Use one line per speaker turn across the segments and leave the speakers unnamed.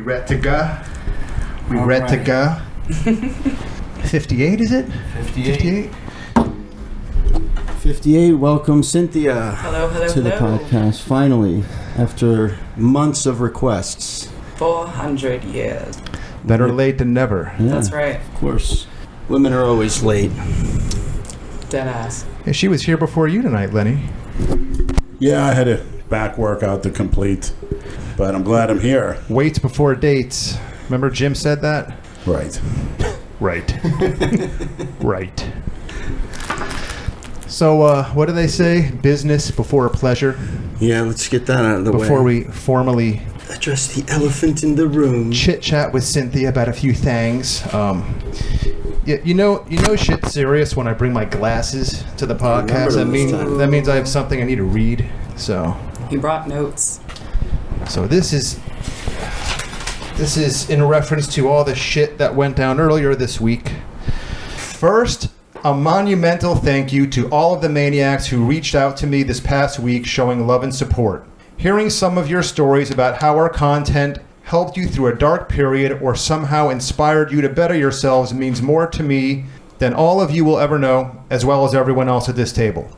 ready to go? We
All
ready
right.
to go? 58, is it?
58. 58. Welcome, Cynthia.
Hello,
to the podcast. Finally, after months of requests.
400 years.
Better late than never.
Yeah,
That's right.
Of course. Women are always late.
Dead ass.
Hey, she was here before you tonight, Lenny.
Yeah, I had a back workout to complete, but I'm glad I'm here.
Waits before dates. Remember Jim said that?
Right.
Right. Right. So, what do they say? Business before pleasure?
Yeah, let's get that out of the way.
Before we formally
address the elephant in the room.
chit-chat with Cynthia about a few things. You know shit's serious when I bring my glasses to the podcast. That means I have something I need to read. So
He brought notes.
this is in reference to all the shit that went down earlier this week. First, a monumental thank you to all of the maniacs who reached out to me this past week showing love and support. Hearing some of your stories about how our content helped you through a dark period or somehow inspired you to better yourselves means more to me than all of you will ever know, as well as everyone else at this table.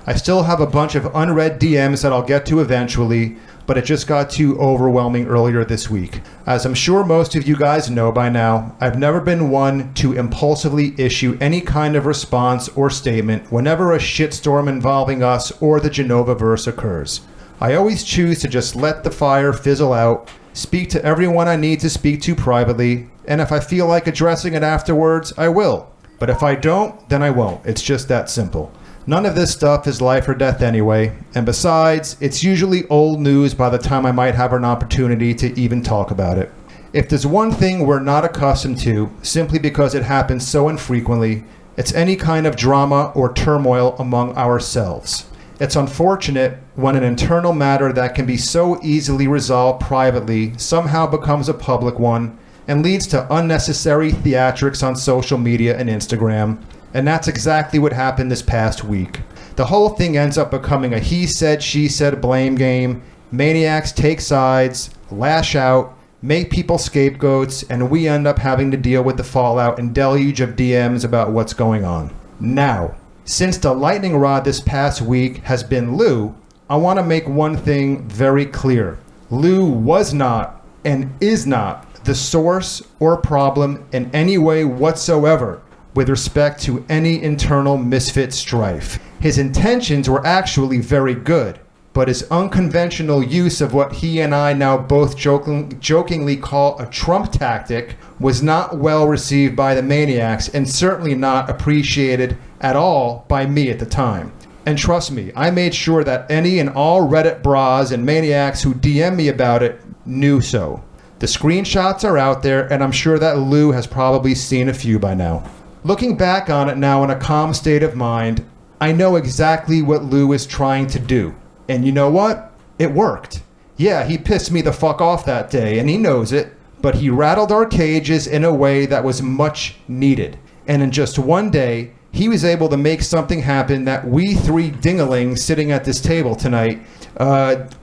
I still have a bunch of unread DMs that I'll get to eventually, but it just got too overwhelming earlier this week. As I'm sure most of you guys know by now, I've never been one to impulsively issue any kind of response or statement whenever a shitstorm involving us or the Genova verse occurs. I always choose to just let the fire fizzle out, speak to everyone I need to speak to privately, and if I feel like addressing it afterwards, I will. But if I don't, then I won't. It's just that simple. None of this stuff is life or death anyway, and besides, it's usually old news by the time I might have an opportunity to even talk about it. If there's one thing we're not accustomed to, simply because it happens so infrequently, it's any kind of drama or turmoil among ourselves. It's unfortunate when an internal matter that can be so easily resolved privately somehow becomes a public one and leads to unnecessary theatrics on social media and Instagram. And that's exactly what happened this past week. The whole thing ends up becoming a he said, she said blame game. Maniacs take sides, lash out, make people scapegoats, and we end up having to deal with the fallout and deluge of DMs about what's going on. Now, since the lightning rod this past week has been Lou, I want to make one thing very clear. Lou was not and is not the source or problem in any way whatsoever with respect to any internal misfit strife. His intentions were actually very good, but his unconventional use of what he and I now both jokingly call a Trump tactic was not well received by the maniacs and certainly not appreciated at all by me at the time. And trust me, I made sure that any and all Reddit bras and maniacs who DM me about it knew so. The screenshots are out there, and I'm sure that Lou has probably seen a few by now. Looking back on it now in a calm state of mind, I know exactly what Lou is trying to do. And you know what? It worked. Yeah, he pissed me the fuck off that day, and he knows it, but he rattled our cages in a way that was much needed. And in just one day, he was able to make something happen that we three dinglings sitting at this table tonight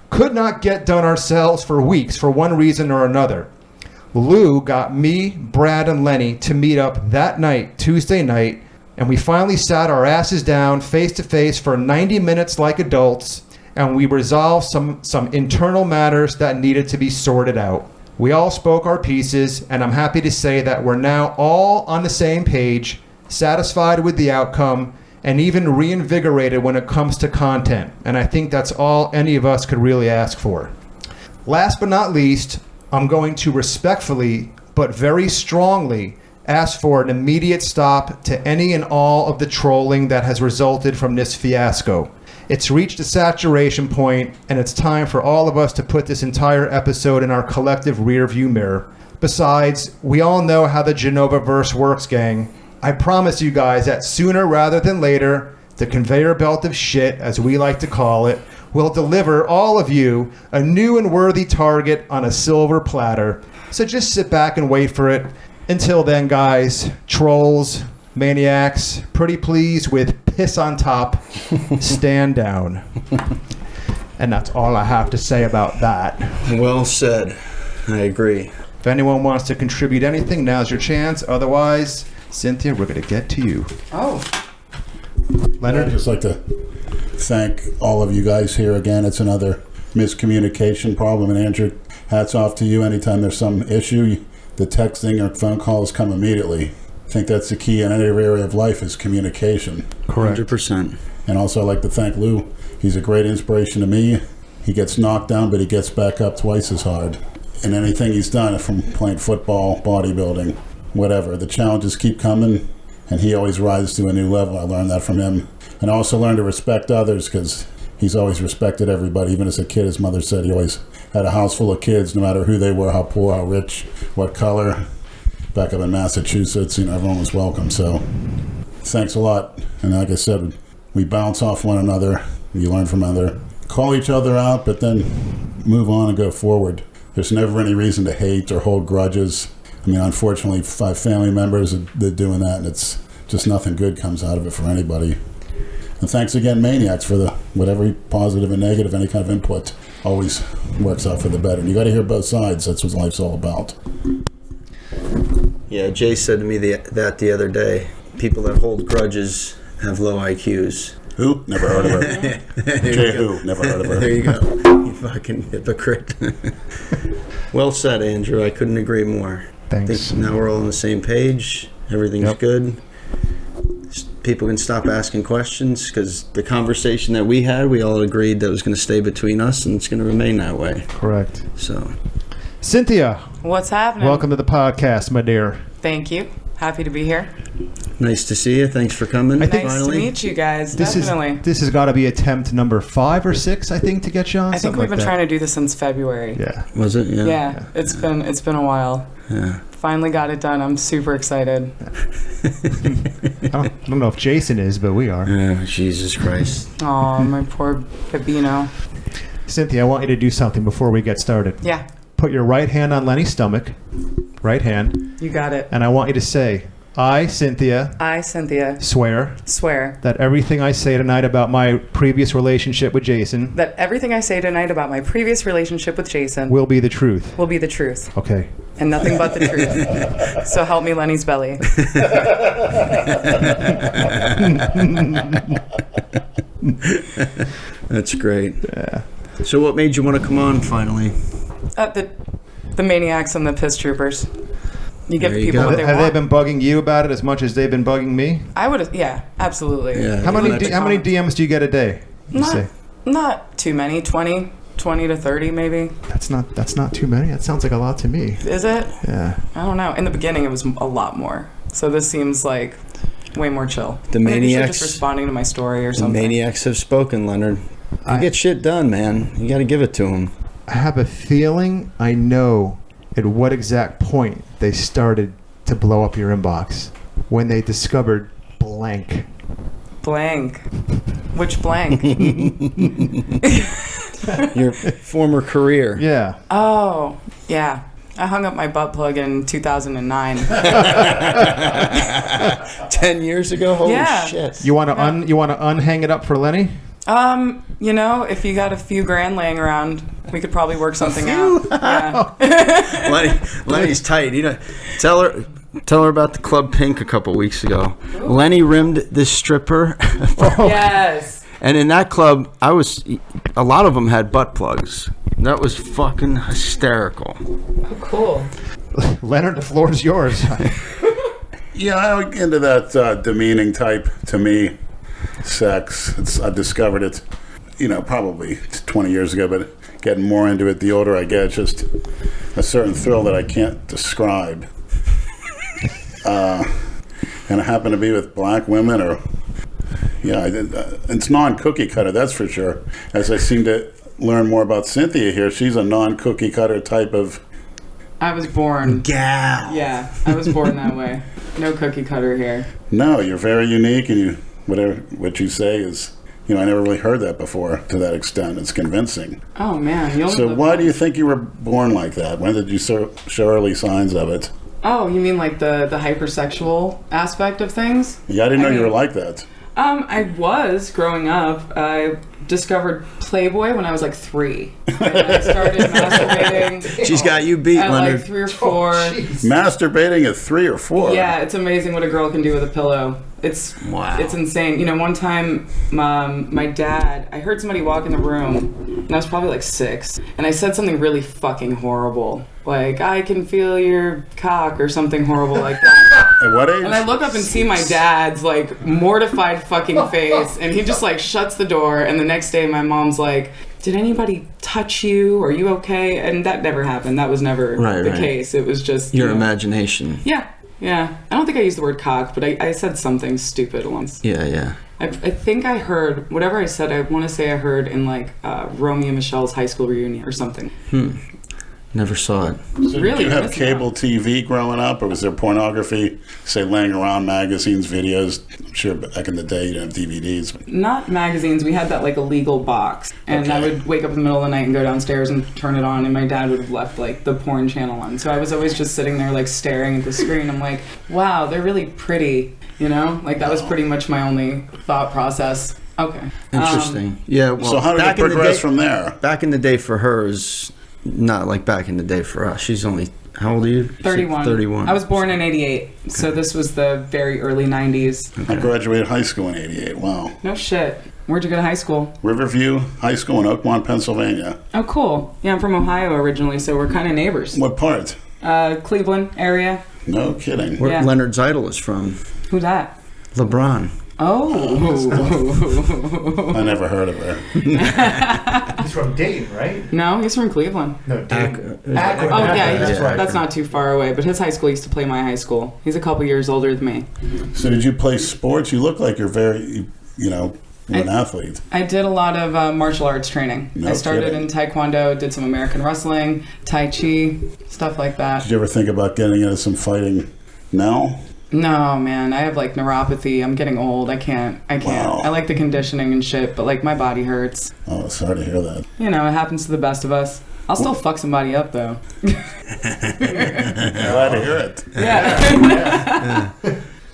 could not get done ourselves for weeks for one reason or another. Lou got me, Brad, and Lenny to meet up that night, Tuesday night, and we finally sat our asses down face to face for 90 minutes like adults, and we resolved some internal matters that needed to be sorted out. We all spoke our pieces, and I'm happy to say that we're now all on the same page, satisfied with the outcome, and even reinvigorated when it comes to content. And I think that's all any of us could really ask for. Last but not least, I'm going to respectfully, but very strongly, ask for an immediate stop to any and all of the trolling that has resulted from this fiasco. It's reached a saturation point, and it's time for all of us to put this entire episode in our collective rearview mirror. Besides, we all know how the Genova verse works, gang. I promise you guys that sooner rather than later, the conveyor belt of shit, as we like to call it, will deliver all of you a new and worthy target on a silver platter. So just sit back and wait for it. Until then, guys, trolls, maniacs, pretty please with piss on top, stand down. And that's all I have to say about that.
Well said. I agree.
If anyone wants to contribute anything, now's your chance. Otherwise, Cynthia, we're going to get to you.
Oh.
Leonard?
I'd just like to thank all of you guys here again. It's another miscommunication problem. And Andrew, hats off to you. Anytime there's some issue, the texting or phone calls come immediately. I think that's the key in any area of life is communication.
Correct.
100%.
And also I'd like to thank Lou. He's a great inspiration to me. He gets knocked down, but he gets back up twice as hard. And anything he's done, from playing football, bodybuilding, whatever, the challenges keep coming, and he always rises to a new level. I learned that from him. And I also learned to respect others, because he's always respected everybody. Even as a kid, his mother said he always had a house full of kids, no matter who they were, how poor, how rich, what color. Back up in Massachusetts, everyone was welcome. So thanks a lot. And like I said, we bounce off one another. We learn from other. Call each other out, but then move on and go forward. There's never any reason to hate or hold grudges. I mean, unfortunately, 5 family members are doing that, and it's just nothing good comes out of it for anybody. And thanks again, Maniacs, for the whatever positive and negative, any kind of input always works out for the better. And you got to hear both sides. That's what life's all about.
Yeah, Jay said to me that the other day. People that hold grudges have low IQs.
Who? Never heard of her. Jay who? Never heard of her.
There you go. You fucking hypocrite. Well said, Andrew. I couldn't agree more.
Thanks.
I think now we're all on the same page. Everything's good. People can stop asking questions, because the conversation that we had, we all agreed that was going to stay between us, and it's going to remain that way.
Correct.
So,
Cynthia,
What's happening?
welcome to the podcast, my dear.
Thank you. Happy to be here.
nice to see you. Thanks for coming.
I think-
Nice
finally.
to meet you guys.
This
Definitely.
this has got to be attempt number 5 or 6, I think, to get you on.
I think we've been trying to do this since February.
Yeah.
Was it? Yeah.
Yeah, it's been a while.
Yeah.
Finally got it done. I'm super excited.
I don't know if Jason is, but we are.
Oh, Jesus Christ.
Oh, my poor pepino.
Cynthia, I want you to do something before we get started.
Yeah,
Put your right hand on Lenny's stomach, right hand,
you got it.
and I want you to say, I, Cynthia,
I, Cynthia,
swear
swear
that everything I say tonight about my previous relationship with Jason
that everything I say tonight about my previous relationship with Jason
will be the truth.
will be the truth
Okay.
and nothing but the truth. So help me, Lenny's belly.
That's great. Yeah. So what made you want to come on finally?
The maniacs and the piss troopers. You give
There you
people
go.
what they
Have
want.
they been bugging you about it as much as they've been bugging me?
I would, yeah, absolutely.
Yeah.
How many
That's-
how many DMs do you get a day? You say?
Not too many. 20 to 30 maybe.
That's not too many. That sounds like a lot to me.
Is it?
Yeah.
I don't know. In the beginning, it was a lot more. So this seems like way more chill.
The
Maybe you're
maniacs.
just responding to my story or
The
something.
maniacs have spoken, Leonard. You get shit done, man. You got to give it to them.
I have a feeling I know at what exact point they started to blow up your inbox when they discovered blank.
Blank. Which blank?
Your former career.
Yeah.
Oh, yeah. I hung up my butt plug in 2009.
10 years ago? Holy
Yeah.
shit.
You want to unhang it up for Lenny?
If you got a few grand laying around, we could probably work something out. Yeah.
Lenny's tight. Tell her about the Club Pink a couple weeks ago. Lenny rimmed this stripper.
Yes.
And in that club, a lot of them had butt plugs. That was fucking hysterical.
Oh, cool.
Leonard, the floor is yours.
Yeah, I'm into that demeaning type, to me, sex. I discovered it, probably 20 years ago, but getting more into it, the older I get, it's just a certain thrill that I can't describe. And I happen to be with black women, or, it's non-cookie cutter, that's for sure. As I seem to learn more about Cynthia here, she's a non-cookie cutter type of...
I was born.
Gal.
Yeah, I was born that way. No cookie cutter here.
No, you're very unique, and what you say is, I never really heard that before to that extent. It's convincing.
Oh, man.
So why do you think you were born like that? When did you show early signs of it?
Oh, you mean like the hypersexual aspect of things?
Yeah, I didn't know you were like that.
I was growing up. I discovered Playboy when I was like 3. And I started masturbating.
She's got you beat,
at
Leonard.
like 3 or 4.
Masturbating at 3 or 4.
Yeah, it's amazing what a girl can do with a pillow. It's insane. You know, one time, my dad, I heard somebody walk in the room, and I was probably like 6, and I said something really fucking horrible. Like, I can feel your cock, or something horrible like that.
At what age?
And I look up and see my dad's, like, mortified fucking face, and he just, like, shuts the door, and the next day my mom's like, did anybody touch you? Are you okay? And that never happened. That was never the case. It was just...
Your imagination.
Yeah. Yeah. I don't think I used the word cock, but I said something stupid once.
Yeah.
I think I heard, whatever I said, I want to say I heard in, like, Romeo and Michelle's high school reunion or something.
Never saw it.
So did you have cable TV growing up, or was there pornography, say, laying around, magazines, videos? I'm sure back in the day you didn't have DVDs.
Not magazines. We had that, like, illegal box. And I would wake up in the middle of the night and go downstairs and turn it on, and my dad would have left, like, the porn channel on. So I was always just sitting there, like, staring at the screen. I'm like, wow, they're really pretty, you know? Like, that was pretty much my only thought process. Okay.
Interesting. Yeah, well,
so how did it progress from there?
Back in the day for her is not like back in the day for us. She's only, how old are you?
31.
31.
I was born in 88, so this was the very early 90s.
I graduated high school in 88. Wow.
No shit. Where'd you go to high school?
Riverview High School in Oakmont, Pennsylvania.
Oh, cool. Yeah, I'm from Ohio originally, so we're kind of neighbors.
What part?
Cleveland area.
No kidding.
Where Leonard's idol is from.
Who's that?
LeBron.
Oh.
I never heard of her.
He's from Dayton, right?
No, he's from Cleveland.
No, Dayton.
Oh, yeah,
That's right.
that's not too far away, but his high school used to play my high school. He's a couple years older than me.
So did you play sports? You look like you're very, you're an athlete.
I did a lot of martial arts training.
No
I started
kidding.
in Taekwondo, did some American wrestling, Tai Chi, stuff like that.
Did you ever think about getting into some fighting now?
No, man, I have like neuropathy. I'm getting old. I can't.
Wow.
I like the conditioning and shit, but like my body hurts.
Oh, sorry to hear that.
You know, it happens to the best of us. I'll still fuck somebody up though.
Glad to hear it.
Yeah.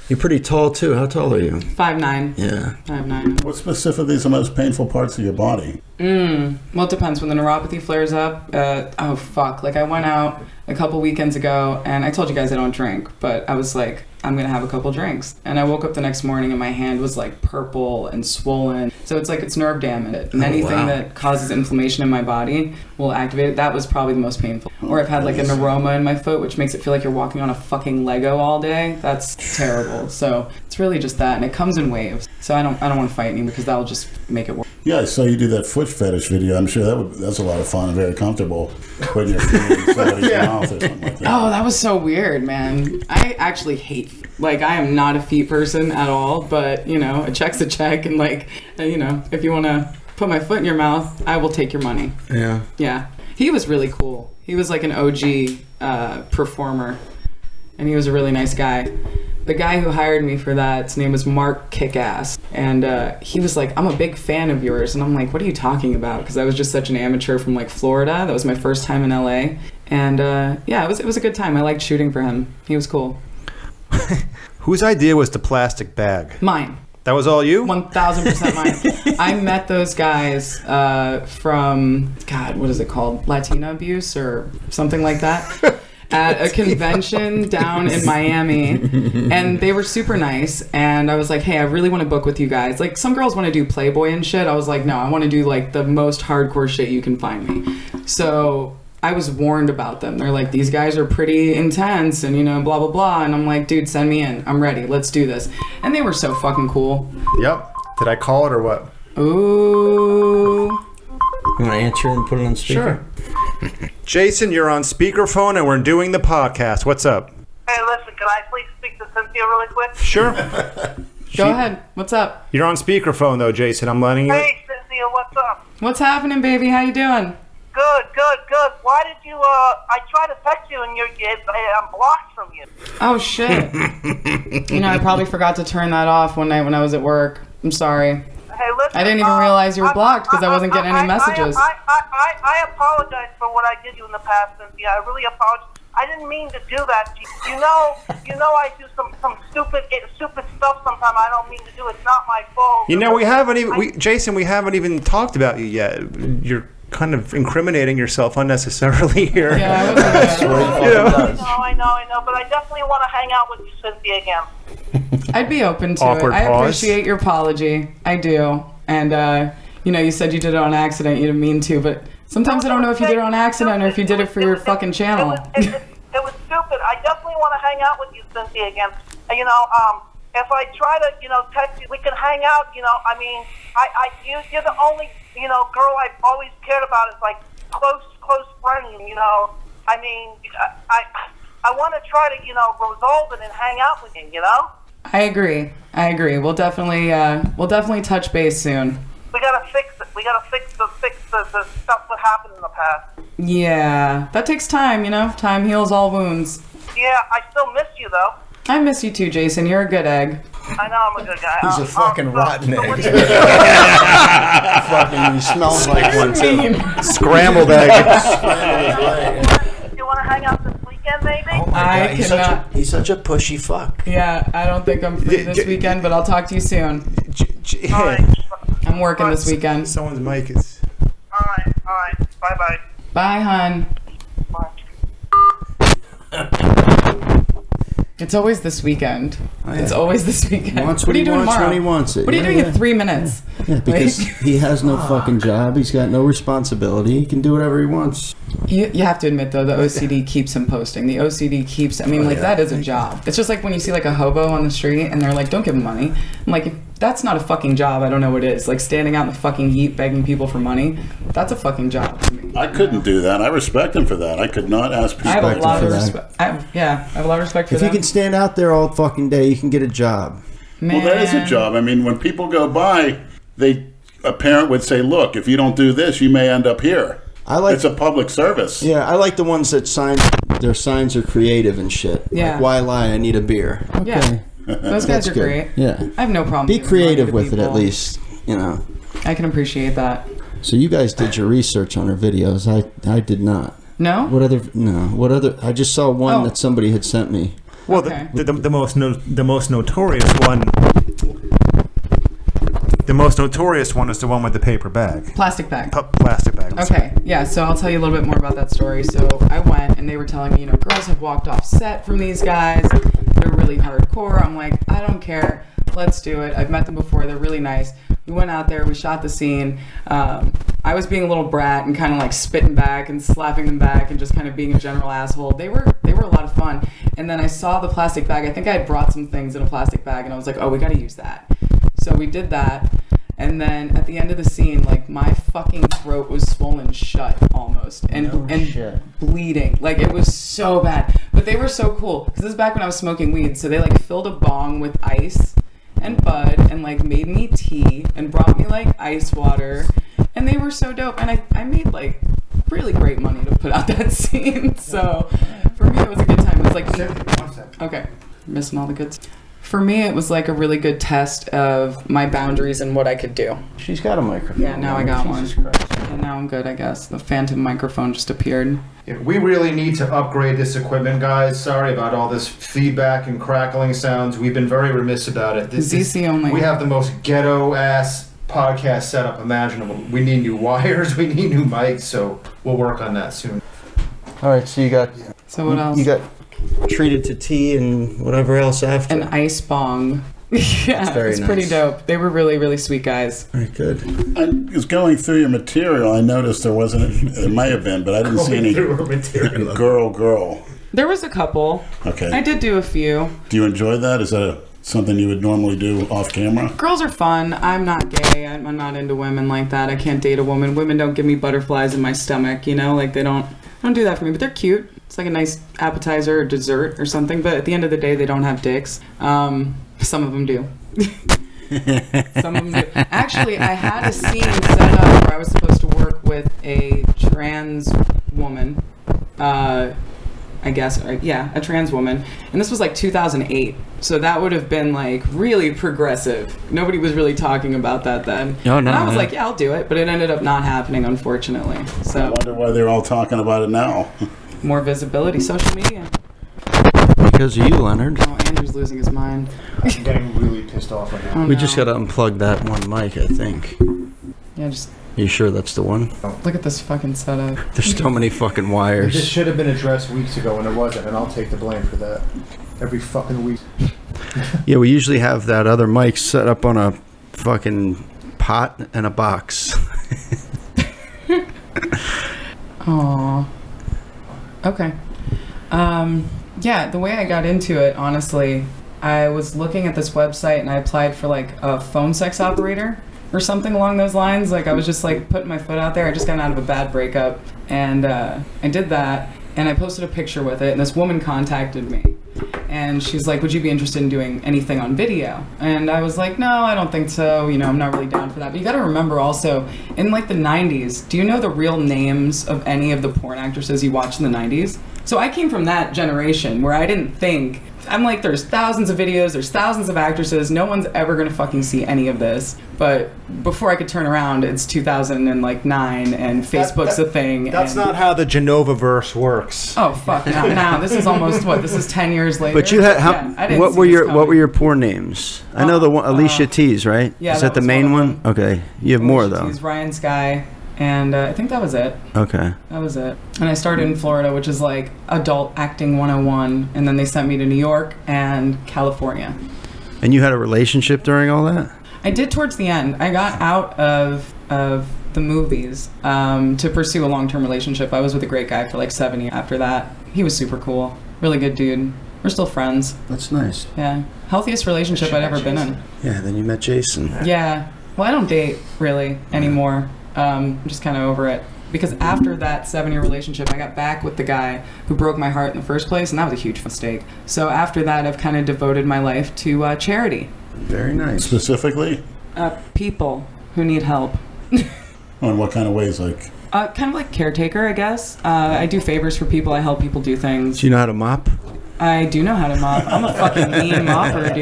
You're pretty tall too. How tall are you?
5'9".
Yeah.
5'9".
What specifically is the most painful parts of your body?
Well, it depends. When the neuropathy flares up, oh fuck. Like I went out a couple weekends ago, and I told you guys I don't drink, but I was like, I'm gonna have a couple drinks. And I woke up the next morning and my hand was like purple and swollen. So it's like it's nerve damage. And anything that causes inflammation in my body will activate it. That was probably the most painful. Or I've had like a neuroma in my foot, which makes it feel like you're walking on a fucking Lego all day. That's terrible. So it's really just that, and it comes in waves. So I don't want to fight anyone because that'll just make it worse.
Yeah, I saw you do that foot fetish video. I'm sure that's a lot of fun and very comfortable putting your feet in somebody's mouth or something like that.
Oh, that was so weird, man. I actually hate, like, I am not a feet person at all, but, you know, a check's a check, and, like, you know, if you want to put my foot in your mouth, I will take your money.
Yeah.
Yeah. He was really cool. He was, like, an OG performer, and he was a really nice guy. The guy who hired me for that, his name was Mark Kickass, and he was like, I'm a big fan of yours, and I'm like, what are you talking about? Because I was just such an amateur from like Florida. That was my first time in LA, and yeah, it was a good time. I liked shooting for him. He was cool.
Whose idea was the plastic bag?
Mine.
That was all you?
1,000% mine. I met those guys from, God, what is it called? Latino abuse or something like that. At a convention down in Miami, and they were super nice, and I was like, hey, I really want to book with you guys. Like, some girls want to do Playboy and shit. I was like, no, I want to do like the most hardcore shit you can find me. So I was warned about them. They're like, these guys are pretty intense and, you know, blah, blah, blah. And I'm like, dude, send me in. I'm ready. Let's do this. And they were so fucking cool.
Yep. Did I call it or what?
Ooh.
You want to answer and put it on speaker?
Sure. Jason, you're on speakerphone and we're doing the podcast. What's up?
Hey, listen, can I please speak to Cynthia really quick?
Sure.
Go ahead. What's up?
You're on speakerphone though, Jason. I'm letting you.
Hey, Cynthia, what's up?
What's happening, baby? How you doing?
Good. Why did you, I tried to text you and I'm blocked from you.
Oh, shit. You know, I probably forgot to turn that off one night when I was at work. I'm sorry.
Hey, listen.
I didn't even realize you were blocked because I wasn't getting any messages.
I apologize for what I did you in the past, Cynthia. I really apologize. I didn't mean to do that. You know I do some stupid stuff sometimes. I don't mean to do. It's not my fault.
You know, we haven't even talked about you yet. You're kind of incriminating yourself unnecessarily here.
Yeah,
I know, but I definitely want to hang out with you, Cynthia, again.
I'd be open to
Awkward
it. I
pause.
appreciate your apology. I do. And, you said you did it on accident. You didn't mean to, but sometimes I don't know if you did it on accident or if you did it for your fucking channel.
It was stupid. I definitely want to hang out with you, Cynthia, again. If I try to, text you, we can hang out, I mean, you're the only, girl I've always cared about is like close friend, I mean, I want to try to, resolve it and hang out with you,
I agree. We'll definitely touch base soon.
We gotta fix it. We gotta fix the stuff that happened in the past.
Yeah, that takes time, Time heals all wounds.
Yeah, I still miss you, though.
I miss you too, Jason. You're a good egg.
I know I'm a good guy.
He's a fucking rotten egg. Fucking, he smells like one too.
Scrambled egg.
You want to hang out this weekend, maybe?
Oh my God, he's such a pushy fuck.
Yeah, I don't think I'm free this weekend, but I'll talk to you soon.
All right.
I'm working this weekend.
Someone's mic is...
All right. Bye-bye.
Bye, hun.
Bye.
It's always this weekend.
Oh, yeah.
It's always this weekend.
He wants
what are you doing
wants
tomorrow?
when he wants it.
What are you doing in 3 minutes?
Yeah, because he has no fucking job. He's got no responsibility. He can do whatever he wants.
You have to admit, though, the OCD keeps him posting. The OCD keeps... that is a job. It's just like when you see, like, a hobo on the street and they're like, don't give him money. I'm like, if that's not a fucking job, I don't know what is. Like, standing out in the fucking heat begging people for money, that's a fucking job to me.
I couldn't do that. I respect him for that. I could not ask people
I have a lot of
for
respect. I have a lot of respect for
If
that.
you can stand out there all fucking day, you can get a job.
Man.
Well, that is a job. I mean, when people go by, a parent would say, look, if you don't do this, you may end up here. It's a public service.
Yeah, I like the ones that their signs are creative and shit.
Yeah.
Like, why lie? I need a beer. Okay.
Yeah. Those guys are
good.
great.
Yeah.
I have no problem.
Be
giving
creative
money to
with it at
people.
least,
I can appreciate that.
So you guys did your research on her videos. I did not.
No?
What other? I just saw one that somebody had sent me.
Well,
Okay.
the most notorious one. The most notorious one is the one with the paper bag.
Plastic bag.
Plastic bag.
Okay, yeah, so I'll tell you a little bit more about that story. So I went and they were telling me, girls have walked off set from these guys. They're really hardcore. I'm like, I don't care. Let's do it. I've met them before. They're really nice. We went out there. We shot the scene. I was being a little brat and kind of like spitting back and slapping them back and just kind of being a general asshole. They were a lot of fun. And then I saw the plastic bag. I think I had brought some things in a plastic bag and I was like, oh, we got to use that. So we did that. And then at the end of the scene, like my fucking throat was swollen shut almost and bleeding. Like it was so bad. But they were so cool because this is back when I was smoking weed. So they like filled a bong with ice and bud and like made me tea and brought me like ice water. And they were so dope. And I made like really great money to put out that scene. So for me, it was a good time. It was like, okay, missing all the good stuff. For me, it was like a really good test of my boundaries and what I could do.
She's got a microphone.
Yeah, now I got
Jesus
one.
Christ.
And now I'm good, I guess. The phantom microphone just appeared.
Yeah, we really need to upgrade this equipment, guys. Sorry about all this feedback and crackling sounds. We've been very remiss about it.
ZC only.
We have the most ghetto-ass podcast setup imaginable. We need new wires. We need new mics. So we'll work on that soon.
All right, so you got.
So what else?
You got treated to tea and whatever else after.
An ice bong. Yeah,
very
it's pretty
nice.
dope. They were really, really sweet guys.
All right, good.
I was going through your material. I noticed there wasn't. It might have been, but I didn't see any girl.
There was a couple.
Okay.
I did do a few.
Do you enjoy that? Is that something you would normally do off camera?
Girls are fun. I'm not gay. I'm not into women like that. I can't date a woman. Women don't give me butterflies in my stomach, like they don't do that for me, but they're cute. It's like a nice appetizer or dessert or something, but at the end of the day, they don't have dicks. Some of them do. Some of them do. Actually, I had a scene set up where I was supposed to work with a trans woman. I guess, a trans woman. And this was like 2008. So that would have been like really progressive. Nobody was really talking about that then.
Oh, no,
and I was
yeah.
like, yeah, I'll do it. But it ended up not happening, unfortunately.
I
So
wonder why they're all talking about it now.
more visibility, social media.
Because of you, Leonard.
Oh, Andrew's losing his mind.
I'm getting really pissed off right now.
Oh,
We
no.
just got to unplug that one mic, I think.
Yeah, just
You sure that's the one?
look at this fucking setup.
There's so many fucking
This
wires.
should have been addressed weeks ago, and it wasn't, and I'll take the blame for that. Every fucking week.
Yeah, we usually have that other mic set up on a fucking pot and a box.
Aww. Okay. Yeah, the way I got into it, honestly, I was looking at this website and I applied for like a phone sex operator or something along those lines. Like I was just like putting my foot out there. I just got out of a bad breakup and I did that and I posted a picture with it and this woman contacted me. And she's like, would you be interested in doing anything on video? And I was like, no, I don't think so. You know, I'm not really down for that. But you got to remember also, in like the 90s, do you know the real names of any of the porn actresses you watched in the 90s? So I came from that generation where I didn't think, I'm like, there's thousands of videos, there's thousands of actresses, no one's ever gonna fucking see any of this. But before I could turn around, it's 2009 and Facebook's a thing.
That's
and,
not how the Genova verse works.
Oh fuck! Now this is almost what? This is 10 years later.
But you had
Yeah, I didn't
what
see
were
this
your
coming.
porn names? I know the one Alicia T's, right?
yeah,
Is
that
that the
was
main
one
one?
of them.
Okay, you have more though.
He's Ryan Sky, and I think that was it.
Okay.
That was it. And I started in Florida, which is like adult acting 101, and then they sent me to New York and California.
And you had a relationship during all that?
I did towards the end. I got out of the movies to pursue a long-term relationship. I was with a great guy for like 7 years after that. He was super cool. Really good dude. We're still friends.
That's nice.
Yeah. Healthiest relationship I'd ever been in.
Yeah, then you met Jason.
Yeah. Well, I don't date really anymore. I'm just kind of over it. Because after that 7-year relationship, I got back with the guy who broke my heart in the first place, and that was a huge mistake. So after that, I've kind of devoted my life to charity.
Very nice.
Specifically?
People who need help.
In what kind of ways? Like,
Kind of like caretaker, I guess. I do favors for people. I help people do things.
Do you know how to mop?
I do know how to mop. I'm a fucking mean mopper,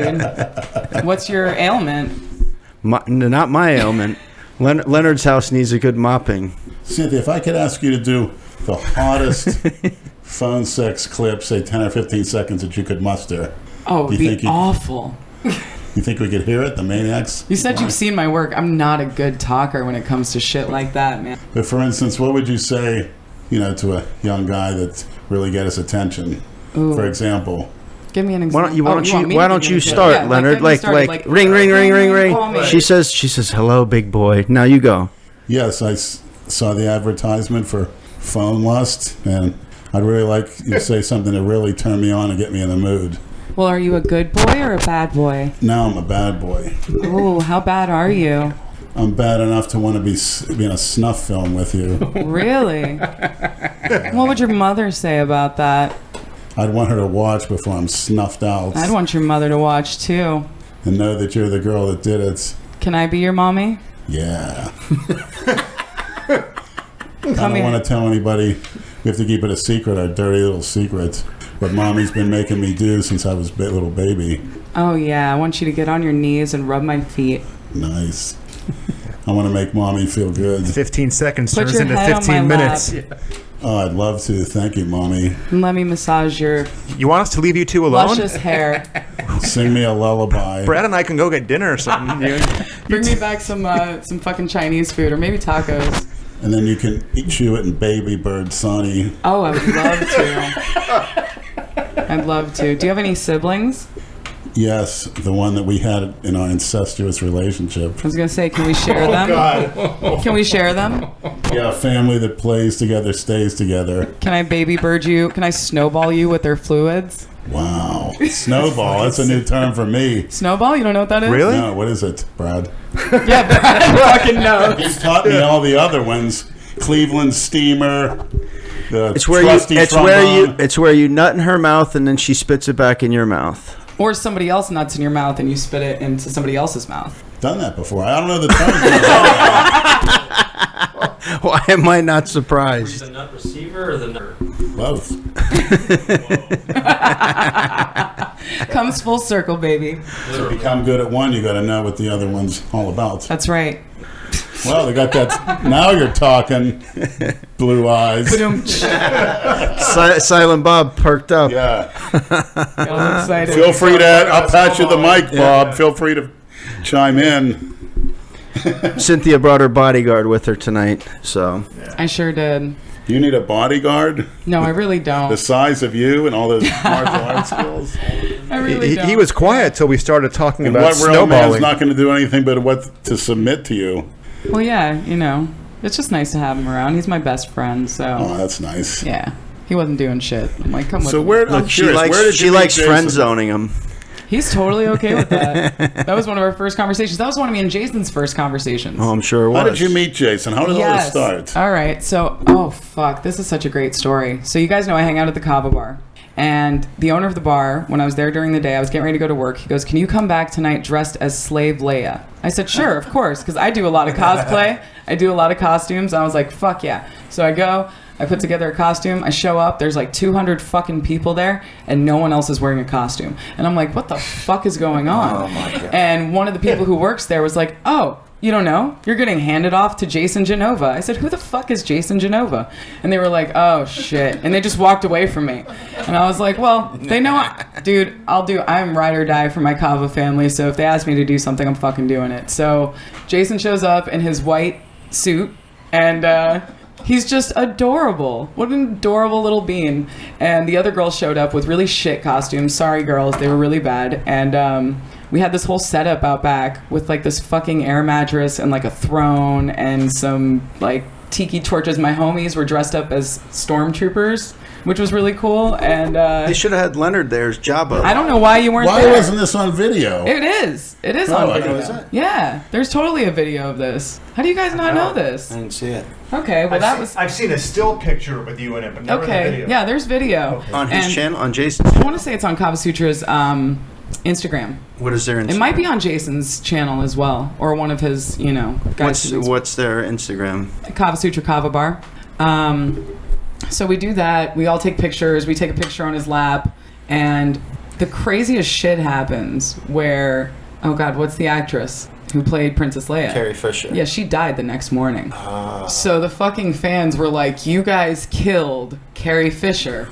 dude. What's your ailment?
Not my ailment. Leonard's house needs a good mopping.
Cynthia, if I could ask you to do the hottest phone sex clip, say 10 or 15 seconds that you could muster.
Oh, it'd
Do you
be
think you-
awful.
You think we could hear it, the Maniacs?
You said you've seen my work. I'm not a good talker when it comes to shit like that, man.
But for instance, what would you say, to a young guy that really get his attention?
Ooh.
For example,
Give me an
Why
example.
don't you start,
Yeah,
Leonard?
get me started,
Ring,
call me.
She says, hello, big boy. Now you go.
yes, I saw the advertisement for phone lust, and I'd really like you to say something to really turn me on and get me in the mood.
Well, are you a good boy or a bad boy?
Now I'm a bad boy.
Oh, how bad are you?
I'm bad enough to want to be in a snuff film with you.
Really? What would your mother say about that?
I'd want her to watch before I'm snuffed out
I'd want your mother to watch too.
and know that you're the girl that did it.
Can I be your mommy?
Yeah. I
Come
don't
here.
want to tell anybody. We have to keep it a secret, our dirty little secret. What Mommy's been making me do since I was a little baby.
Oh yeah, I want you to get on your knees and rub my feet.
Nice. I want to make Mommy feel good.
15 seconds
Put
turns
your
into
head on
15
my
minutes.
lap.
Oh, I'd love to. Thank you, Mommy.
And let me massage your
You want us to leave you two alone?
luscious hair.
Sing me a lullaby.
Brad and I can go get dinner or something.
Bring me back some fucking Chinese food or maybe tacos.
And then you can chew it in Baby Bird Sonny.
Oh, I would love to. I'd love to. Do you have any siblings?
Yes, the one that we had in our incestuous relationship.
I was gonna say, can we share them? Can we share them?
Yeah, a family that plays together stays together.
Can I baby bird you? Can I snowball you with their fluids?
Wow. Snowball, that's a new term for me.
Snowball? You don't know what that is?
Really?
No, what is it, Brad?
Yeah, Brad fucking knows.
He's taught me all the other ones. Cleveland Steamer, the
It's where you nut in her mouth and then she spits it back in your mouth.
Or somebody else nuts in your mouth and you spit it into somebody else's mouth.
Done that before. I don't know the term.
Why am I not surprised?
The nut receiver or the nut?
Both.
Comes full circle, baby.
To become good at one, you got to know what the other one's all about.
That's right.
Well, they got that. Now you're talking. Blue eyes.
Silent Bob perked up.
Yeah.
I'm excited.
Feel free to. I'll pass you the mic, Bob. Feel free to chime in.
Cynthia brought her bodyguard with her tonight, so.
I sure did.
You need a bodyguard?
No, I really don't.
The size of you and all those martial arts skills?
I really don't.
He was quiet till we started talking
And
about
what real man's
snowballing.
not going to do anything but what to submit to you?
Well, yeah, you know, it's just nice to have him around. He's my best friend, so.
Oh, that's nice.
Yeah. He wasn't doing shit. I'm like, come with
So
me.
where? I'm
Look, she
curious, where did
likes
you meet Jason?
friend zoning him.
He's totally okay with that. That was one of our first conversations. That was one of me and Jason's first conversations.
Oh, I'm sure it was.
How did you meet Jason? How did all this start?
All right. So, oh, fuck. This is such a great story. So, you guys know I hang out at the Kava bar. And the owner of the bar, when I was there during the day, I was getting ready to go to work. He goes, "Can you come back tonight dressed as Slave Leia?" I said, "Sure, of course," because I do a lot of cosplay. I do a lot of costumes. I was like, fuck yeah. So I go. I put together a costume. I show up. There's like 200 fucking people there, and no one else is wearing a costume. And I'm like, what the fuck is going on?
Oh, my God.
And one of the people who works there was like, "Oh, you don't know? You're getting handed off to Jason Genova." I said, "Who the fuck is Jason Genova?" And they were like, "Oh, shit." And they just walked away from me. And I was like, well, they know, dude, I'm ride or die for my Kava family, so if they ask me to do something, I'm fucking doing it. So Jason shows up in his white suit, and he's just adorable. What an adorable little bean. And the other girls showed up with really shit costumes. Sorry, girls. They were really bad. And we had this whole setup out back with like this fucking air mattress and like a throne and some like tiki torches. My homies were dressed up as stormtroopers, which was really cool. And
They should have had Leonard there as Jabba.
I don't know why you weren't
Why
there.
wasn't this on video?
It is. It is
Oh,
on
I
video.
know, is it?
Yeah. There's totally a video of this. How do you guys not know this?
I didn't see it.
Okay, well that was...
I've seen a still picture with you in it, but never the
Okay,
video.
yeah, there's video.
On his
And
channel? On Jason's?
I want to say it's on Kava Sutra's Instagram.
What is their Instagram?
It might be on Jason's channel as well, or one of his, you know, guys.
What's their Instagram?
Kava Sutra Kava Bar. So we do that. We all take pictures. We take a picture on his lap, and the craziest shit happens where, oh God, what's the actress who played Princess Leia?
Carrie Fisher.
Yeah, she died the next morning. So the fucking fans were like, "You guys killed Carrie Fisher."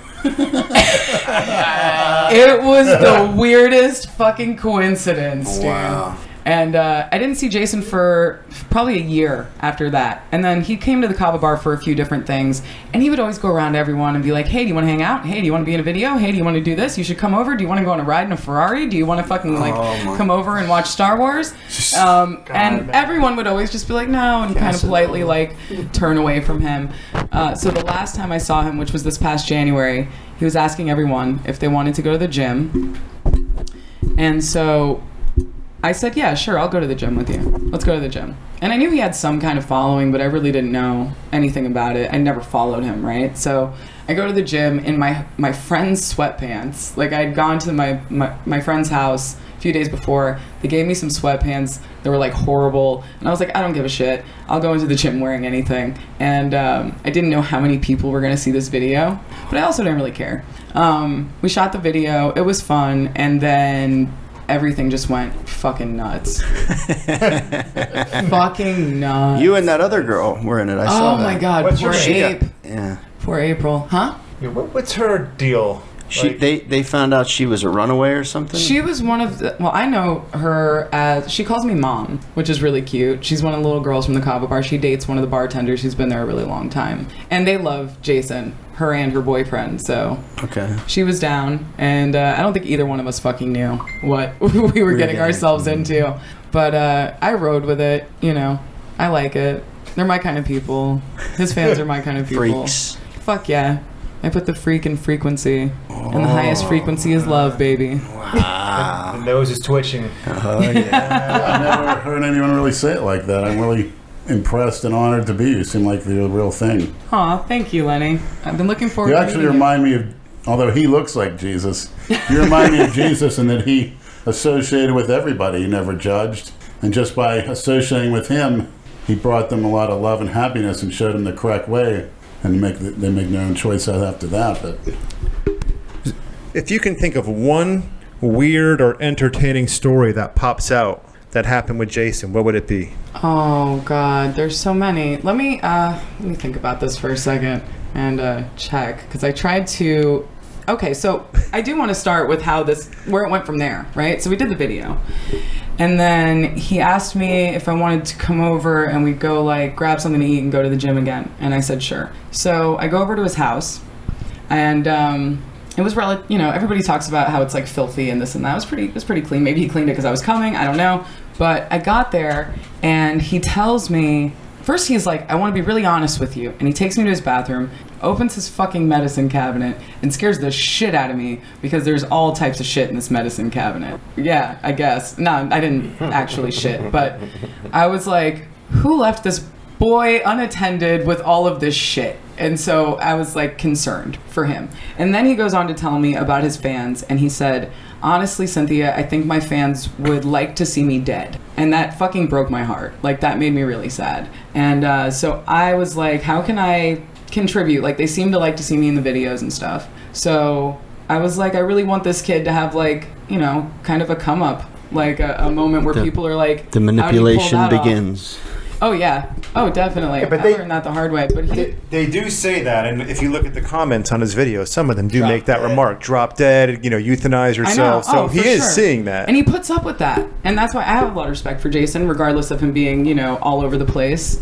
It was the weirdest fucking coincidence, dude.
Wow.
And I didn't see Jason for probably a year after that. And then he came to the Kava bar for a few different things. And he would always go around to everyone and be like, "Hey, do you want to hang out? Hey, do you want to be in a video? Hey, do you want to do this? You should come over. Do you want to go on a ride in a Ferrari? Do you want to fucking come over and watch Star Wars?" And everyone would always just be like, "No," and kind of politely like turn away from him. So the last time I saw him, which was this past January, he was asking everyone if they wanted to go to the gym. And so I said, "Yeah, sure, I'll go to the gym with you. Let's go to the gym." And I knew he had some kind of following, but I really didn't know anything about it. I never followed him, right? So I go to the gym in my friend's sweatpants. Like, I'd gone to my friend's house a few days before. They gave me some sweatpants. They were like horrible. And I was like, I don't give a shit. I'll go into the gym wearing anything. And I didn't know how many people were going to see this video, but I also didn't really care. We shot the video. It was fun. And then everything just went fucking nuts. Fucking nuts.
You and that other girl were in it. I saw
Oh
that.
my God,
What's
poor
your name?
Ape.
Yeah.
Poor April. Huh?
Yeah, what's her deal?
They found out she was a runaway or something?
She was one of the, well, I know her as, she calls me Mom, which is really cute. She's one of the little girls from the Kava bar. She dates one of the bartenders who's been there a really long time. And they love Jason, her and her boyfriend, so.
Okay.
She was down, and I don't think either one of us fucking knew what we were getting ourselves into. But I rode with it, you know. I like it. They're my kind of people. His fans are my kind of people.
Freaks.
Fuck yeah. I put the freak in frequency. And the highest frequency is love, baby.
Wow.
The nose is twitching.
Oh, yeah.
I've never heard anyone really say it like that. I'm really impressed and honored to be you. You seem like the real thing.
Aw, thank you, Lenny. I've been looking forward
You
to
actually
meeting
remind me of, although he looks like Jesus, you remind me of Jesus in that he associated with everybody. He never judged. And just by associating with him, he brought them a lot of love and happiness and showed them the correct way. And they make their own choice after that. But
If you can think of one weird or entertaining story that pops out that happened with Jason, what would it be?
Oh God, there's so many. Let me think about this for a second and check, because I tried to. Okay, so I do want to start with where it went from there, right? So we did the video, and then he asked me if I wanted to come over and we'd go like grab something to eat and go to the gym again, and I said sure. So I go over to his house, and it was everybody talks about how it's like filthy and this and that. It was pretty clean. Maybe he cleaned it because I was coming. I don't know. But I got there and he tells me, first he's like, I want to be really honest with you. And he takes me to his bathroom, opens his fucking medicine cabinet, and scares the shit out of me because there's all types of shit in this medicine cabinet. Yeah, I guess. No, I didn't actually shit. But I was like, who left this boy unattended with all of this shit? And so I was like concerned for him. And then he goes on to tell me about his fans, and he said, honestly, Cynthia, I think my fans would like to see me dead. And that fucking broke my heart. Like, that made me really sad. And so I was like, how can I contribute? Like, they seem to like to see me in the videos and stuff. So I was like, I really want this kid to have like, kind of a come up, like a moment where people are like,
the manipulation begins.
Oh yeah. Oh, definitely.
Yeah, but
I learned that the hard way. But
they do say that, and if you look at the comments on his videos, some of them do make that remark: "Drop dead," euthanize yourself. So he is seeing that,
and he puts up with that, and that's why I have a lot of respect for Jason, regardless of him being all over the place.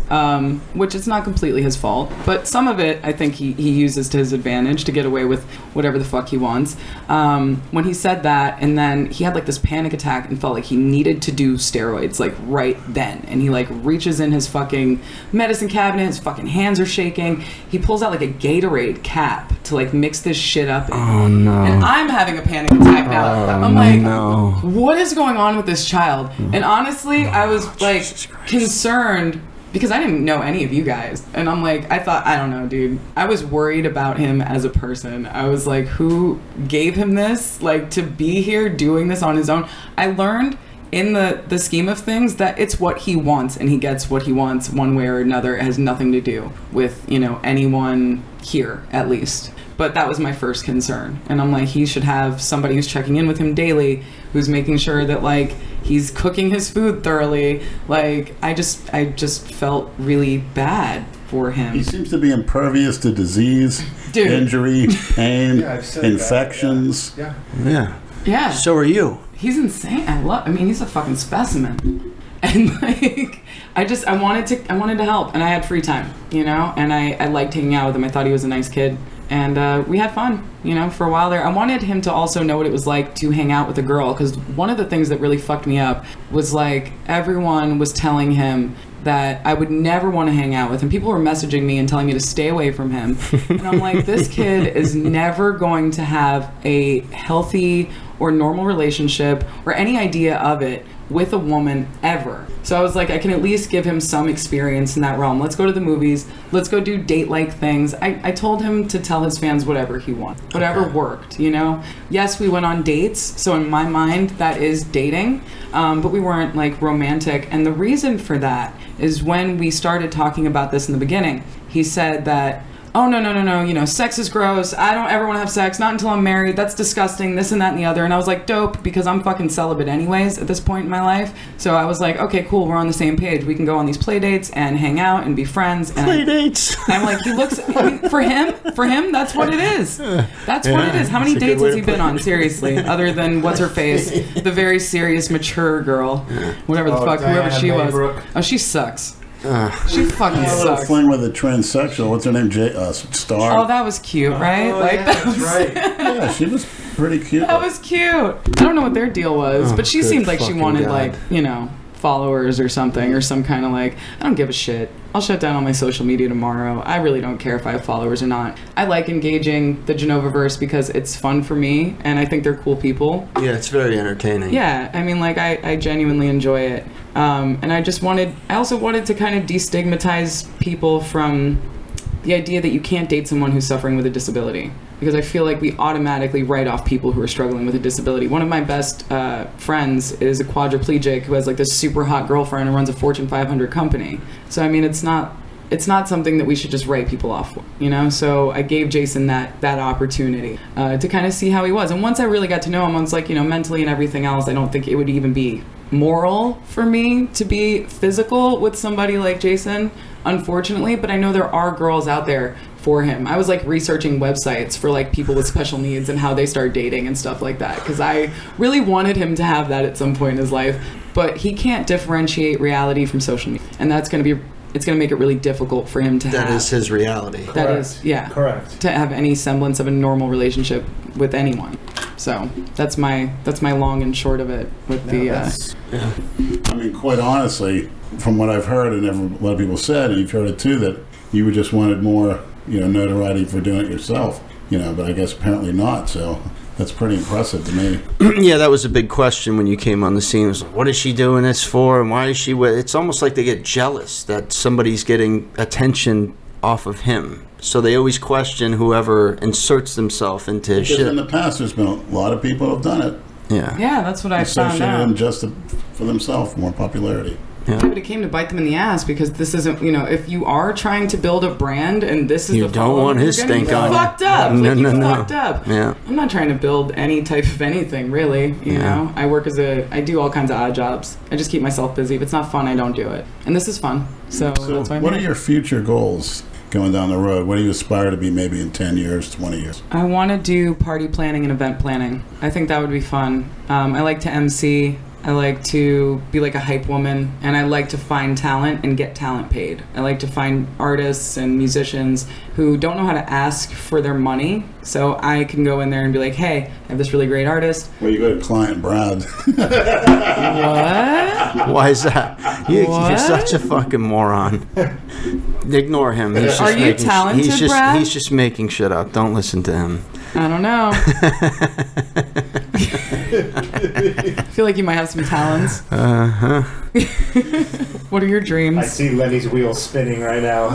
Which is not completely his fault, but some of it I think he uses to his advantage to get away with whatever the fuck he wants. When he said that, and then he had like this panic attack and felt like he needed to do steroids like right then, and he like reaches in his fucking medicine cabinet, his fucking hands are shaking. He pulls out like a Gatorade cap to like mix this shit up in.
Oh no.
And I'm having a panic attack now. I'm like,
no.
What is going on with this child? And honestly, I was like concerned because I didn't know any of you guys. And I'm like, I don't know, dude. I was worried about him as a person. I was like, who gave him this? Like, to be here doing this on his own? I learned in the scheme of things that it's what he wants, and he gets what he wants one way or another. It has nothing to do with anyone here, at least. But that was my first concern, and I'm like, he should have somebody who's checking in with him daily, who's making sure that like he's cooking his food thoroughly. Like, I just felt really bad for him.
He seems to be impervious to disease,
Dude.
Injury, pain,
I've said
infections.
that, yeah.
Yeah.
So are you.
He's insane. I mean, he's a fucking specimen. And like, I wanted to help, and I had free time, and I liked hanging out with him. I thought he was a nice kid, and we had fun, for a while there. I wanted him to also know what it was like to hang out with a girl, because one of the things that really fucked me up was like everyone was telling him that I would never want to hang out with him. People were messaging me and telling me to stay away from him. And I'm like, this kid is never going to have a healthy or normal relationship or any idea of it with a woman ever. So I was like, I can at least give him some experience in that realm. Let's go to the movies. Let's go do date-like things. I told him to tell his fans whatever he wanted. Whatever worked, Yes, we went on dates. So in my mind, that is dating. But we weren't like romantic. And the reason for that is when we started talking about this in the beginning, he said that, oh, no, sex is gross. I don't ever want to have sex, not until I'm married. That's disgusting, this and that and the other. And I was like, dope, because I'm fucking celibate anyways at this point in my life. So I was like, okay, cool, we're on the same page. We can go on these play dates and hang out and be friends. And
Play dates.
I'm like, he looks, for him, that's what it is. That's what it is. How many dates has he been on, seriously, other than what's her face, the very serious, mature girl, whatever the fuck,
Diana
whoever she was.
Maybrooke.
Oh, she sucks. She fucking
A little
sucks.
fling with a transsexual. What's her name? Star.
Oh, that was cute, right?
That's right.
Yeah, she was pretty cute.
That was cute. I don't know what their deal was, but she
good
seemed like she
fucking
wanted
God.
like, followers or something, or some kind of like, I don't give a shit. I'll shut down all my social media tomorrow. I really don't care if I have followers or not. I like engaging the Genovaverse because it's fun for me, and I think they're cool people.
Yeah, it's very entertaining.
Yeah, I mean, like, I genuinely enjoy it. And I also wanted to kind of destigmatize people from the idea that you can't date someone who's suffering with a disability. Because I feel like we automatically write off people who are struggling with a disability. One of my best friends is a quadriplegic who has like this super hot girlfriend and runs a Fortune 500 company. So I mean, it's not it's not something that we should just write people off for, you know? So I gave Jason that opportunity to kind of see how he was. And once I really got to know him, I was like, you know, mentally and everything else, I don't think it would even be moral for me to be physical with somebody like Jason, unfortunately. But I know there are girls out there for him. I was like researching websites for like people with special needs and how they start dating and stuff like that, because I really wanted him to have that at some point in his life. But he can't differentiate reality from social media, and it's going to make it really difficult for him to have.
That is his reality.
That is, yeah.
Correct.
To have any semblance of a normal relationship with anyone. So that's my long and short of it with
I mean, quite honestly, from what I've heard and a lot of people said, and you've heard it too, that you just wanted more, you know, notoriety for doing it yourself, you know, but I guess apparently not. So that's pretty impressive to me.
Yeah, that was a big question when you came on the scene. It was like, what is she doing this for, and why is she it's almost like they get jealous that somebody's getting attention off of him. So they always question whoever inserts themselves into his
Because
shit.
in the past, there's been a lot of people who have done it.
Yeah.
Yeah, that's what I found
Associated
out.
them just for themselves, more popularity.
Yeah, but it came to bite them in the ass, because this isn't, you know, if you are trying to build a brand and this is
You
the
don't
follow,
want his
you're gonna be
stink on you.
fucked up.
No,
Like, you
no.
fucked up.
Yeah.
I'm not trying to build any type of anything, really. You know, I do all kinds of odd jobs. I just keep myself busy. If it's not fun, I don't do it. And this is fun. So that's why I'm
what are
here.
your future goals going down the road? What do you aspire to be maybe in 10 years, 20 years?
I want to do party planning and event planning. I think that would be fun. I like to MC. I like to be like a hype woman, and I like to find talent and get talent paid. I like to find artists and musicians who don't know how to ask for their money, so I can go in there and be like, hey, I have this really great artist.
Well, you go to Client Brad.
What?
Why is that? You're
What?
such a fucking moron. Ignore him. He's just
Are you
making
talented, Brad?
He's just making shit up. Don't listen to him.
I don't know. I feel like you might have some talents. What are your dreams?
I see Lenny's wheels spinning right now.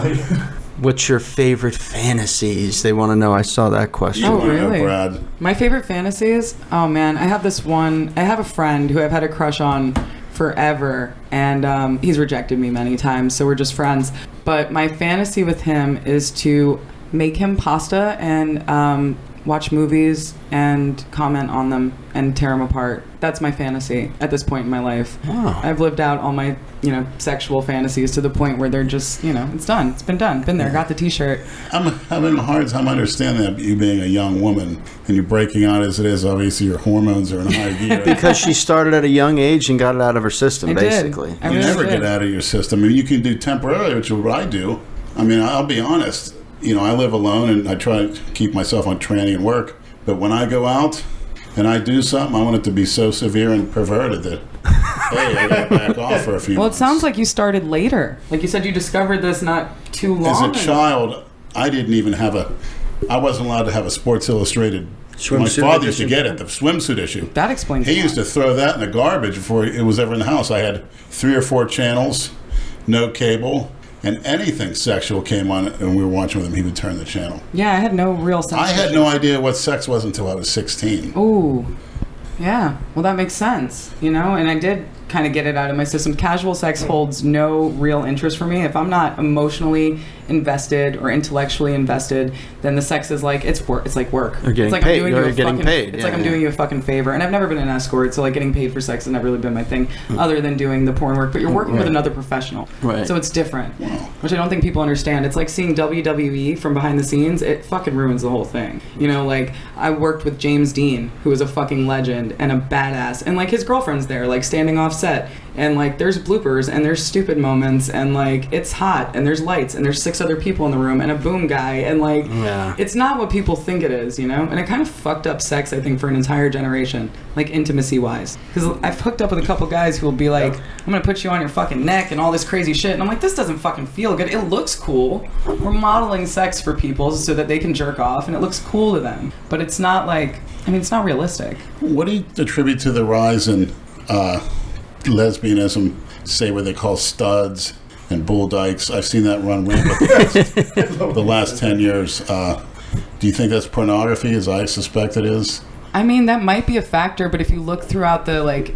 What's your favorite fantasies? They want to know. I saw that question.
Oh,
I know
really?
Brad.
My favorite fantasies? Oh, man. I have a friend who I've had a crush on forever, and he's rejected me many times, so we're just friends. But my fantasy with him is to make him pasta and watch movies and comment on them and tear them apart. That's my fantasy at this point in my life.
Oh.
I've lived out all my, you know, sexual fantasies to the point where they're just, you know, it's done. It's been done. Been there. Got the t-shirt.
I'm having a hard time understanding that, you being a young woman and you breaking out as it is. Obviously, your hormones are in high gear.
Because she started at a young age and got it out of her system,
I did.
basically.
I
You
really
never
did.
get out of your system. I mean, you can do temporarily, which is what I do. I mean, I'll be honest. You know, I live alone and I try to keep myself on training and work. But when I go out and I do something, I want it to be so severe and perverted that, hey, I got to back off for a few
Well, it
months.
sounds like you started later. Like you said, you discovered this not too long
As a
ago.
child, I didn't even have I wasn't allowed to have a Sports Illustrated. My
Swimsuit
father used to
edition?
get it, the swimsuit issue.
That explains
He
a
used
lot.
to throw that in the garbage before it was ever in the house. I had 3 or 4 channels, no cable, and anything sexual came on and we were watching with him, he would turn the channel.
Yeah, I had no real sense.
I had no idea what sex was until I was 16.
Ooh. Yeah. Well, that makes sense, you know? And I did kind of get it out of my system. Casual sex holds no real interest for me. If I'm not emotionally invested or intellectually invested, then the sex is like, it's work. It's like work.
You're getting
it's like
paid.
I'm doing
You're
you a
getting
fucking,
paid.
It's
Yeah,
like I'm
yeah.
doing you a fucking favor. And I've never been an escort, so like getting paid for sex has never really been my thing, other than doing the porn work. But you're working with another professional.
Right.
So it's different, which I don't think people understand. It's like seeing WWE from behind the scenes. It fucking ruins the whole thing. You know, like I worked with James Dean, who is a fucking legend and a badass, and like his girlfriend's there, like standing off set, and like there's bloopers and there's stupid moments, and like it's hot and there's lights and there's 6 other people in the room and a boom guy, and like
Yeah.
it's not what people think it is, you know. And it kind of fucked up sex, I think, for an entire generation, like intimacy wise, because I've hooked up with a couple guys who will be like, I'm gonna put you on your fucking neck and all this crazy shit, and I'm like, this doesn't fucking feel good. It looks cool. We're modeling sex for people so that they can jerk off and it looks cool to them, but it's not like, I mean, it's not realistic.
What do you attribute to the rise in lesbianism, say what they call studs and bull dykes? I've seen that run rampant the last 10 years. Do you think that's pornography, as I suspect it is?
I mean, that might be a factor, but if you look throughout the like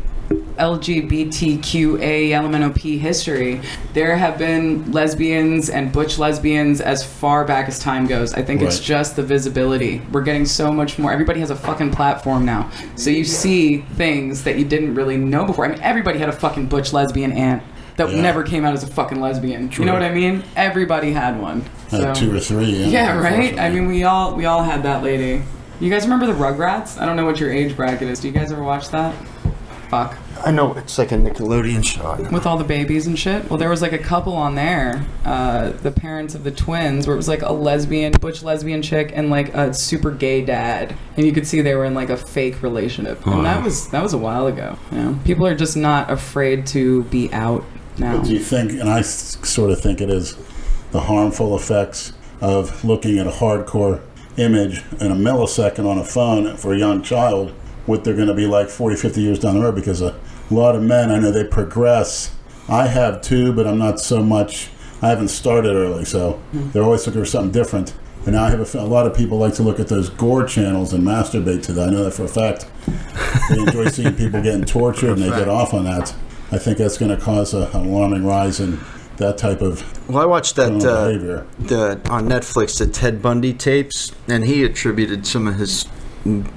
LGBTQA LMNOP history, there have been lesbians and butch lesbians as far back as time goes. I think it's just the visibility. We're getting so much more. Everybody has a fucking platform now. So you see things that you didn't really know before. I mean, everybody had a fucking butch lesbian aunt that never came out as a fucking lesbian. True. You know what I mean? Everybody had one. So.
2 or 3.
Yeah, right? I mean, we all had that lady. You guys remember the Rugrats? I don't know what your age bracket is. Do you guys ever watch that? Fuck.
I know, it's like a Nickelodeon show.
With all the babies and shit? Well, there was like a couple on there, the parents of the twins, where it was like a butch lesbian chick and like a super gay dad. And you could see they were in like a fake relationship. And that was a while ago. You know? People are just not afraid to be out now.
But do you think, and I sort of think it is, the harmful effects of looking at a hardcore image in a millisecond on a phone for a young child, what they're going to be like 40, 50 years down the road, because a lot of men, I know they progress. I have too, but I'm not so much. I haven't started early, so they're always looking for something different. And now I have a lot of people like to look at those gore channels and masturbate to that. I know that for a fact. They enjoy seeing people getting tortured, and they get off on that. I think that's going to cause an alarming rise in that type of
I watched that
behavior.
On Netflix, the Ted Bundy tapes, and he attributed some of his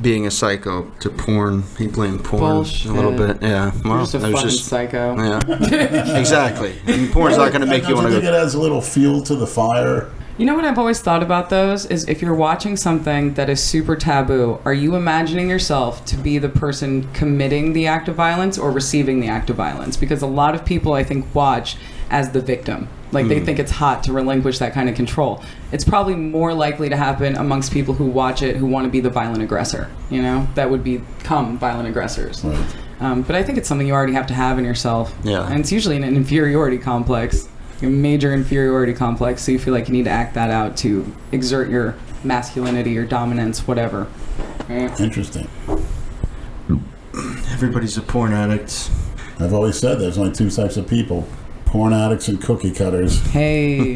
being a psycho to porn. He blamed porn
Bullshit.
a little bit. Yeah,
You're just a fucking psycho.
Yeah, exactly. And porn's not going to make you want to
think it adds a little fuel to the fire.
You know what I've always thought about those is if you're watching something that is super taboo, are you imagining yourself to be the person committing the act of violence or receiving the act of violence? Because a lot of people, I think, watch as the victim. Like, they think it's hot to relinquish that kind of control. It's probably more likely to happen amongst people who watch it who want to be the violent aggressor, you know? That would become violent aggressors.
Right.
But I think it's something you already have to have in yourself.
Yeah.
And it's usually an inferiority complex. A major inferiority complex, so you feel like you need to act that out to exert your masculinity or dominance, whatever. Right?
Interesting.
Everybody's a porn addict.
I've always said there's only 2 types of people: porn addicts and cookie cutters.
Hey.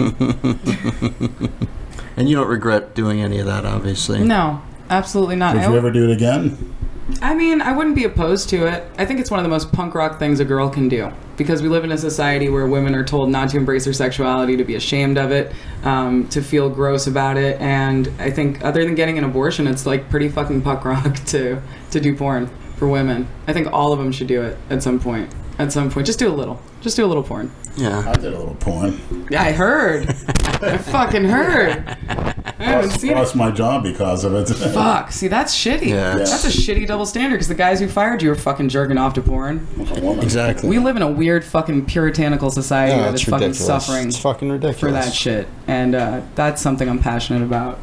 And you don't regret doing any of that, obviously.
No, absolutely not.
Would you ever do it again?
I mean, I wouldn't be opposed to it. I think it's one of the most punk rock things a girl can do. Because we live in a society where women are told not to embrace their sexuality, to be ashamed of it, to feel gross about it. And I think other than getting an abortion, it's like pretty fucking punk rock to do porn for women. I think all of them should do it at some point. Just do a little. Just do a little porn.
Yeah.
I did a little porn.
Yeah, I heard. I fucking heard. I haven't seen
Lost my job because of it.
Fuck. See, that's shitty.
Yeah.
That's a shitty double standard because the guys who fired you are fucking jerking off to porn.
Exactly.
We live in a weird fucking puritanical society that is fucking suffering
It's fucking ridiculous.
for that shit. And that's something I'm passionate about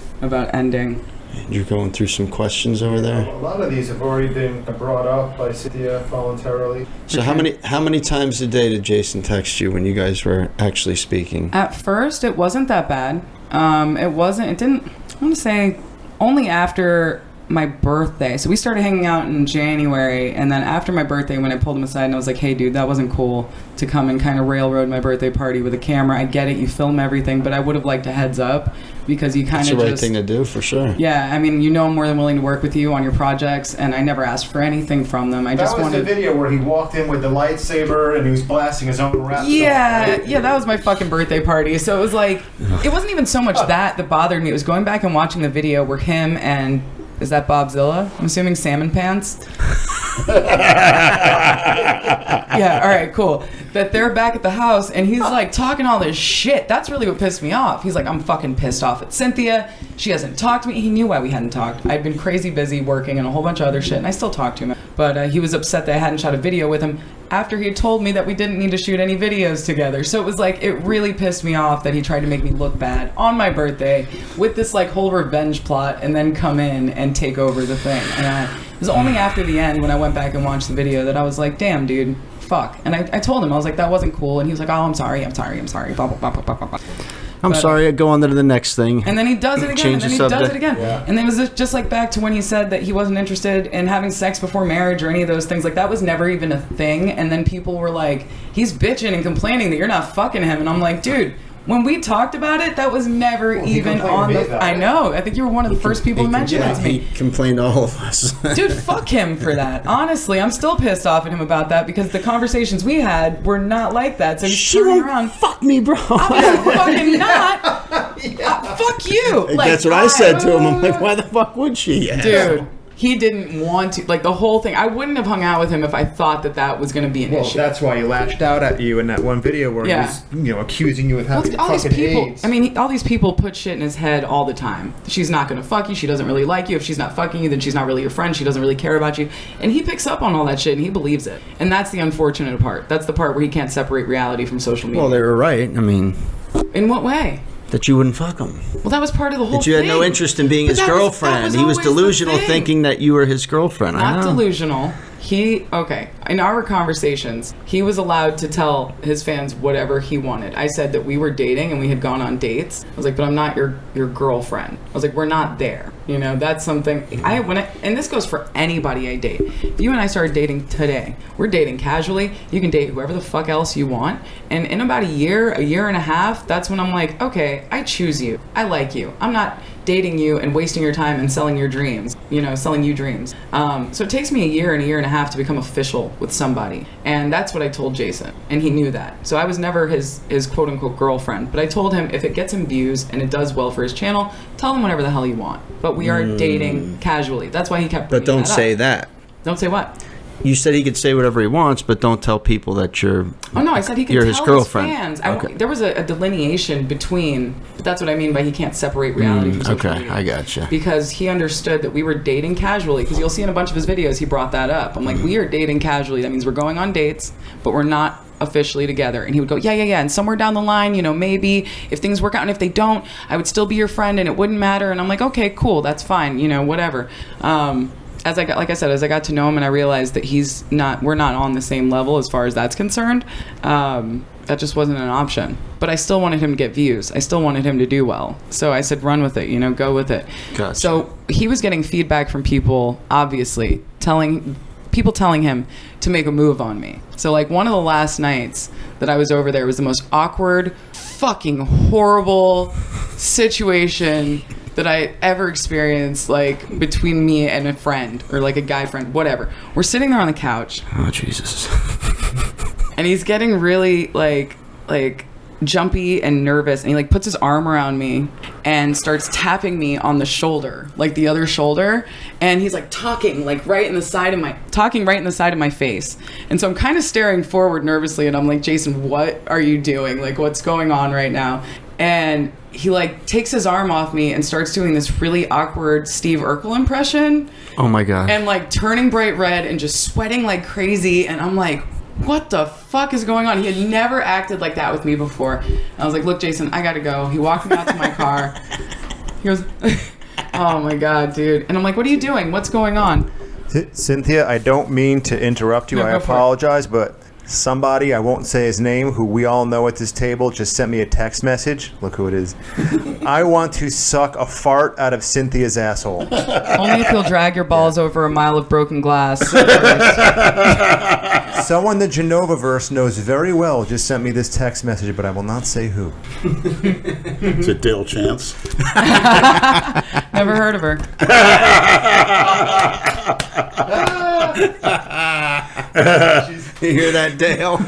ending.
You're going through some questions over there.
A lot of these have already been brought up by Cynthia voluntarily.
So how many times a day did Jason text you when you guys were actually speaking?
At first, it wasn't that bad. I want to say, only after my birthday. So we started hanging out in January, and then after my birthday, when I pulled him aside and I was like, hey dude, that wasn't cool to come and kind of railroad my birthday party with a camera. I get it, you film everything, but I would have liked a heads up because you kind of
That's the right thing to do, for sure.
Yeah, I mean, you know I'm more than willing to work with you on your projects, and I never asked for anything from them.
That was the video where he walked in with the lightsaber and he was blasting his own rap song, right?
Yeah, that was my fucking birthday party. So it was like, it wasn't even so much that bothered me. It was going back and watching the video where him and, is that Bobzilla? I'm assuming Salmon Pants. Yeah, all right, cool. That they're back at the house and he's like talking all this shit. That's really what pissed me off. He's like, I'm fucking pissed off at Cynthia. She hasn't talked to me. He knew why we hadn't talked. I'd been crazy busy working and a whole bunch of other shit, and I still talked to him. But he was upset that I hadn't shot a video with him after he had told me that we didn't need to shoot any videos together. So it was like, it really pissed me off that he tried to make me look bad on my birthday with this like whole revenge plot and then come in and take over the thing. And it was only after the end when I went back and watched the video that I was like, damn, dude, fuck. And I told him, I was like, that wasn't cool. And he was like, oh, I'm sorry. Blah, blah, blah, blah, blah, blah.
I'm sorry, I go on to the next thing.
And then he does it again,
Change
and then
the
he does
subject.
it again.
Yeah.
And then it was just like back to when he said that he wasn't interested in having sex before marriage or any of those things. Like, that was never even a thing. And then people were like, he's bitching and complaining that you're not fucking him. And I'm like, dude, When we talked about it, that was never even on the... I know. I think you were one of the first people to mention it to me.
He complained to all of us.
Dude, fuck him for that. Honestly, I'm still pissed off at him about that because the conversations we had were not like that. So he's turning around.
Fuck me, bro.
I'm fucking not. Fuck you.
Like, that's what I said to him. I'm like, why the fuck would she?
Dude. He didn't want to, like, the whole thing. I wouldn't have hung out with him if I thought that was going to be an issue.
That's why he lashed out at you in that one video where he was, accusing you of having fucking AIDS.
I mean, all these people put shit in his head all the time. She's not going to fuck you. She doesn't really like you. If she's not fucking you, then she's not really your friend. She doesn't really care about you. And he picks up on all that shit and he believes it. And that's the unfortunate part. That's the part where he can't separate reality from social media.
Well, they were right. I mean...
In what way?
That you wouldn't fuck him.
Well, that was part of the whole thing.
That you had no interest in being his girlfriend. He was delusional thinking that you were his girlfriend.
Not delusional. In our conversations, he was allowed to tell his fans whatever he wanted. I said that we were dating and we had gone on dates. I was like, but I'm not your girlfriend. I was like, we're not there. You know, that's something and this goes for anybody I date. If you and I started dating today, we're dating casually. You can date whoever the fuck else you want. And in about a year and a half, that's when I'm like, okay, I choose you. I like you. I'm not dating you and wasting your time and selling your dreams, selling you dreams. So it takes me a year and a half to become official with somebody. And that's what I told Jason. And he knew that. So I was never his quote unquote girlfriend. But I told him if it gets him views and it does well for his channel, tell him whatever the hell you want. But we are dating casually. That's why he kept bringing
But don't
that
say
up.
that.
Don't say what?
You said he could say whatever he wants, but don't tell people that you're.
Oh no, I said he could
tell
his
girlfriend.
Fans.
Okay.
There was a delineation between, but that's what I mean by he can't separate reality from social media.
I gotcha.
Because he understood that we were dating casually. Because you'll see in a bunch of his videos, he brought that up. I'm like, we are dating casually. That means we're going on dates, but we're not officially together. And he would go, yeah. And somewhere down the line, maybe if things work out, and if they don't, I would still be your friend, and it wouldn't matter. And I'm like, okay, cool, that's fine. Whatever. As I got to know him and I realized that we're not on the same level as far as that's concerned, that just wasn't an option. But I still wanted him to get views. I still wanted him to do well. So I said, run with it, go with it.
Gotcha.
So he was getting feedback from people, obviously, telling him to make a move on me. So like one of the last nights that I was over there was the most awkward, fucking horrible situation that I ever experienced, like between me and a friend or like a guy friend, whatever. We're sitting there on the couch.
Oh Jesus!
And he's getting really like jumpy and nervous, and he like puts his arm around me and starts tapping me on the shoulder, like the other shoulder, and he's like talking right in the side of my face. And so I'm kind of staring forward nervously, and I'm like, Jason, what are you doing? Like, what's going on right now? And he like takes his arm off me and starts doing this really awkward Steve Urkel impression.
Oh my God.
And like turning bright red and just sweating like crazy. And I'm like, what the fuck is going on? He had never acted like that with me before. And I was like, look, Jason, I gotta go. He walked me out to my car. He goes, oh my God, dude. And I'm like, what are you doing? What's going on?
Cynthia, I don't mean to interrupt you.
No,
I apologize, but somebody, I won't say his name, who we all know at this table, just sent me a text message. Look who it is. I want to suck a fart out of Cynthia's asshole.
Only if you'll drag your balls over a mile of broken glass.
Someone the Genova-verse knows very well just sent me this text message, but I will not say who.
Is it Dale Chance?
Never heard of her.
You hear that, Dale?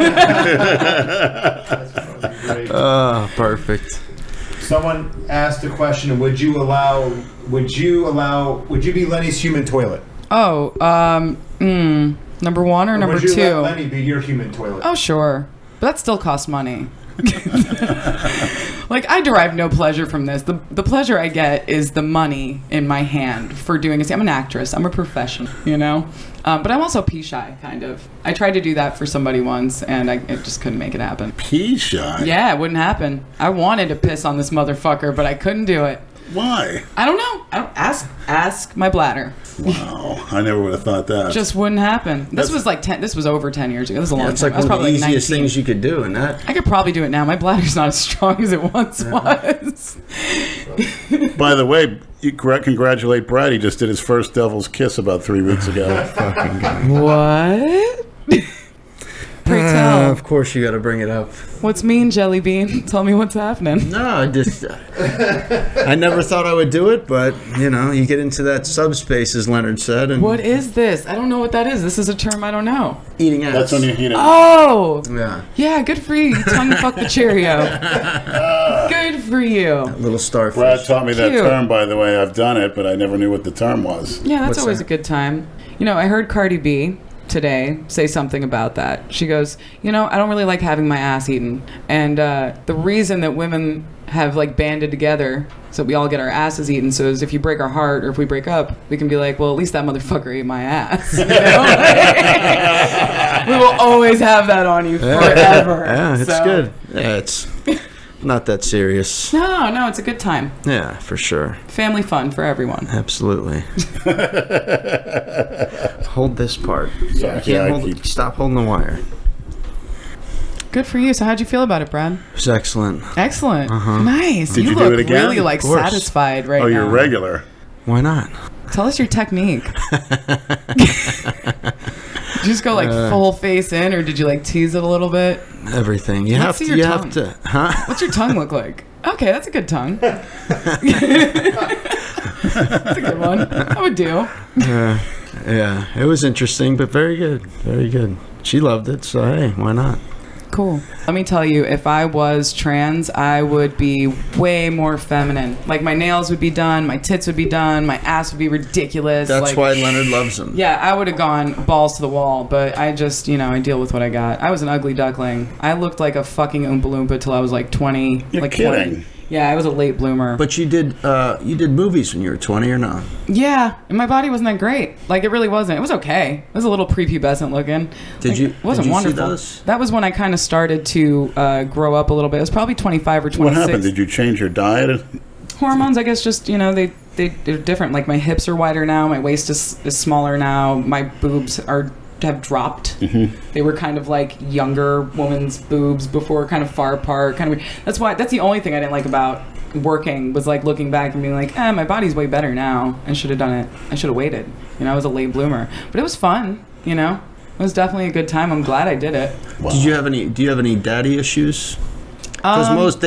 Oh, perfect.
Someone asked a question: Would you be Lenny's human toilet?
Oh, number one or number
would you
two?
Let Lenny be your human toilet?
Oh, sure. But that still costs money. Like, I derive no pleasure from this. The pleasure I get is the money in my hand for doing this. I'm an actress. I'm a professional, But I'm also pee shy, kind of. I tried to do that for somebody once, and it just couldn't make it happen.
Pee shy?
Yeah, it wouldn't happen. I wanted to piss on this motherfucker, but I couldn't do it.
Why?
I don't know. Ask my bladder.
Wow, I never would have thought that.
Just wouldn't happen. This was over 10 years ago. This was a long time.
It's like
I was
one of the
probably
easiest
19.
things you could do, and that.
I could probably do it now. My bladder's not as strong as it once was.
By the way, you congratulate Brad. He just did his first devil's kiss about 3 weeks ago.
What? Pray tell.
Of course you got to bring it up.
What's mean, Jelly Bean? Tell me what's happening.
No, I never thought I would do it, but, you get into that subspace, as Leonard said. And
What is this? I don't know what that is. This is a term I don't know.
Eating ass.
That's when you're eating.
Oh!
Yeah.
Yeah, good for you. You tongue fuck the Cheerio. Good for you.
Little starfish.
Brad taught me that
Cute.
term, by the way. I've done it, but I never knew what the term was.
Yeah, that's
What's
always
that?
a good time. I heard Cardi B today say something about that. She goes, I don't really like having my ass eaten. And the reason that women have banded together so we all get our asses eaten, so as if you break our heart or if we break up, we can be like, well, at least that motherfucker ate my ass. We will always have that on you forever.
Yeah, it's
So-
good. Yeah, it's not that serious.
No, it's a good time.
Yeah, for sure.
Family fun for everyone.
Absolutely. Hold this part.
Sorry,
Stop holding the wire.
Good for you. So how'd you feel about it, Brad?
It was excellent.
Excellent.
Uh-huh.
Nice.
Did you do
look
it again?
really
Of course.
satisfied right
Oh,
now.
you're regular.
Why not?
Tell us your technique. Did you just go full face in, or did you tease it a little bit?
Everything. You
Let's
have
see
to.
your
You
tongue.
have to. Huh?
What's your tongue look like? Okay, that's a good tongue. That's a good one. I would do.
Yeah, it was interesting, but very good. Very good. She loved it, so hey, why not?
Cool. Let me tell you, if I was trans, I would be way more feminine. My nails would be done, my tits would be done, my ass would be ridiculous.
That's why Leonard loves him.
Yeah, I would have gone balls to the wall, but I just, I deal with what I got. I was an ugly duckling. I looked like a fucking Oompa Loompa till I was 20.
You're
20.
kidding.
Yeah, I was a late bloomer.
But you did movies when you were 20 or not?
Yeah, and my body wasn't that great. It really wasn't. It was okay. It was a little prepubescent looking.
Did you?
It wasn't
did you
wonderful.
See those?
That was when I kind of started to grow up a little bit. It was probably 25 or 26.
What happened? Did you change your diet?
Hormones, I guess, just they're different. My hips are wider now. My waist is smaller now. My boobs have dropped.
Mm-hmm.
They were kind of younger woman's boobs before, kind of far apart. That's the only thing I didn't like about working was looking back and being my body's way better now. I should have done it. I should have waited. I was a late bloomer, but it was fun. It was definitely a good time. I'm glad I did it.
Wow.
Do you have any daddy issues? Because most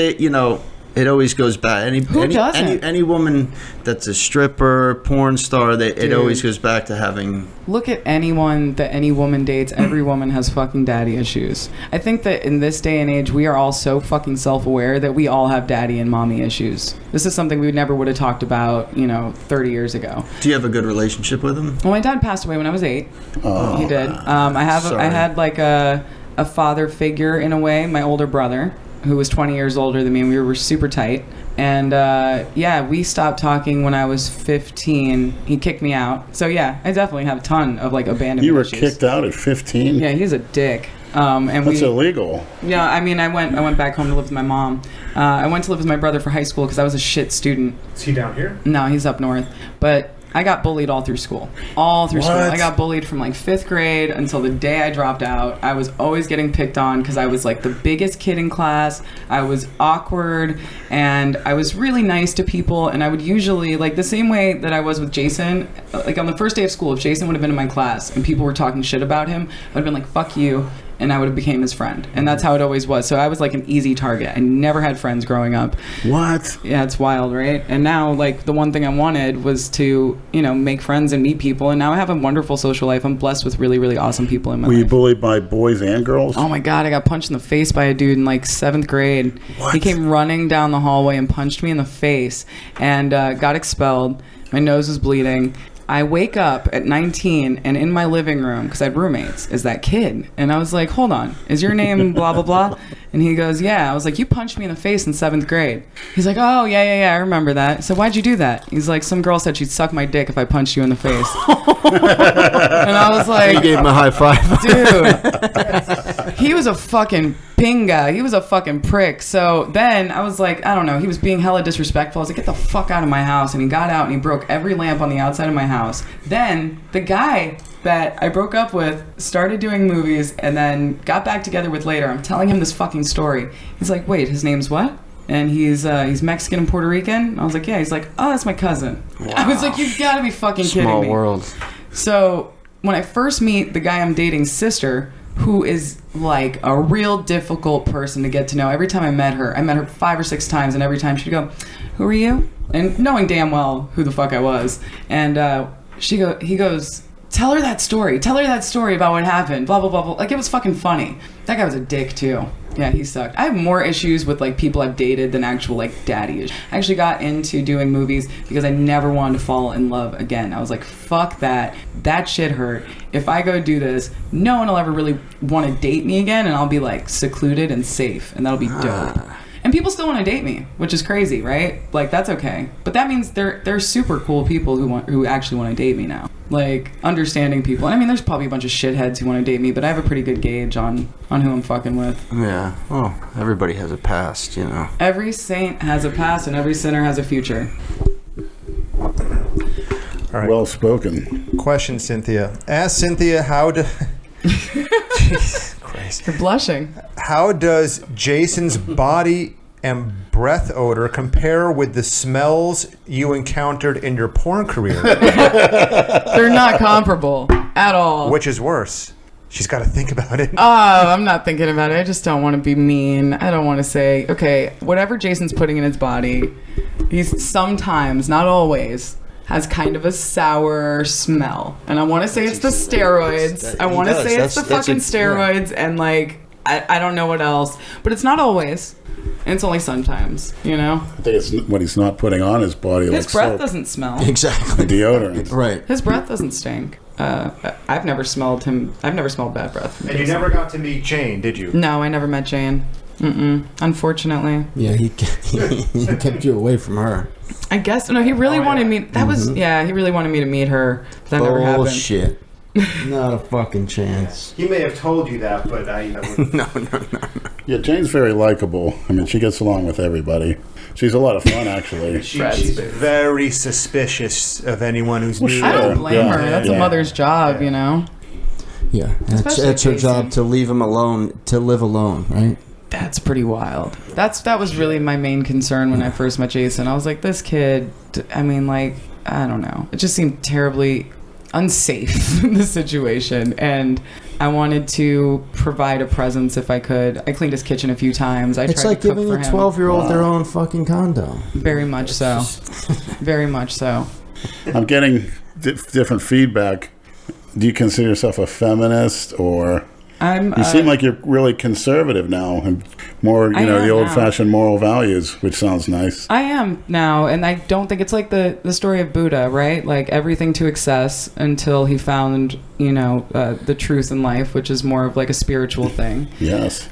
it always goes back.
Who doesn't?
Any woman that's a stripper, porn star, it always goes back to having.
Look at anyone that any woman dates. Every woman has fucking daddy issues. I think that in this day and age, we are all so fucking self-aware that we all have daddy and mommy issues. This is something we never would have talked about, 30 years ago.
Do you have a good relationship with him?
Well, my dad passed away when I was 8.
Oh.
He did. I had a father figure in a way, my older brother, who was 20 years older than me, and we were super tight. And we stopped talking when I was 15. He kicked me out. So yeah, I definitely have a ton of abandonment
You were
issues.
kicked out at 15?
Yeah, he's a dick.
That's illegal.
Yeah, I went back home to live with my mom. I went to live with my brother for high school because I was a shit student.
Is he down here?
No, he's up north. But I got bullied all through school. All through school.
What?
I got bullied from 5th grade until the day I dropped out. I was always getting picked on because I was the biggest kid in class. I was awkward and I was really nice to people. And I would usually, the same way that I was with Jason, on the first day of school, if Jason would have been in my class and people were talking shit about him, I would have been fuck you. And I would have became his friend. And that's how it always was. So I was an easy target. I never had friends growing up.
What?
Yeah, it's wild, right? And now, the one thing I wanted was to, make friends and meet people. And now I have a wonderful social life. I'm blessed with really, really awesome people in my
Were you
life.
bullied by boys and girls?
Oh my God, I got punched in the face by a dude in 7th grade.
What?
He came running down the hallway and punched me in the face and got expelled. My nose was bleeding. I wake up at 19 and in my living room, because I had roommates, is that kid. And I was like, hold on, is your name blah, blah, blah? And he goes, yeah. I was like, you punched me in the face in 7th grade. He's like, oh, yeah, I remember that. So why'd you do that? He's like, some girl said she'd suck my dick if I punched you in the face. And I was like,
You gave him a high five.
dude, he was a fucking pinga. He was a fucking prick. So then I was like, I don't know. He was being hella disrespectful. I was like, get the fuck out of my house. And he got out and he broke every lamp on the outside of my house. Then the guy that I broke up with started doing movies and then got back together with later. I'm telling him this fucking story. He's like, wait, his name's what? And he's Mexican and Puerto Rican. I was like, yeah. He's like, oh, that's my cousin. Wow. I was like, you've got to be fucking kidding me.
Small world.
So when I first meet the guy I'm dating's sister, who is like a real difficult person to get to know. Every time I met her 5 or 6 times, and every time she'd go, "Who are you?" And knowing damn well who the fuck I was. And he goes, Tell her that story about what happened, blah, blah, blah, blah. Like, it was fucking funny. That guy was a dick, too. Yeah, he sucked. I have more issues with, like, people I've dated than actual, like, daddy issues. I actually got into doing movies because I never wanted to fall in love again. I was like, fuck that. That shit hurt. If I go do this, no one will ever really want to date me again, and I'll be, like, secluded and safe, and that'll be dope. And people still want to date me, which is crazy, right? Like, that's okay. But that means they're super cool people who actually want to date me now. Like, understanding people. And I mean, there's probably a bunch of shitheads who want to date me, but I have a pretty good gauge on who I'm fucking with.
Yeah. Well, everybody has a past, you know.
Every saint has a past, and every sinner has a future.
All right.
Well spoken.
Question, Cynthia. Ask Cynthia how to... Jesus Christ.
You're blushing.
How does Jason's body and breath odor compare with the smells you encountered in your porn career?
They're not comparable at all.
Which is worse? She's got to think about it.
Oh, I'm not thinking about it. I just don't want to be mean. I don't want to say, okay, whatever Jason's putting in his body, he's sometimes, not always, has kind of a sour smell. And I want to say it's the steroids. I want to say it's the fucking steroids, and like, I don't know what else. But it's not always. And it's only sometimes, you know?
I think it's what he's not putting on his body.
His
like
breath
soap.
doesn't smell.
Exactly.
Deodorant.
Right.
His breath doesn't stink. I've never smelled him. I've never smelled bad breath.
And you never got to meet Jane, did you?
No, I never met Jane. Unfortunately.
Yeah, he kept you away from her.
I guess. No, he really wanted me. That was, yeah, he really wanted me to meet her. That never happened.
Bullshit. Not a fucking chance.
He may have told you that, but I...
No.
Yeah, Jane's very likable. I mean, she gets along with everybody. She's a lot of fun, actually.
She's very suspicious of anyone who's new.
I don't blame her.
Yeah,
That's a mother's job, you know?
Yeah,
Especially
it's her
Jason.
job to leave him alone, to live alone, right?
That's pretty wild. That was really my main concern when I first met Jason. I was like, this kid, I mean, like, I don't know. It just seemed terribly unsafe in the situation, and I wanted to provide a presence if I could. I cleaned his kitchen a few times. I
It's
tried
like
to cook
giving
for
a
him.
12-year-old their own fucking condo.
Very much so. Very much so.
I'm getting different feedback. Do you consider yourself a feminist, or... You seem like you're really conservative now, and more, you know, the old-fashioned moral values, which sounds nice.
I am now, and I don't think it's like the story of Buddha, right? Like everything to excess until he found, you know, the truth in life, which is more of like a spiritual thing.
Yes.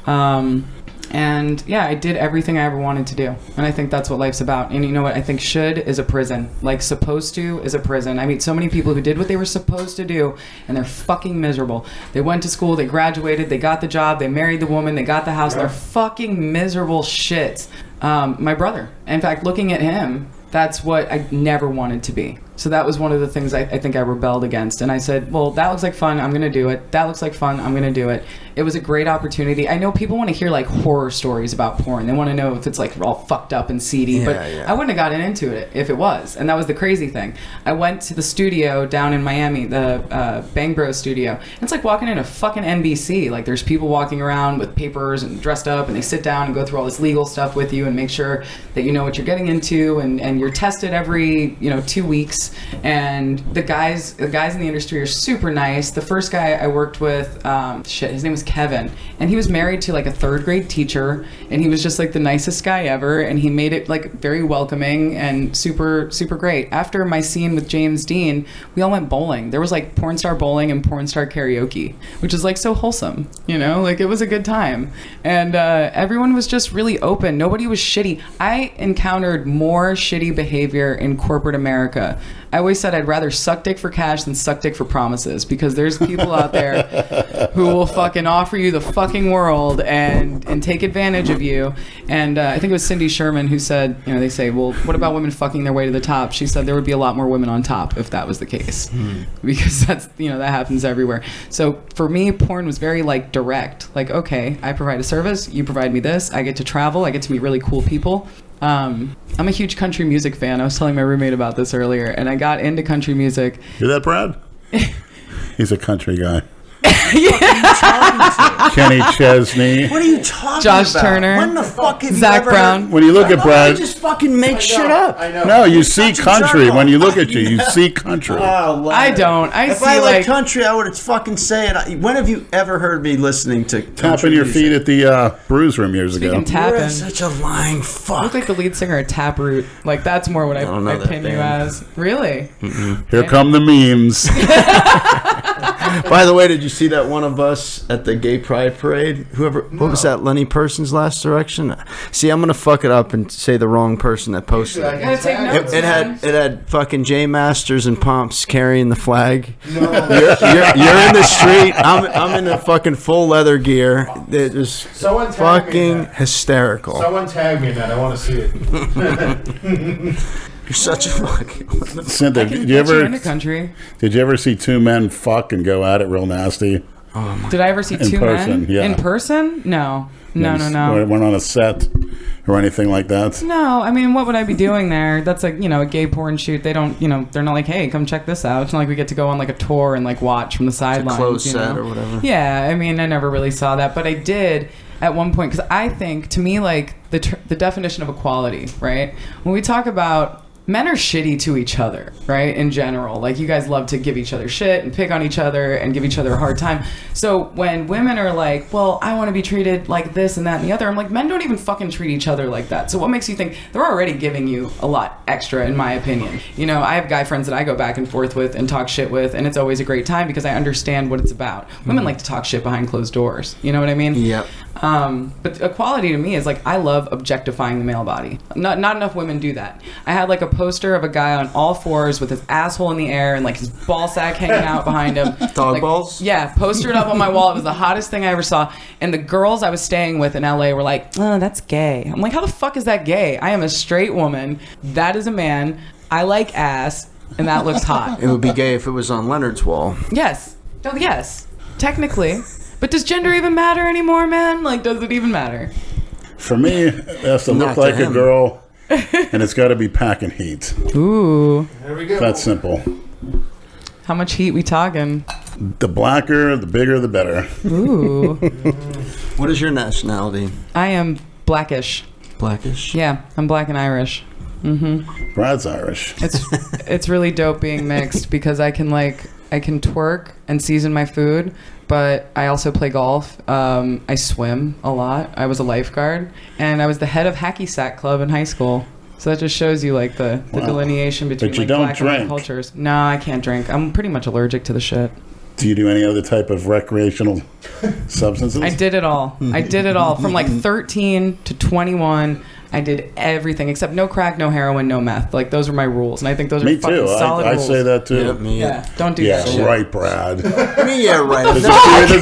And yeah, I did everything I ever wanted to do. And I think that's what life's about. And you know what? I think should is a prison. Like supposed to is a prison. I meet so many people who did what they were supposed to do, and they're fucking miserable. They went to school, they graduated, they got the job, they married the woman, they got the house, and they're fucking miserable shits. My brother. In fact, looking at him, that's what I never wanted to be. So that was one of the things I think I rebelled against. And I said, well, that looks like fun. I'm going to do it. That looks like fun. I'm going to do it. It was a great opportunity. I know people want to hear like horror stories about porn. They want to know if it's like all fucked up and seedy. But I wouldn't have gotten into it if it was. And that was the crazy thing. I went to the studio down in Miami, the Bang Bros studio. And it's like walking in a fucking NBC. Like there's people walking around with papers and dressed up, and they sit down and go through all this legal stuff with you and make sure that you know what you're getting into, and you're tested every 2 weeks. And the guys in the industry are super nice. The first guy I worked with, his name was Kevin, and he was married to like a 3rd grade teacher, and he was just like the nicest guy ever, and he made it like very welcoming and super great. After my scene with James Dean, we all went bowling. There was like porn star bowling and porn star karaoke, which is like so wholesome, you know, like it was a good time. And everyone was just really open. Nobody was shitty. I encountered more shitty behavior in corporate America. I always said I'd rather suck dick for cash than suck dick for promises, because there's people out there who will fucking offer you the fucking world and take advantage of you. And I think it was Cindy Sherman who said, you know, they say, well, what about women fucking their way to the top? She said there would be a lot more women on top if that was the case, because that's, you know, that happens everywhere. So for me, porn was very like direct, like, okay, I provide a service, you provide me this, I get to travel, I get to meet really cool people. I'm a huge country music fan. I was telling my roommate about this earlier, and I got into country music.
Hear that, Brad? He's a country guy. Kenny Chesney.
What are you talking
Josh
about?
Turner.
When the fuck have
Zach
you ever
Brown.
heard-
When you look at
I
Brad,
just fucking make shit up.
I know.
no, you see
such a
country.
jerk
When you
off.
look at you see country.
Oh,
I don't. I
If
see
I like
like
country, I would fucking say it. When have you ever heard me listening to country
Tapping your
music?
feet at the Brews Room years ago.
speaking
You're
tapping.
such a lying
You
fuck.
look like the lead singer of Taproot. Like that's more what I
don't know that
pin you
band.
as. Really?
Here come the memes.
By the way, did you see that one of us at the gay pride parade? What was that? Lenny Person's Last Direction? See, I'm gonna fuck it up and say the wrong person that posted it.
You gotta take notes,
It
man.
had fucking J Masters and Pumps carrying the flag. You're in the street. I'm in the fucking full leather gear. It was
Someone tag me in
fucking
that.
hysterical.
Someone tag me in that. I want to see it.
You're such a fucking.
Cynthia,
Can
did
get
you
you
ever
into country.
see two men fuck and go at it real nasty?
Did I ever see
In
two
person,
men
yeah.
in person? No. No.
Went on a set or anything like that.
No, I mean, what would I be doing there? That's like, a gay porn shoot. They don't, they're not like, hey, come check this out. It's not like we get to go on like a tour and like watch from the sidelines.
closed
you
set
know?
or whatever.
Yeah, I mean, I never really saw that, but I did at one point because I think, to me, like the definition of equality, right? When we talk about men are shitty to each other, right? In general, like you guys love to give each other shit and pick on each other and give each other a hard time. So when women are like, well, I want to be treated like this and that and the other, I'm like, men don't even fucking treat each other like that. So what makes you think they're already giving you a lot extra, in my opinion? I have guy friends that I go back and forth with and talk shit with, and it's always a great time because I understand what it's about. Women like to talk shit behind closed doors. You know what I mean?
Yep.
But equality to me is like I love objectifying the male body. Not enough women do that. I had like a poster of a guy on all fours with his asshole in the air and like his ball sack hanging out behind him.
Dog balls?
Yeah, postered up on my wall. It was the hottest thing I ever saw. And the girls I was staying with in LA were like, oh, that's gay. I'm like, how the fuck is that gay? I am a straight woman. That is a man. I like ass. And that looks hot.
It would be gay if it was on Leonard's wall.
Yes. Oh, yes. Technically. But does gender even matter anymore, man? Like, does it even matter?
For me, it has to
Not
look
to
like a
him.
girl, and it's got to be packing heat.
Ooh.
There we go.
That's simple.
How much heat we talking?
The blacker, the bigger, the better.
Ooh.
What is your nationality?
I am blackish.
Blackish?
Yeah, I'm black and Irish.
Brad's Irish.
It's really dope being mixed because I can twerk and season my food, but I also play golf. I swim a lot. I was a lifeguard, and I was the head of Hacky Sack Club in high school. So that just shows you like the
Wow.
delineation between
But you
like,
don't
black and white
drink.
cultures. No, I can't drink. I'm pretty much allergic to the shit.
Do you do any other type of recreational substances?
I did it all. I did it all from like 13 to 21. I did everything except no crack, no heroin, no meth. Like those were my rules, and I think those
Me
are fucking
too.
solid
I
rules.
say that too.
Yeah, me.
Yeah, don't do
Yeah,
that shit.
right, Brad.
Me, yeah, right.
There's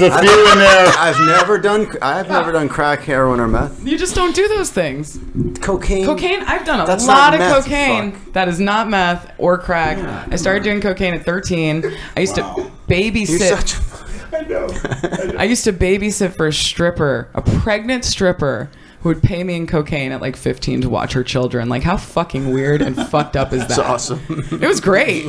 a few in there.
I've never done crack, heroin, or meth.
You just don't do those things.
Cocaine.
Cocaine, I've done a
That's
lot
not
of
meth,
cocaine.
fuck.
That is not meth or crack. I started doing cocaine at 13. I used to
You're
babysit.
such a...
I used to babysit for a stripper, a pregnant stripper who would pay me in cocaine at like 15 to watch her children. Like, how fucking weird and fucked up is that?
That's awesome.
It was great.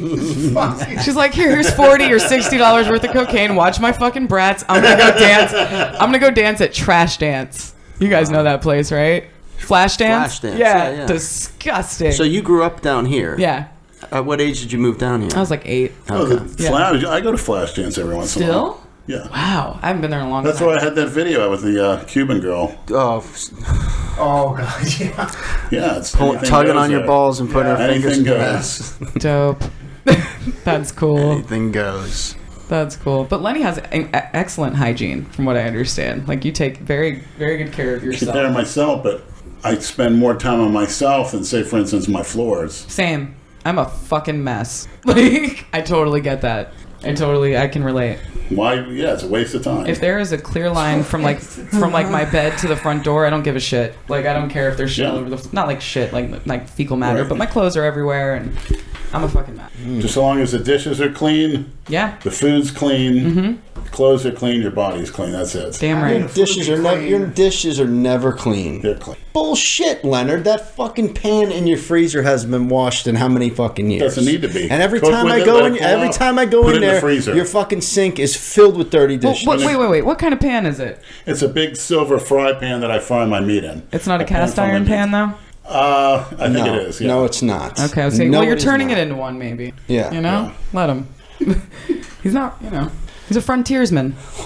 She's like, here's $40 or $60 worth of cocaine. Watch my fucking brats. I'm gonna go dance. I'm gonna go dance at Trash Dance. You guys know that place, right? Flash Dance?
Flash Dance,
Yeah,
yeah.
disgusting.
So you grew up down here?
Yeah,
At what age did you move down here?
I was like 8.
Oh,
Okay.
the Flash, I go to Flash Dance every once in a while.
Still?
Yeah.
Wow, I haven't been there in a long
That's
time.
why I had that video with the Cuban girl.
Oh,
Oh god, yeah.
Yeah, it's anything
tugging
goes
on your
there.
balls and putting her fingers in
anything
your
goes.
ass.
Dope. That's cool.
Anything goes.
That's cool. But Lenny has excellent hygiene, from what I understand. Like, you take very, very good care of
Keep
yourself.
there myself, but I spend more time on myself than, say, for instance, my floors.
Same. I'm a fucking mess. Like, I totally get that. I can relate.
Why? Yeah, it's a waste of time.
If there is a clear line from my bed to the front door, I don't give a shit. Like, I don't care if there's shit
Yeah.
all over not like shit, like fecal matter, but my clothes are everywhere, and I'm a fucking mess.
Just so long as the dishes are clean,
Yeah.
the food's clean, Clothes are clean, your body's clean. That's it.
Damn right.
Your dishes are never clean.
They're clean.
Bullshit, Leonard. That fucking pan in your freezer hasn't been washed in how many fucking years?
Doesn't need to be.
And every
Cook
time
with
I
it,
go
let
in,
it cool
every
off.
time I go
Put it
in
in the
there,
freezer.
your fucking sink is filled with dirty dishes.
Wait. What kind of pan is it?
It's a big silver fry pan that I fry my meat in.
It's not a
pan
cast
for my
iron
meat.
pan, though?
I think it is. Yeah.
No, it's not.
Okay, I was saying,
No,
well, you're
it is
turning
not.
it into one, maybe.
Yeah.
You know? Let him. He's not, he's a frontiersman.
It's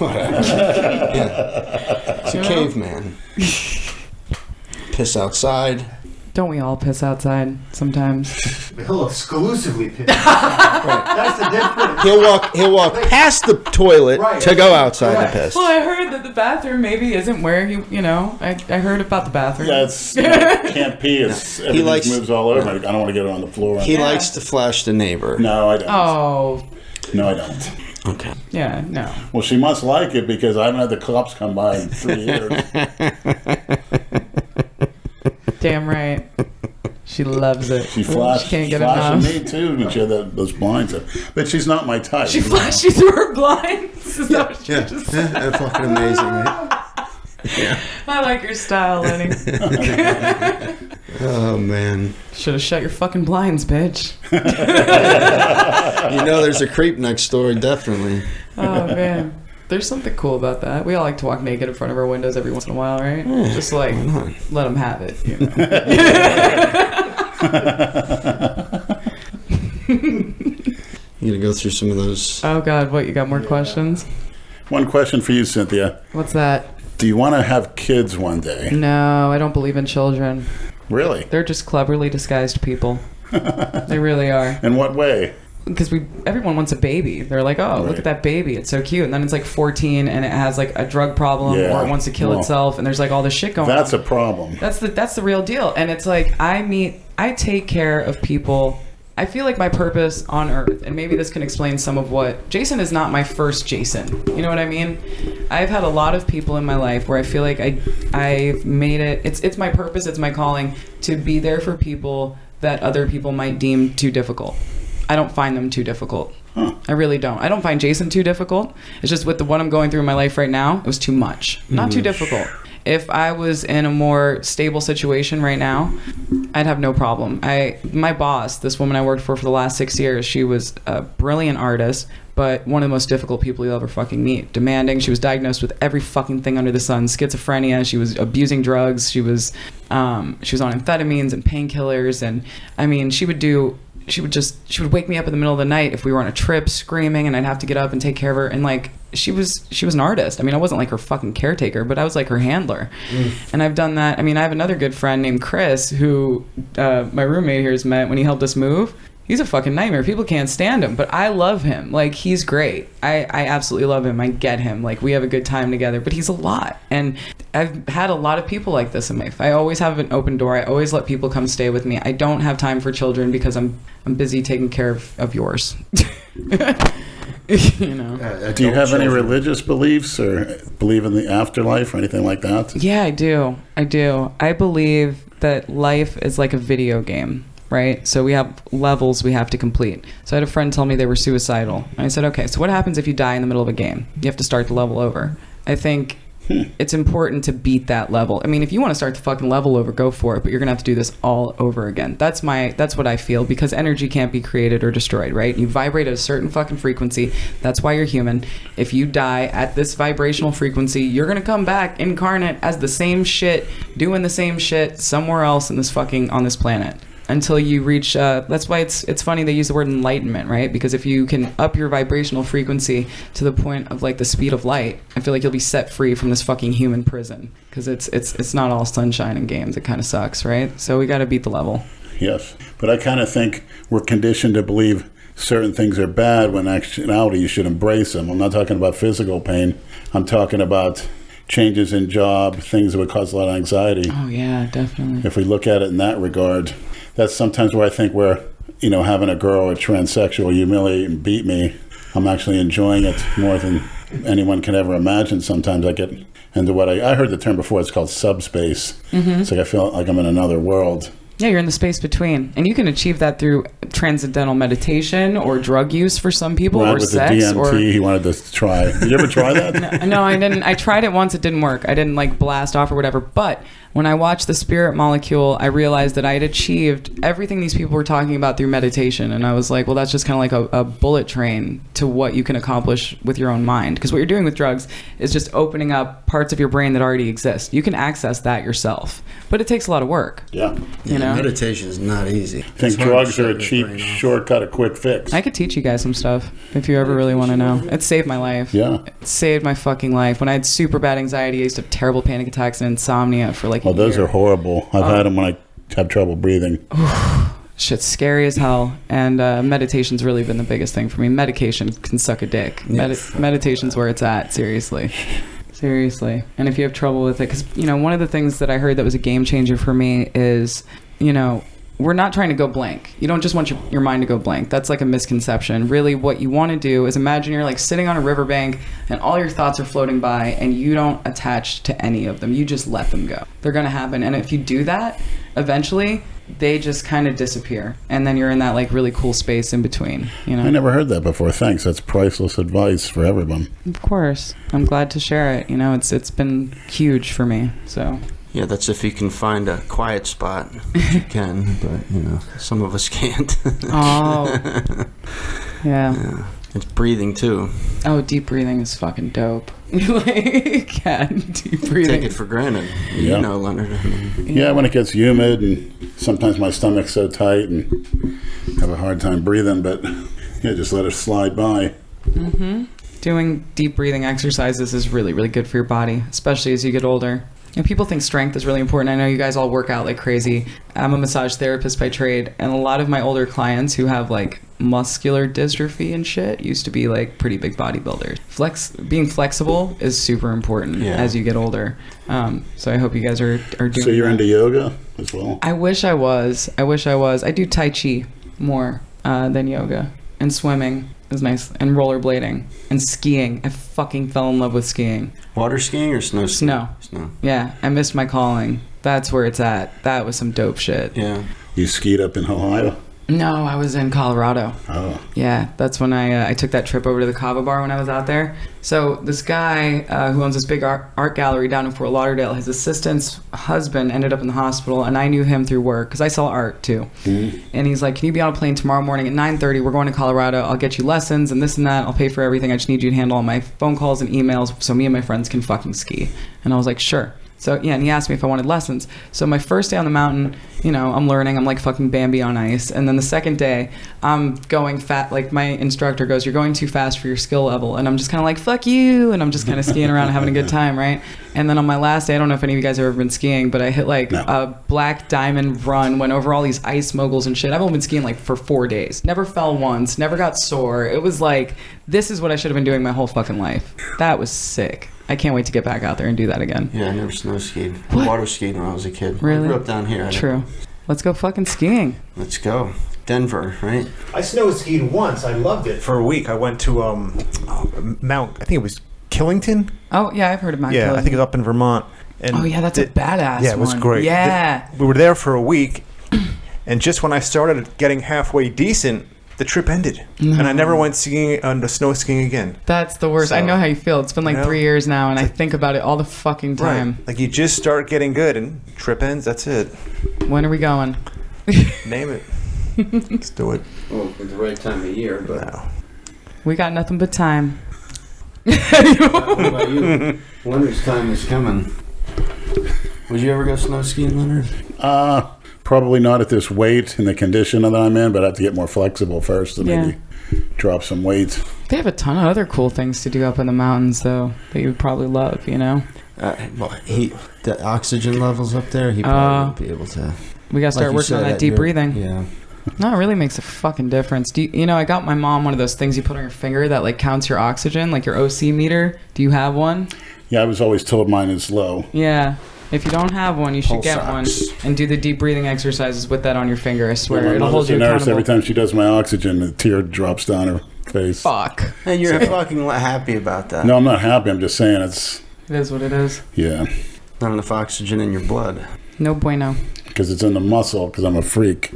a caveman. Piss outside.
Don't we all piss outside sometimes?
He'll exclusively piss. That's the difference.
He'll walk past the toilet
Right.
to go outside
Right.
to piss.
Well, I heard that the bathroom maybe isn't where he, I heard about the bathroom.
Yeah, it's can't pee. It's everything
likes-
moves all over. I don't want to get it on the floor.
He likes to flash the neighbor.
No, I don't.
Oh,
No, I don't.
Okay.
yeah, no.
Well, she must like it because I haven't had the cops come by in 3 years.
Damn right. She loves it.
She flashed,
She can't get
flashing
enough.
me too when she had those blinds up. But she's not my type.
She flashed you through her blinds. Is that what she just said?
That's fucking amazing, right?
I like your style, Lenny.
Oh, man.
Should have shut your fucking blinds, bitch.
You know there's a creep next door, definitely.
Oh, man. There's something cool about that. We all like to walk naked in front of our windows every once in a while, right? Just like, let them have it,
You gonna go through some of those?
Oh, God, what? You got more questions?
One question for you, Cynthia.
What's that?
Do you want to have kids one day?
No, I don't believe in children.
Really?
They're just cleverly disguised people. They really are.
In what way?
Because everyone wants a baby. They're like, oh, look
Right.
at that baby. It's so cute. And then it's like 14 and it has like a drug problem
Yeah.
or it wants to kill
Well,
itself. And there's like all this shit going on.
That's a problem.
That's the real deal. And it's like I take care of people. I feel like my purpose on earth, and maybe this can explain some of what Jason is not my first Jason. You know what I mean? I've had a lot of people in my life where I feel like I've made it. It's my purpose. It's my calling to be there for people that other people might deem too difficult. I don't find them too difficult. I really don't. I don't find Jason too difficult. It's just with what I'm going through in my life right now, it was too much. Not too difficult. If I was in a more stable situation right now, I'd have no problem. My boss, this woman I worked for the last 6 years, she was a brilliant artist, but one of the most difficult people you'll ever fucking meet. Demanding. She was diagnosed with every fucking thing under the sun. Schizophrenia. She was abusing drugs. She was on amphetamines and painkillers. And I mean, she would wake me up in the middle of the night if we were on a trip screaming, and I'd have to get up and take care of her. And like, she was an artist. I mean, I wasn't like her fucking caretaker, but I was like her handler. And I've done that. I mean, I have another good friend named Chris who my roommate here has met when he helped us move. He's a fucking nightmare. People can't stand him, but I love him. Like, he's great. I absolutely love him. I get him. Like, we have a good time together, but he's a lot. And I've had a lot of people like this in my life. I always have an open door. I always let people come stay with me. I don't have time for children because I'm busy taking care of yours. You know.
Do you have any religious beliefs or believe in the afterlife or anything like that?
Yeah, I do. I believe that life is like a video game, right? So we have levels we have to complete. So I had a friend tell me they were suicidal. And I said, okay, so what happens if you die in the middle of a game? You have to start the level over. I think it's important to beat that level. I mean, if you want to start the fucking level over, go for it, but you're going to have to do this all over again. That's what I feel, because energy can't be created or destroyed, right? You vibrate at a certain fucking frequency. That's why you're human. If you die at this vibrational frequency, you're going to come back incarnate as the same shit, doing the same shit somewhere else in this on this planet. Until you reach, that's why it's funny they use the word enlightenment, right? Because if you can up your vibrational frequency to the point of like the speed of light, I feel like you'll be set free from this fucking human prison. Because it's not all sunshine and games. It kind of sucks, right? So we got to beat the level.
Yes. But I kind of think we're conditioned to believe certain things are bad when actuality you should embrace them. I'm not talking about physical pain. I'm talking about changes in job, things that would cause a lot of anxiety.
Oh, yeah, definitely.
If we look at it in that regard, that's sometimes where I think we're, having a girl or transsexual humiliate and beat me, I'm actually enjoying it more than anyone can ever imagine. Sometimes I get into what I heard the term before, it's called subspace. It's like I feel like I'm in another world.
Yeah, you're in the space between. And you can achieve that through transcendental meditation or drug use for some people,
Brad
or
with
sex.
the DMT,
or
he wanted to try. Did you ever try that?
No, I didn't. I tried it once. It didn't work. I didn't like blast off or whatever. But when I watched the spirit molecule, I realized that I had achieved everything these people were talking about through meditation. And I was like, well, that's just kind of like a bullet train to what you can accomplish with your own mind. Because what you're doing with drugs is just opening up parts of your brain that already exist. You can access that yourself. But it takes a lot of work.
Yeah.
You know?
Meditation is not easy.
I think drugs are a cheap shortcut, a quick fix.
I could teach you guys some stuff if you ever really want to know. It saved my life.
Yeah.
It saved my fucking life. When I had super bad anxiety, I used to have terrible panic attacks and insomnia for like a
Well, those
year.
are horrible. I've had them when I have trouble breathing.
Shit's scary as hell. And meditation's really been the biggest thing for me. Medication can suck a dick. Meditation's where it's at, seriously. Seriously. And if you have trouble with it, because, you know, one of the things that I heard that was a game changer for me is, you know, we're not trying to go blank. You don't just want your mind to go blank. That's like a misconception. Really, what you want to do is imagine you're like sitting on a riverbank and all your thoughts are floating by and you don't attach to any of them. You just let them go. They're going to happen. And if you do that, eventually they just kind of disappear. And then you're in that like really cool space in between, you know?
I never heard that before. Thanks. That's priceless advice for everyone.
Of course. I'm glad to share it. You know, it's been huge for me. So...
Yeah, that's if you can find a quiet spot. You can, but, you know, some of us can't.
Oh. Yeah.
It's breathing, too.
Oh, deep breathing is fucking dope. Like, yeah, deep breathing.
Take it for granted.
Yeah.
You know, Leonard.
Yeah, when it gets humid and sometimes my stomach's so tight and have a hard time breathing, but yeah, just let it slide by.
Mm-hmm. Doing deep breathing exercises is really, really good for your body, especially as you get older. And people think strength is really important. I know you guys all work out like crazy. I'm a massage therapist by trade, and a lot of my older clients who have like muscular dystrophy and shit used to be like pretty big bodybuilders. Being flexible is super important as you get older. So I hope you guys are doing.
So you're into yoga as well?
I wish I was. I do Tai Chi more than yoga, and swimming is nice, and rollerblading and skiing. I fucking fell in love with skiing.
Water skiing or snow skiing?
Snow. Yeah, I missed my calling. That's where it's at. That was some dope shit.
Yeah.
You skied up in Ohio?
No, I was in Colorado.
Oh.
Yeah, that's when I took that trip over to the Kava Bar when I was out there. So this guy who owns this big art gallery down in Fort Lauderdale, his assistant's husband ended up in the hospital, and I knew him through work because I sell art too. Mm-hmm. And he's like, can you be on a plane tomorrow morning at 9:30? We're going to Colorado. I'll get you lessons and this and that. I'll pay for everything. I just need you to handle all my phone calls and emails so me and my friends can fucking ski. And I was like, sure. So, yeah, and he asked me if I wanted lessons. So my first day on the mountain, you know, I'm learning. I'm like fucking Bambi on ice. And then the second day, I'm going fat. Like, my instructor goes, you're going too fast for your skill level. And I'm just kind of like, fuck you. And I'm just kind of skiing around and having a good time, right? And then on my last day, I don't know if any of you guys have ever been skiing, but I hit like a black diamond run, went over all these ice moguls and shit. I've only been skiing like for 4 days. Never fell once, never got sore. It was like, this is what I should have been doing my whole fucking life. That was sick. I can't wait to get back out there and do that again.
Yeah, I never snow skied.
What?
Water skied when I was a kid.
Really?
I grew up down here.
True. Let's go fucking skiing.
Let's go. Denver, right?
I snow skied once. I loved it for a week. I went to Mount. I think it was Killington.
Oh yeah, I've heard of Mount
Yeah,
Killington.
I think it was up in Vermont. And
oh yeah, that's a badass.
Yeah, it was
one.
great.
Yeah.
We were there for a week, and just when I started getting halfway decent, the trip ended, and I never went skiing on the snow skiing again.
That's the worst.
So,
I know how you feel. It's been like 3 years now, and I think about it all the fucking time.
Right. Like you just start getting good, and trip ends. That's it.
When are we going?
Name it. Let's do it.
Well, at the right time of year, but...
No.
We got nothing but time.
What about you? Leonard's time is coming. Would you ever go snow skiing, Leonard?
Probably not at this weight and the condition that I'm in, but I have to get more flexible first and maybe drop some weight.
They have a ton of other cool things to do up in the mountains, though, that you would probably love, you know?
Well, the oxygen levels up there, he probably wouldn't be able to...
We got to start working on that deep breathing.
Yeah.
No, it really makes a fucking difference. You know, I got my mom one of those things you put on your finger that, like, counts your oxygen, like your OC meter. Do you have one?
Yeah, I was always told mine is low.
Yeah. If you don't have one, you should get one and do the deep breathing exercises with that on your finger. I swear, it'll hold you accountable.
Every time she does my oxygen, a tear drops down her face.
Fuck.
And you're fucking happy about that.
No, I'm not happy. I'm just saying
It is what it is.
yeah.
Not enough oxygen in your blood.
No bueno.
because it's in the muscle, because I'm a freak.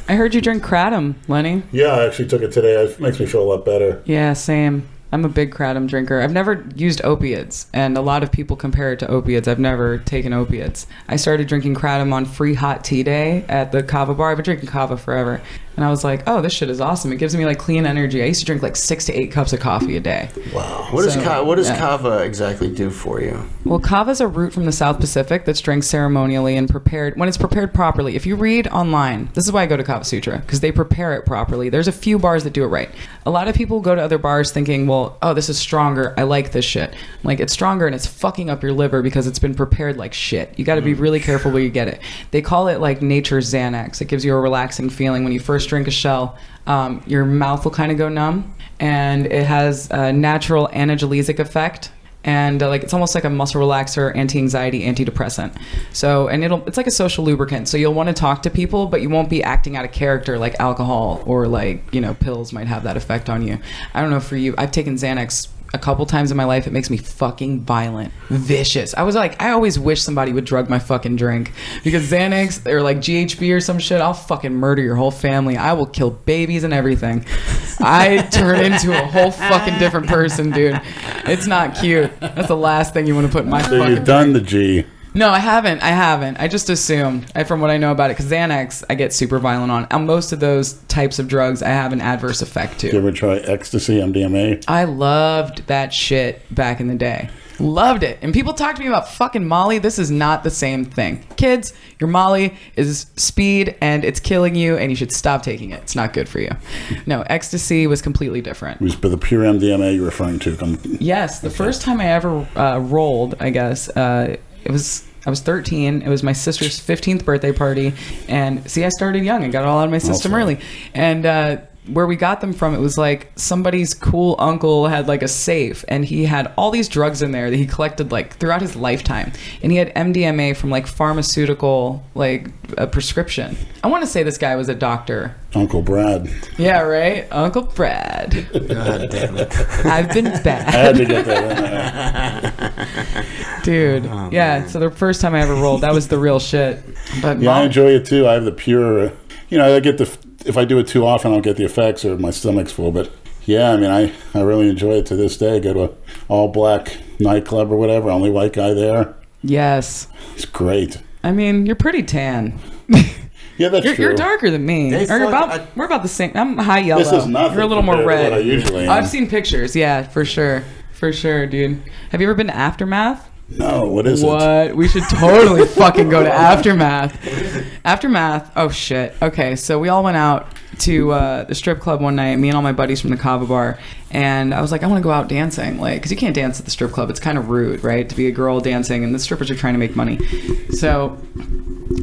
I heard you drink kratom, Lenny.
Yeah, I actually took it today. It makes me feel a lot better.
Yeah, same. I'm a big kratom drinker. I've never used opiates, and a lot of people compare it to opiates. I've never taken opiates. I started drinking kratom on free hot tea day at the kava bar. I've been drinking kava forever. And I was like, oh, this shit is awesome. It gives me like clean energy. I used to drink like 6 to 8 cups of coffee a day.
Wow. What does kava exactly do for you?
Well, kava is a root from the South Pacific that's drank ceremonially and prepared when it's prepared properly. If you read online, this is why I go to Kava Sutra, because they prepare it properly. There's a few bars that do it right. A lot of people go to other bars thinking, well, oh, this is stronger. I like this shit. Like, it's stronger and it's fucking up your liver because it's been prepared like shit. You got to be really careful where you get it. They call it like nature's Xanax. It gives you a relaxing feeling when you first drink a shell. Your mouth will kind of go numb, and it has a natural analgesic effect. And like it's almost like a muscle relaxer, anti-anxiety, antidepressant. So, and it's like a social lubricant. So you'll want to talk to people, but you won't be acting out of character like alcohol or like, you know, pills might have that effect on you. I don't know for you. I've taken Xanax a couple times in my life. It makes me fucking violent, vicious. I was like, I always wish somebody would drug my fucking drink, because Xanax or like GHB or some shit, I'll fucking murder your whole family. I will kill babies and everything. I turn into a whole fucking different person, dude. It's not cute. That's the last thing you want to put in my
So
fucking
you've done
drink.
the G.
No, I haven't. I just assume, from what I know about it, because Xanax, I get super violent on. And most of those types of drugs, I have an adverse effect
Did you
to.
ever try ecstasy, MDMA?
I loved that shit back in the day. Loved it. And people talk to me about fucking Molly. This is not the same thing. Kids, your Molly is speed and it's killing you and you should stop taking it. It's not good for you. No, ecstasy was completely different.
It was the pure MDMA you're referring to.
Yes, the first time I ever rolled, I guess, I was 13. It was my sister's 15th birthday party. And see, I started young and got it all out of my system early. And where we got them from, it was like somebody's cool uncle had like a safe, and he had all these drugs in there that he collected like throughout his lifetime. And he had MDMA from like pharmaceutical, like a prescription. I want to say this guy was a doctor.
Uncle Brad.
Yeah, right? Uncle Brad.
God damn it.
I've been bad.
I had to get that in there.
Dude. Yeah, so the first time I ever rolled, that was the real shit. But
Yeah, I enjoy it too. I have the pure, I get if I do it too often, I'll get the effects or my stomach's full. But yeah, I mean, I really enjoy it to this day. I go to an all-black nightclub or whatever, only white guy there.
Yes.
It's great.
I mean, you're pretty tan.
Yeah, that's true.
You're darker than me. We're about the same. I'm high yellow.
This is nothing.
You're a little more
compared to
red.
what I usually am.
I've seen pictures. Yeah, for sure. For sure, dude. Have you ever been to Aftermath?
No, what is it?
What? We should totally fucking go to Aftermath. Aftermath. Oh, shit. Okay, so we all went out to the strip club one night, me and all my buddies from the Kava bar, and I was like, I want to go out dancing, like, because you can't dance at the strip club. It's kind of rude, right, to be a girl dancing, and the strippers are trying to make money. So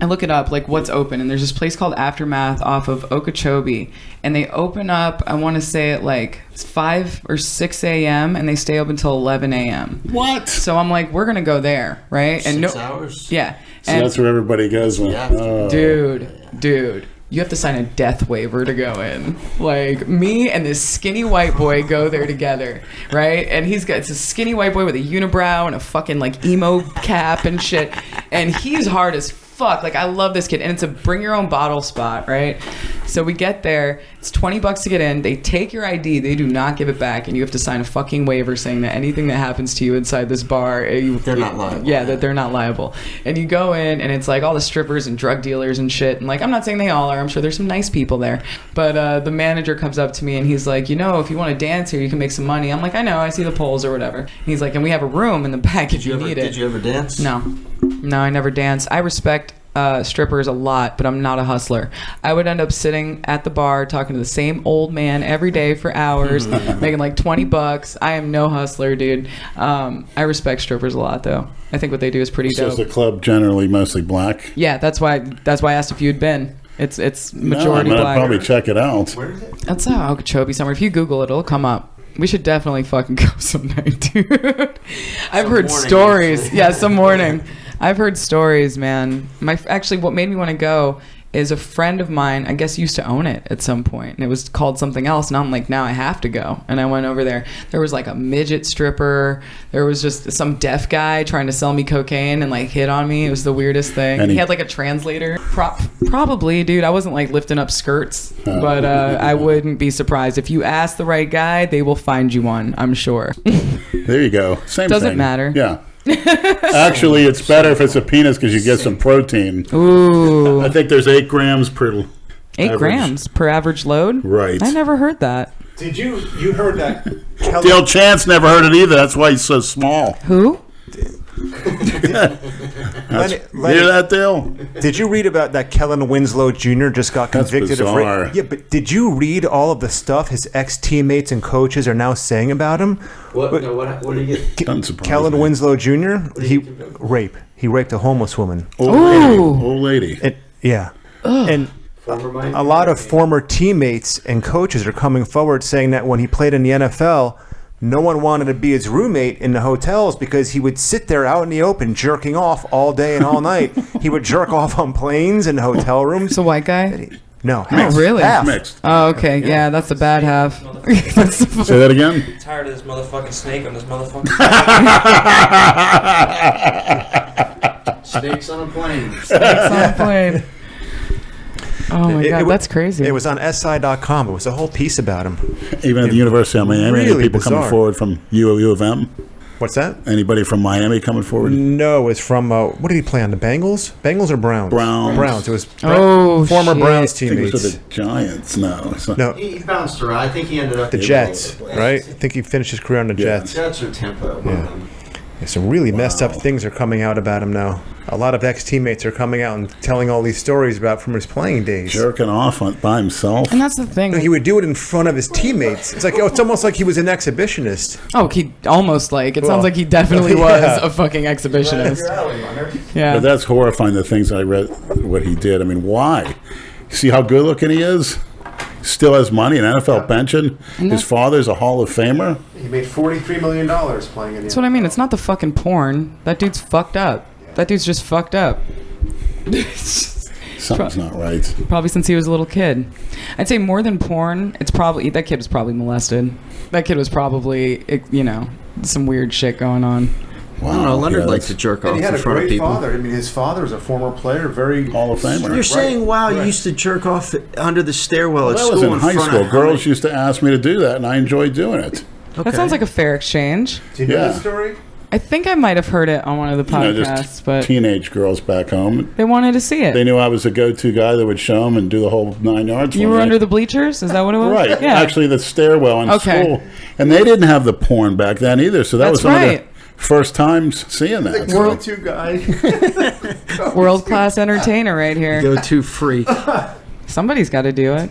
I look it up, like, what's open, and there's this place called Aftermath off of Okeechobee, and they open up, I want to say at like 5 or 6 a.m., and they stay open until 11 a.m.
What?
So I'm like, we're gonna go there, right? And
6 hours?
Yeah.
So
And
that's where everybody goes.
dude, you have to sign a death waiver to go in. Like, me and this skinny white boy go there together, right? And it's a skinny white boy with a unibrow and a fucking like emo cap and shit, and he's hard as fuck. Like, I love this kid, and it's a bring your own bottle spot, right? So we get there, it's $20 to get in. They take your ID, they do not give it back, and you have to sign a fucking waiver saying that anything that happens to you inside this bar,
they're not liable.
Yeah, that they're not liable. And you go in, and it's like all the strippers and drug dealers and shit. And like, I'm not saying they all are. I'm sure there's some nice people there. But the manager comes up to me, and he's like, if you want to dance here, you can make some money. I'm like, I know, I see the polls or whatever. And he's like, and we have a room in the back if you need it.
Did you ever dance?
No, I never danced. I respect strippers a lot, but I'm not a hustler. I would end up sitting at the bar talking to the same old man every day for hours, making like $20. I am no hustler, dude. I respect strippers a lot, though. I think what they do is pretty
So
dope.
is the club generally mostly black?
Yeah, that's why I asked if you'd been. It's majority
I'd
black.
probably check it out.
Where is it?
That's Okeechobee somewhere. If you Google it, it'll come up. We should definitely fucking go some night, dude. I've heard stories. Yeah, some morning. I've heard stories, man. Actually, what made me want to go is a friend of mine, I guess, used to own it at some point, and it was called something else. And I'm like, now I have to go. And I went over there. There was like a midget stripper. There was just some deaf guy trying to sell me cocaine and like hit on me. It was the weirdest thing.
And
he had like a translator. Probably, dude. I wasn't like lifting up skirts, but I wouldn't be surprised if you ask the right guy, they will find you one. I'm sure.
There you go. Same
Doesn't
thing.
matter.
Yeah. Actually, it's better if it's a penis because you get some protein.
Ooh.
I think there's 8 grams per.
8
average.
grams per average load?
Right.
I never heard that.
Did you heard that?
Dale Chance never heard it either. That's why he's so small.
Who?
Lenny,
Hear that, Dale?
Did you read about that Kellen Winslow Jr. just got
That's
convicted of
bizarre.
Yeah, but did you read all of the stuff his ex-teammates and coaches are now saying about him?
What did he get?
Doesn't surprise
Kellen
me.
Winslow Jr. He raped a homeless woman.
Old lady.
Yeah. And a lot of former teammates and coaches are coming forward saying that when he played in the NFL, no one wanted to be his roommate in the hotels because he would sit there out in the open jerking off all day and all night. He would jerk off on planes and hotel rooms.
It's a white guy?
No.
Oh, really?
Half.
Mixed.
Oh, okay. Yeah, that's the bad half.
Say that again?
I'm tired of this motherfucking snake on this motherfucking snakes on a plane.
Snakes on a plane. Oh my God, that's crazy.
It was on SI.com. It was a whole piece about him.
Even at the University of Miami, any
Really
people coming
bizarre.
forward from U of M?
What's that?
Anybody from Miami coming forward?
No, it's from, what did he play on, the Bengals? Bengals or Browns?
Browns.
It was
Oh,
former
shit.
Browns
I think it was
teammates.
for the Giants. No. It's not.
No,
He bounced around. I think he ended up
the Jets, right? I think he finished his career on the
Yeah.
Jets.
Jets or Tampa. One of them.
Yeah, some really messed up things are coming out about him now. A lot of ex-teammates are coming out and telling all these stories about from his playing days.
Jerking off by himself.
And that's the thing.
He would do it in front of his teammates. It's like, it's almost like he was an exhibitionist.
Oh, he almost like. It
Well,
sounds like he definitely was
yeah.
a fucking exhibitionist. Yeah.
But that's horrifying, the things I read, what he did. I mean, why? See how good looking he is? Still has money, an NFL pension. His father's a Hall of Famer.
He made $43 million playing in the
That's what I mean. It's not the fucking porn. That dude's fucked up. That dude's just fucked up.
Something's not right.
Probably since he was a little kid. I'd say more than porn, it's probably, that kid was probably molested. That kid was probably, some weird shit going on.
I don't know. Leonard
yeah,
likes to jerk
And
off
he had
in
a
front of
great
people.
father. I mean, his father was a former player, very
Hall of Famer.
You're saying, wow, you
right.
used to jerk off under the stairwell at
That
school
was in high
front
school.
of
Girls used to ask me to do that, and I enjoyed doing it.
That sounds like a fair exchange.
Do you know
Yeah.
the story?
I think I might have heard it on one of the
You know,
podcasts,
just
but
teenage girls back home.
they wanted to see
They
it.
knew I was a go-to guy that would show them and do the whole 9 yards.
You
for
were
me.
under the bleachers? Is that what it was?
Right.
Yeah.
Actually, the stairwell in
Okay.
school. And they didn't have the porn back then either, so that
That's
was some
right.
of the first times seeing that.
Go-to guy.
World-class entertainer right here.
Go-to freak.
Somebody's got to do it.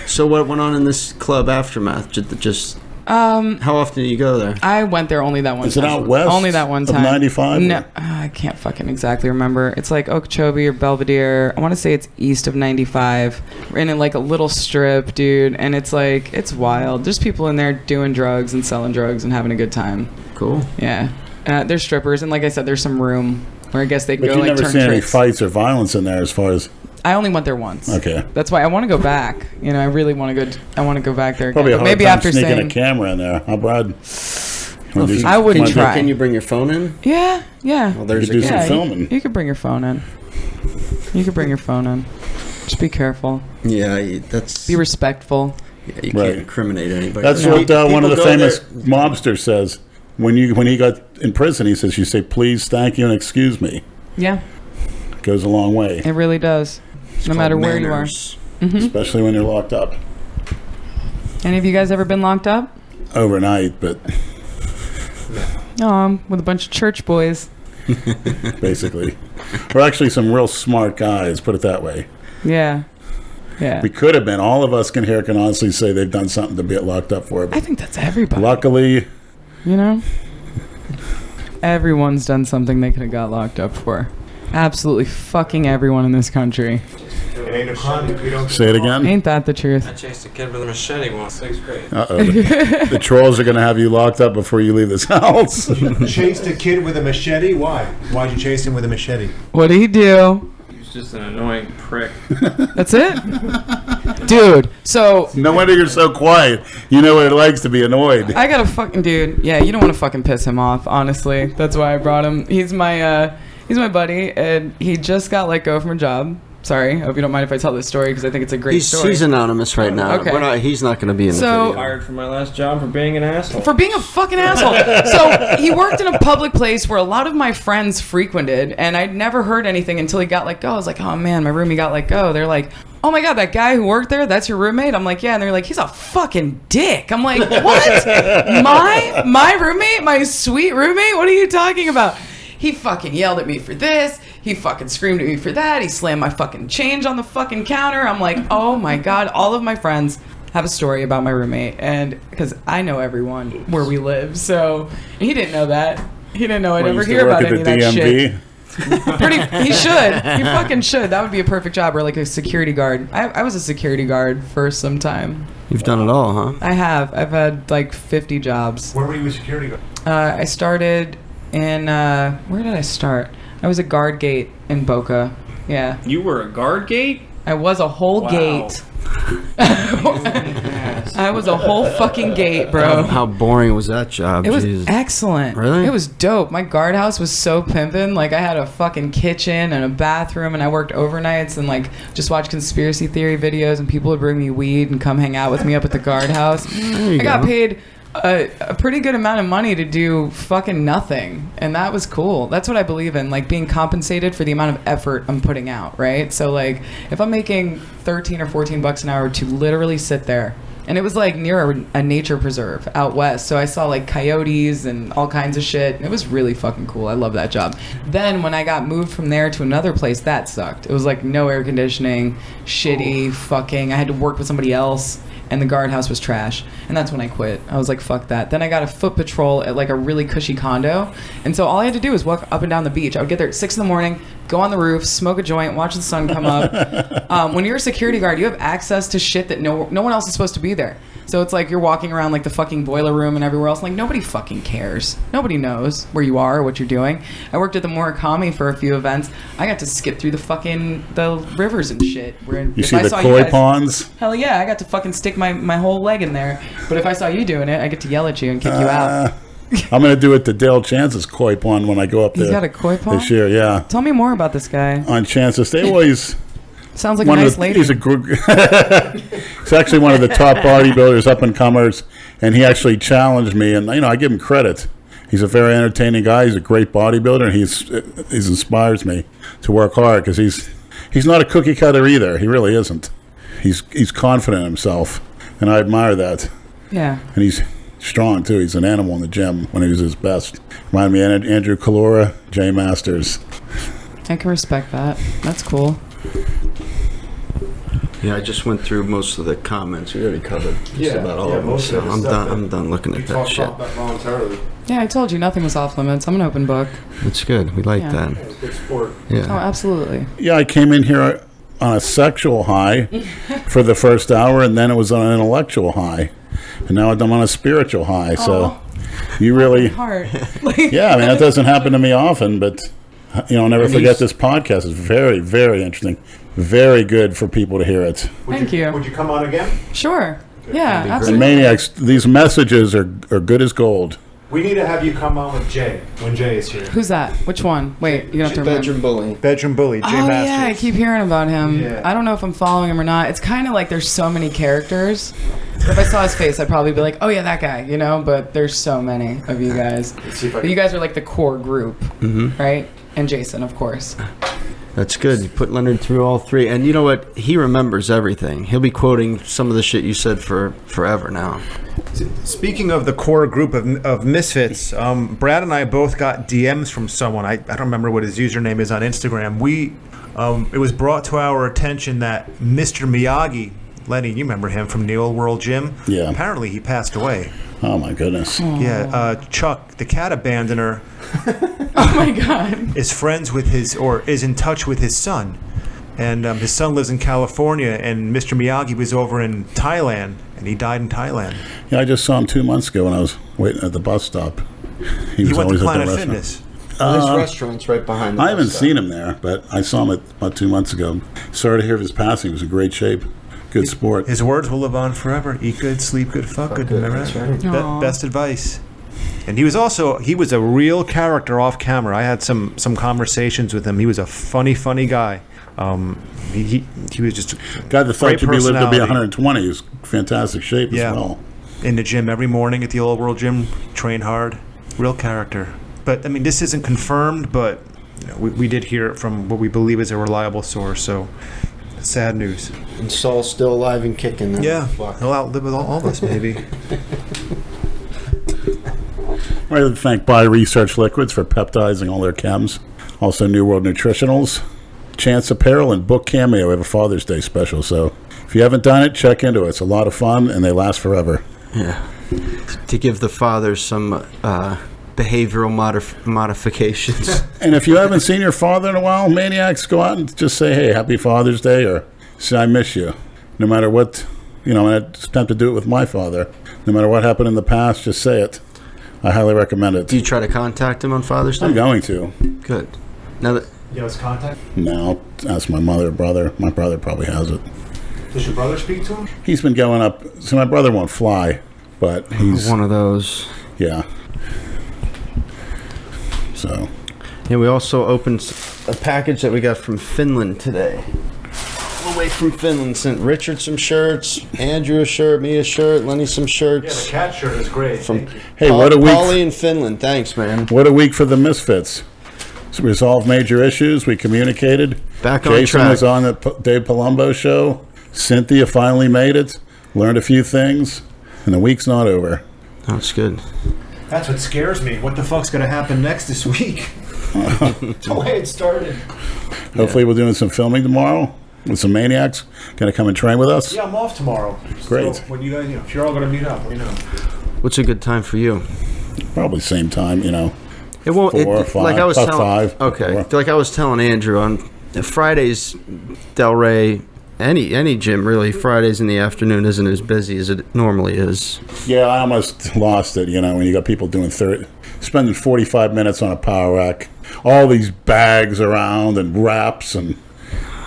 So what went on in this club aftermath? Just how often do you go there?
I went there only that one
Is it
time.
out west
Only that one
of
time.
95?
No, I can't fucking exactly remember. It's like Okeechobee or Belvedere. I want to say it's east of 95. We're in like a little strip, dude, and it's like, it's wild. There's people in there doing drugs and selling drugs and having a good time.
Cool.
Yeah. There's strippers, and like I said, there's some room where I guess they can
But
go
you
like
never
turn
see any
tricks.
fights or violence in there as far as...
I only went there once.
Okay.
That's why I want to go back. I really want to go. I want to go back there again.
Probably a
But
hard
maybe
time
after
sneaking
saying,
a camera in there. Huh, Brad?
I wouldn't try.
Can you bring your phone in?
Yeah.
Well, there's
You could do
a
some
Yeah,
filming.
You could bring your phone in. You could bring your phone in. Just be careful.
Yeah, that's...
Be respectful.
Yeah, you
Right.
can't incriminate anybody.
That's what one of the famous mobsters says. When he got in prison, he says, you say, please, thank you, and excuse me.
Yeah,
Goes a long way,
it really does. No matter where you are.
especially when you're locked up
Any of you guys ever been locked up?
overnight, but
No, I'm with a bunch of church boys.
basically. We're actually some real smart guys, put it that way.
Yeah. Yeah.
We could have been. All of us can honestly say they've done something to get locked up for.
I
But
think that's everybody.
luckily,
Everyone's done something they could have got locked up for. Absolutely fucking everyone in this country.
It ain't a crime if you don't.
say it again.
Ain't that the truth?
I chased a kid with a machete once, 6th grade.
Uh-oh. The trolls are going to have you locked up before you leave this house.
Chased a kid with a machete? Why? Why'd you chase him with a machete?
What'd he do?
He was just an annoying prick.
That's it? Dude, so
No wonder you're so quiet. You know what it likes to be annoyed.
I got a fucking dude. Yeah, you don't want to fucking piss him off, honestly. That's why I brought him. He's my buddy, and he just got let go from a job. Sorry, I hope you don't mind if I tell this story because I think it's a great story.
He's anonymous right now.
Okay.
He's not going to be in the video.
Fired from my last job for being an asshole.
For being a fucking asshole. So he worked in a public place where a lot of my friends frequented, and I'd never heard anything until he got let go. I was like, oh man, my roomie got let go. They're like, oh my god, that guy who worked there, that's your roommate? I'm like, yeah. And they're like, he's a fucking dick. I'm like, what? My roommate? My sweet roommate? What are you talking about? He fucking yelled at me for this. He fucking screamed at me for that. He slammed my fucking change on the fucking counter. I'm like, oh my god. All of my friends have a story about my roommate, and because I know everyone where we live, so he didn't know that. He didn't know I'd ever hear about any of that shit. He should. He fucking should. That would be a perfect job, or like a security guard. I was a security guard for some time.
You've done it all, huh?
I have. I've had like 50 jobs.
Where were you a security guard?
I started in where did I start? I was a guard gate in Boca. Yeah.
You were a guard gate?
I was a whole gate. I was a whole fucking gate, bro.
How boring was that job?
It was
Jesus.
excellent.
Really?
It was dope. My guardhouse was so pimpin'. Like, I had a fucking kitchen and a bathroom, and I worked overnights and, like, just watched conspiracy theory videos, and people would bring me weed and come hang out with me up at the guardhouse. I got paid a pretty good amount of money to do fucking nothing, and that was cool. That's what I believe in, like being compensated for the amount of effort I'm putting out, right? So like if I'm making 13 or 14 bucks an hour to literally sit there, and it was like near a nature preserve out west, so I saw like coyotes and all kinds of shit. It was really fucking cool. I love that job. Then when I got moved from there to another place, that sucked. It was like no air conditioning, shitty fucking, I had to work with somebody else, and the guardhouse was trash. And that's when I quit. I was like, fuck that. Then I got a foot patrol at like a really cushy condo. And so all I had to do was walk up and down the beach. I would get there at 6 in the morning, go on the roof, smoke a joint, watch the sun come up. When you're a security guard, you have access to shit that no one else is supposed to be there. So it's like you're walking around like the fucking boiler room and everywhere else. Like nobody fucking cares. Nobody knows where you are or what you're doing. I worked at the Murakami for a few events. I got to skip through the rivers and shit.
You see the koi ponds?
Hell yeah, I got to fucking stick my whole leg in there. But if I saw you doing it, I get to yell at you and kick you out.
I'm going to do it to Dale Chance's koi pond when I go up there.
He's got a koi pond?
This year, yeah.
Tell me more about this guy.
On Chance's. They always...
Sounds like a nice lady.
He's actually one of the top bodybuilders, up and comers, and he actually challenged me, and I give him credit. He's a very entertaining guy. He's a great bodybuilder, and he inspires me to work hard because he's not a cookie cutter either. He really isn't. He's confident in himself, and I admire that.
Yeah.
And he's strong too. He's an animal in the gym when he was his best. Remind me of Andrew Calora, Jay Masters.
I can respect that. That's cool.
Yeah, I just went through most of the comments. We already covered just about all of them. So I'm done looking at that shit.
Yeah, I told you nothing was off limits. I'm an open book.
It's good. We like that.
It's good sport.
Yeah.
Oh, absolutely.
Yeah, I came in here on a sexual high for the first hour, and then it was on an intellectual high, and now I'm on a spiritual high. So you really,
Heart.
yeah. I mean, that doesn't happen to me often, but I'll never forget this podcast. It's very, very interesting. Very good for people to hear it.
Thank you.
Would you come on again?
Sure. Yeah,
The
absolutely.
Maniacs, these messages are good as gold.
We need to have you come on with Jay when Jay is here.
Who's that? Which one? Wait, you're going to have to remember.
Bedroom bully.
Bedroom bully, Jay
Oh,
Masters.
yeah, I keep hearing about him.
Yeah.
I don't know if I'm following him or not. It's kind of like there's so many characters. If I saw his face, I'd probably be like, oh, yeah, that guy, But there's so many of you guys. But you guys are like the core group, right? And Jason, of course.
That's good. You put Leonard through all three. And you know what? He remembers everything. He'll be quoting some of the shit you said for forever now.
Speaking of the core group of misfits, Brad and I both got DMs from someone. I don't remember what his username is on Instagram. It was brought to our attention that Mr. Miyagi, Lenny, you remember him from the Old World Gym?
Yeah.
Apparently he passed away.
Oh my goodness.
Yeah, Chuck, the cat abandoner,
Oh, my God.
is friends with is in touch with his son. And his son lives in California, and Mr. Miyagi was over in Thailand, and he died in Thailand.
Yeah, I just saw him 2 months ago when I was waiting at the bus stop.
He
was
went to
always at the
Planet
restaurant.
Fitness.
His restaurant's right behind the
I haven't
bus stop.
seen him there, but I saw him about 2 months ago. Sorry to hear of his passing. He was in great shape. Good sport.
His words will live on forever. Eat good, sleep good, fuck good. Am I right?
That's right.
Best advice. And he was a real character off camera. I had some conversations with him. He was a funny guy. He was just
Guy that thought
great
you'd be lived to be
personality.
120. He was fantastic shape
Yeah.
as well.
In the gym every morning at the Old World Gym, train hard, real character. But I mean, this isn't confirmed, but you know, we did hear it from what we believe is a reliable source. So sad news.
And Saul's still alive and kicking. That
Yeah,
fuck.
he'll outlive all of us, maybe.
I'd like to thank Bio Research Liquids for peptizing all their chems. Also, New World Nutritionals, Chance Apparel, and Book Cameo have a Father's Day special. So if you haven't done it, check into it. It's a lot of fun, and they last forever.
Yeah. To give the fathers some behavioral modifications.
And if you haven't seen your father in a while, maniacs, go out and just say, hey, happy Father's Day, or say, I miss you. No matter what, and I attempt to do it with my father. No matter what happened in the past, just say it. I highly recommend it.
Do you try to contact him on Father's Day?
I'm going to.
Good. Now that
You have his contact?
No, ask my mother or brother. My brother probably has it.
Does your brother speak to him?
He's been going up. So my brother won't fly, but he's
one of those.
yeah. So
Yeah, we also opened a package that we got from Finland today. All the way from Finland. Sent Richard some shirts, Andrew a shirt, me a shirt, Lenny some shirts.
cat shirt is great.
From
hey, what a week!
Paulie in Finland. Thanks, man.
What a week for the Misfits. So we resolved major issues. We communicated.
Back on
Jason
track.
was on the Dave Palumbo show. Cynthia finally made it. Learned a few things, and the week's not over.
That's good.
That's what scares me. What the fuck's gonna happen next this week? The way it started.
Hopefully, we're doing some filming tomorrow with some maniacs. Going to come and train with us.
Yeah, I'm off tomorrow.
Great.
So when you guys, if you're all gonna meet up, let me know.
What's a good time for you?
Probably same time,
It won't.
4 or 5.
Like I was
About
telling.
5.
Okay.
4.
Like I was telling Andrew on Fridays, Delray. Any gym really. Fridays in the afternoon isn't as busy as it normally is.
Yeah, I almost lost it, when you got people doing spending 45 minutes on a power rack, all these bags around and wraps, and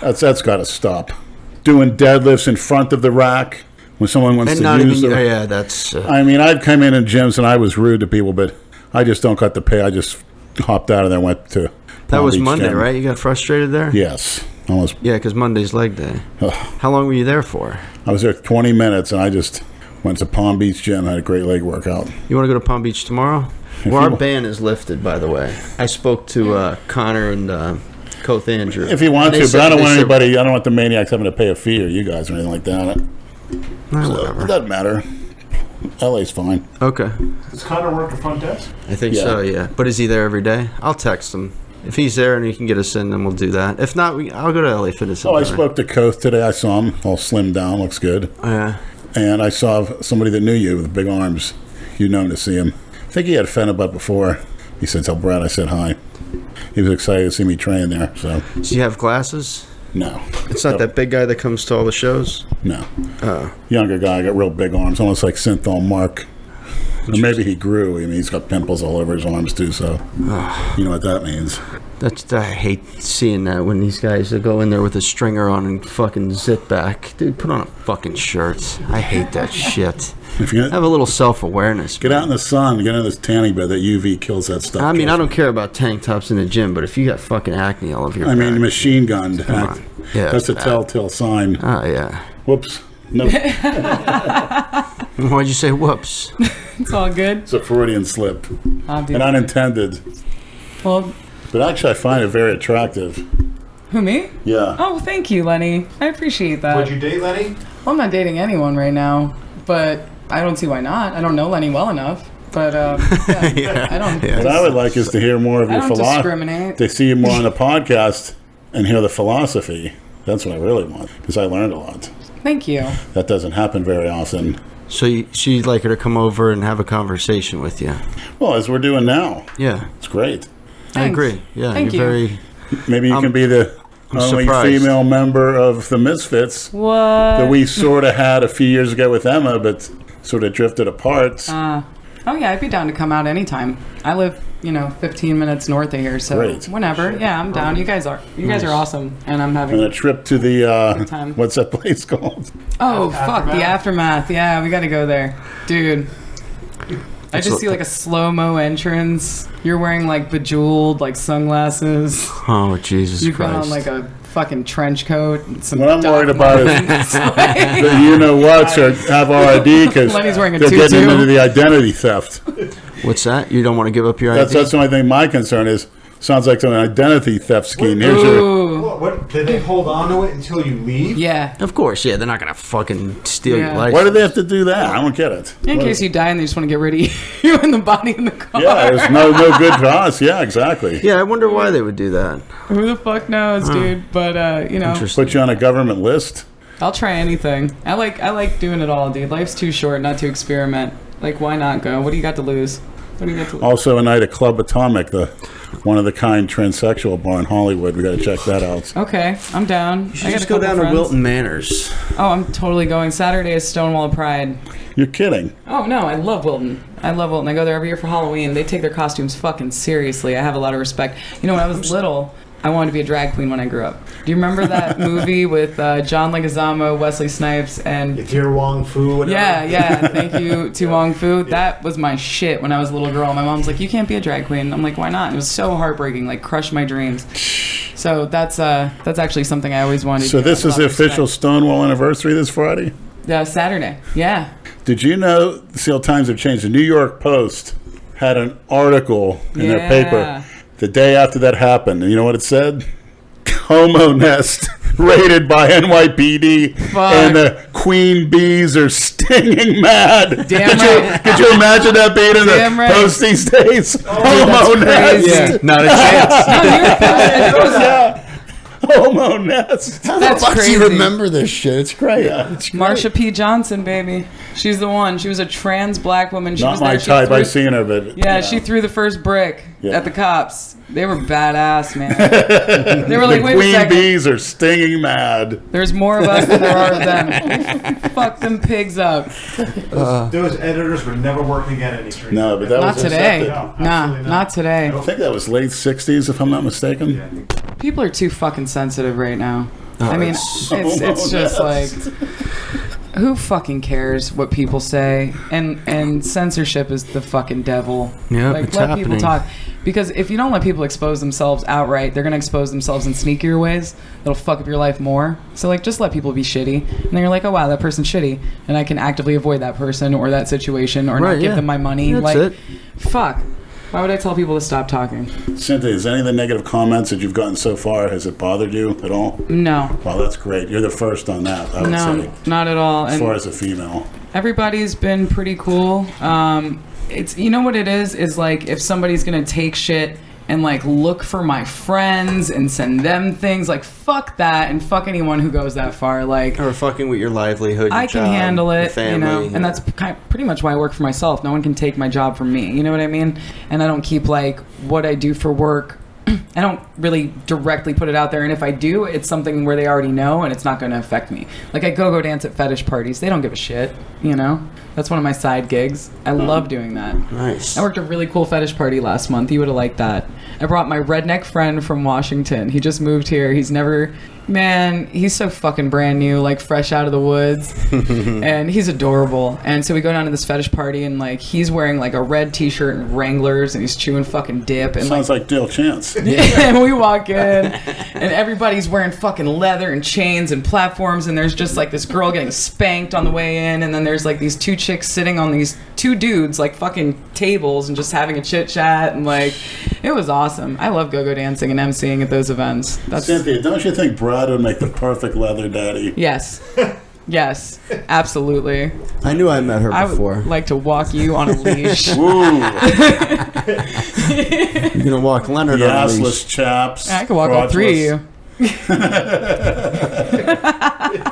that's got to stop. Doing deadlifts in front of the rack when someone wants
And
to
not
use
even.
it.
Yeah, that's.
I've come in gyms and I was rude to people, but I just don't got the pay. I just hopped out of there and went to
That
Palm
was
Beach
Monday,
Gym.
right? You got frustrated there?
Yes. Almost.
Yeah, because Monday's leg day.
Ugh.
How long were you there for?
I was there 20 minutes and I just went to Palm Beach Gym, had a great leg workout.
You want to go to Palm Beach tomorrow? Well, our ban is lifted, by the way. I spoke to Connor and Koth Andrew.
If you want
They
to,
said-
but I don't
they
want
said-
anybody, I don't want the maniacs having to pay a fee or you guys or anything like that.
Nah,
So,
whatever.
it doesn't matter. LA's fine.
Okay.
Does Connor work the front desk?
I think
Yeah.
so, yeah. But is he there every day? I'll text him. If he's there and he can get us in, then we'll do that. If not, I'll go to LA Fitness
Oh, I
Center.
spoke to Koth today. I saw him all slimmed down, looks good.
Yeah.
And I saw somebody that knew you with big arms. You'd known to see him. I think he had Phenibut before. He said, tell Brad I said hi. He was excited to see me train there, so
Does he have glasses?
no.
It's not that big guy that comes to all the shows?
No. Younger guy, got real big arms, almost like Cynthia and Mark. Or maybe he grew. He's got pimples all over his arms too, so you know what that means.
I hate seeing that when these guys go in there with a stringer on and fucking zip back. Dude, put on a fucking shirt. I hate that shit.
If you're gonna,
Have a little self-awareness.
get out in the sun, get in this tanning bed. That UV kills that stuff.
I mean,
trust
I don't
me.
care about tank tops in the gym, but if you got fucking acne all over your
I mean,
back,
machine gunned.
Come on. Yeah,
That's a
bad.
telltale sign.
Oh, yeah.
Whoops. No,
Why'd you say whoops?
It's all good.
it's a Freudian slip,
I'll do
and unintended.
Well,
But actually, I find it very attractive.
who, me?
Yeah.
Oh, thank you, Lenny. I appreciate that.
Would you date Lenny?
Well, I'm not dating anyone right now, but I don't see why not. I don't know Lenny well enough, but yeah, I don't.
What I would like is to hear more of
I
your
don't
philosophy.
discriminate.
To see you more on the podcast and hear the philosophy. That's what I really want, because I learned a lot.
Thank you.
That doesn't happen very often.
So you'd like her to come over and have a conversation with you?
Well, as we're doing now,
Yeah,
it's great.
I
Thanks.
agree. Yeah,
Thank
you're
you.
very...
Maybe you can be the only
surprised.
female member of the Misfits
What?
that we sort of had a few years ago with Emma, but sort of drifted apart.
Oh yeah, I'd be down to come out anytime. I live 15 minutes north of here. So
Great.
whenever, yeah, I'm down. You guys are awesome, and I'm having
And a trip to the
time.
what's that place called?
Oh, fuck, the Aftermath. Yeah, we got to go there. Dude. I just see like a slow-mo entrance. You're wearing like bejeweled like sunglasses.
Oh, Jesus
You've
Christ.
got on like a fucking trench coat. And some
What I'm
Doc
worried about is
Martens.
the you-know-whats are have RID because
Lenny's wearing a
they're getting
tutu.
into the identity theft.
What's that? You don't want to give up your
That's
ID?
the only thing my concern is. Sounds like some identity theft scheme. Here's your
Ooh.
What did they hold on to it until you leave?
Yeah.
Of course, yeah. They're not going to fucking steal your
Yeah.
license.
Why do they have to do that? I don't get it.
In case you die and they just want to get rid of you and the body in the car.
Yeah, there's no good to us. Yeah, exactly.
Yeah, I wonder why they would do that.
Who the fuck knows, dude? But,
Interesting.
Put you on a government list.
I'll try anything. I like doing it all, dude. Life's too short not to experiment. Like, why not go? What do you got to lose? What do you got to lose?
Also, a night at Club Atomic, the one-of-the-kind transsexual bar in Hollywood. We got to check that out.
Okay, I'm down.
You should
I got
just
a
go
couple
down to
friends.
Wilton Manors.
Oh, I'm totally going. Saturday is Stonewall Pride.
You're kidding.
Oh, no, I love Wilton. I go there every year for Halloween. They take their costumes fucking seriously. I have a lot of respect. When I was little, I wanted to be a drag queen when I grew up. Do you remember that movie with John Leguizamo, Wesley Snipes, and...
If you're Wong Fu, whatever.
Yeah. Thank you to Wong Fu. That was my shit when I was a little girl. My mom's like, you can't be a drag queen. I'm like, why not? It was so heartbreaking, like crushed my dreams. So that's actually something I always wanted to
So
do.
this
I
is the
love
official
respect.
Stonewall anniversary this Friday?
Saturday. Yeah.
Did you know the Seattle Times have changed? The New York Post had an article in their
Yeah.
paper the day after that happened. And you know what it said? Homo nest raided by NYPD
Fuck.
and the queen bees are stinging mad.
Damn
could,
right.
could you imagine that being in
Damn
the
right.
Post these days? Homo nest.
crazy.
Not a chance.
No,
Yeah. Homo nest.
That's
Why do
crazy.
you remember this shit? It's great.
It's
Marsha P. Johnson, baby. She's the one. She was a trans black woman. She
not
was
my
there. She
type.
threw-
I've seen her, but
Yeah, she threw the first brick
Yeah.
at the cops. They were badass, man. They were like,
the
wait a
queen
second.
bees are stinging mad.
There's more of us than there are of them. Fuck them pigs up.
Those editors would never work again in these streets.
No, but that
Not
was
today.
accepted.
No,
Nah,
absolutely
not today.
I think that was late 60s, if I'm not mistaken.
People are too fucking sensitive right now.
Oh,
I mean,
it's-
it's just like, who fucking cares what people say? And censorship is the fucking devil.
Yeah,
like,
it's
let
happening.
people talk. Because if you don't let people expose themselves outright, they're gonna expose themselves in sneakier ways that'll fuck up your life more. So like, just let people be shitty, and then you're like, oh wow, that person's shitty, and I can actively avoid that person or that situation or
Right,
not give
yeah.
them my money.
That's
like,
it.
fuck. Why would I tell people to stop talking?
Cynthia, is any of the negative comments that you've gotten so far, has it bothered you at all?
No,
Well, that's great. You're the first on that, I would
no,
say,
not at all.
as
And
far as a female.
everybody's been pretty cool. It's, you know what it is like if somebody's gonna take shit and like look for my friends and send them things, like fuck that, and fuck anyone who goes that far. Like,
Or fucking with your livelihood, your
I can
job,
handle
your
it,
family,
and that's pretty much why I work for myself. No one can take my job from me, you know what I mean? And I don't keep like what I do for work. I don't really directly put it out there, and if I do, it's something where they already know, and it's not going to affect me. Like, I go dance at fetish parties. They don't give a shit, you know? That's one of my side gigs. I love doing that.
Nice.
I worked a really cool fetish party last month. You would have liked that. I brought my redneck friend from Washington. He just moved here. He's never... Man, he's so fucking brand new, like fresh out of the woods. And he's adorable. And so we go down to this fetish party, and like he's wearing like a red t-shirt and Wranglers, and he's chewing fucking dip. And
Sounds like Dale Chance.
and we walk in, and everybody's wearing fucking leather and chains and platforms, and there's just like this girl getting spanked on the way in, and then there's like these two chicks sitting on these two dudes like fucking tables and just having a chit chat, and like it was awesome. I love go-go dancing and emceeing at those events. That's
Cynthia, don't you think Brad would make the perfect leather daddy?
yes, yes, absolutely.
I knew I met her
I
before.
would like to walk you on a leash.
Woo!
You're gonna walk Leonard
The
on a
assless
leash.
chaps.
I could walk all three of
crotchless.
you.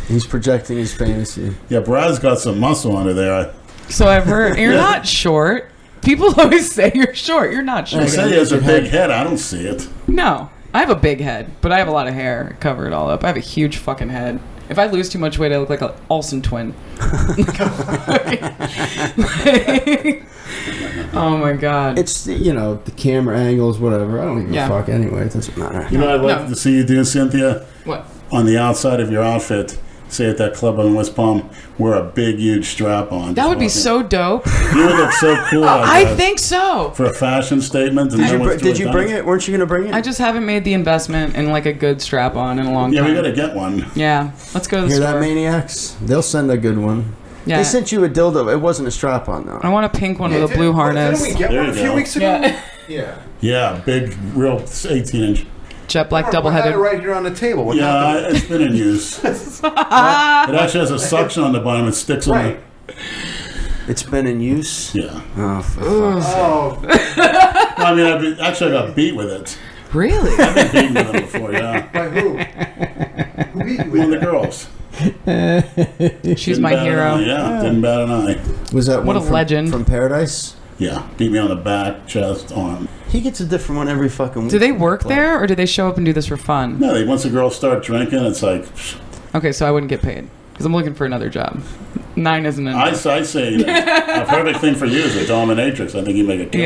He's projecting his fantasy.
Yeah, Brad's got some muscle under there.
So I've heard you're not short. People always say you're short. You're not
I
short.
say he has a big head. I don't see it.
No, I have a big head, but I have a lot of hair. Cover it all up. I have a huge fucking head. If I lose too much weight, I look like an Olsen twin. Oh my god.
It's, the camera angles, whatever. I don't give a fuck anyway. It doesn't matter.
You know what I'd like to see you do, Cynthia?
What?
On the outside of your outfit, say at that club in West Palm, wear a big, huge strap on.
That would be so dope.
You would look so cool.
I think so.
For a fashion statement. And
Did you bring it? Weren't you going to bring it?
I just haven't made the investment in like a good strap on in a long time.
Yeah, we got to get one.
Yeah, let's go to the
Hear
store.
that, maniacs? They'll send a good one.
Yeah.
They sent you a dildo. It wasn't a strap on, though.
I want a pink one with a blue harness.
Didn't we get one a few weeks ago?
Yeah.
Yeah.
Yeah, big, real 18-inch.
Jet black
I
double-headed.
had it right here on the table. What happened?
It's been in use. It actually has a suction on the bottom. It sticks on
Right.
It's been in use?
Yeah.
Oh, for fuck's sake.
Oh,
I mean, I got beat with it.
Really?
I've been beaten with it before, yeah.
by who? Who beat you with
One
it?
of the girls.
She's
Didn't
my
bat an
hero.
eye, Yeah, didn't bat an eye.
Was that
What
one
a legend.
from Paradise?
Yeah, beat me on the back, chest, arm.
He gets a different one every fucking week.
Do they work there, or do they show up and do this for fun?
No, once the girls start drinking, it's like,
Okay, so I wouldn't get paid because I'm looking for another job. 9 isn't
I
enough.
say that a perfect thing for you is a dominatrix. I think you make a kill.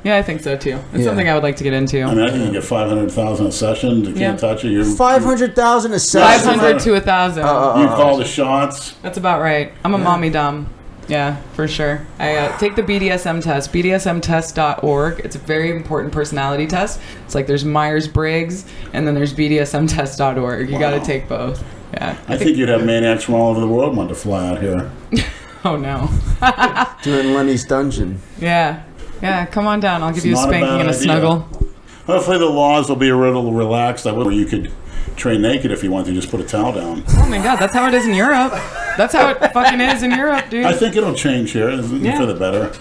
Yeah, I think so too. It's
Yeah.
something I would like to get into.
I mean, I think you get 500,000 a session. You can't touch it.
500,000 a session.
500 to 1,000.
You call the shots.
That's about right. I'm a mommy dumb. Yeah, for sure. I take the BDSM test, bdsmtest.org. It's a very important personality test. It's like there's Myers-Briggs, and then there's bdsmtest.org. You got to take both. Yeah.
I think you'd have maniacs from all over the world want to fly out here.
Oh, no.
Doing Lenny's dungeon.
Yeah. Yeah, come on down. I'll give you a
not a
spanking
bad
and a
idea.
snuggle.
Hopefully the laws will be a little relaxed. Where you could train naked if you want to, just put a towel down.
Oh, my God. That's how it is in Europe. That's how it fucking is in Europe, dude.
I think it'll change here for the better.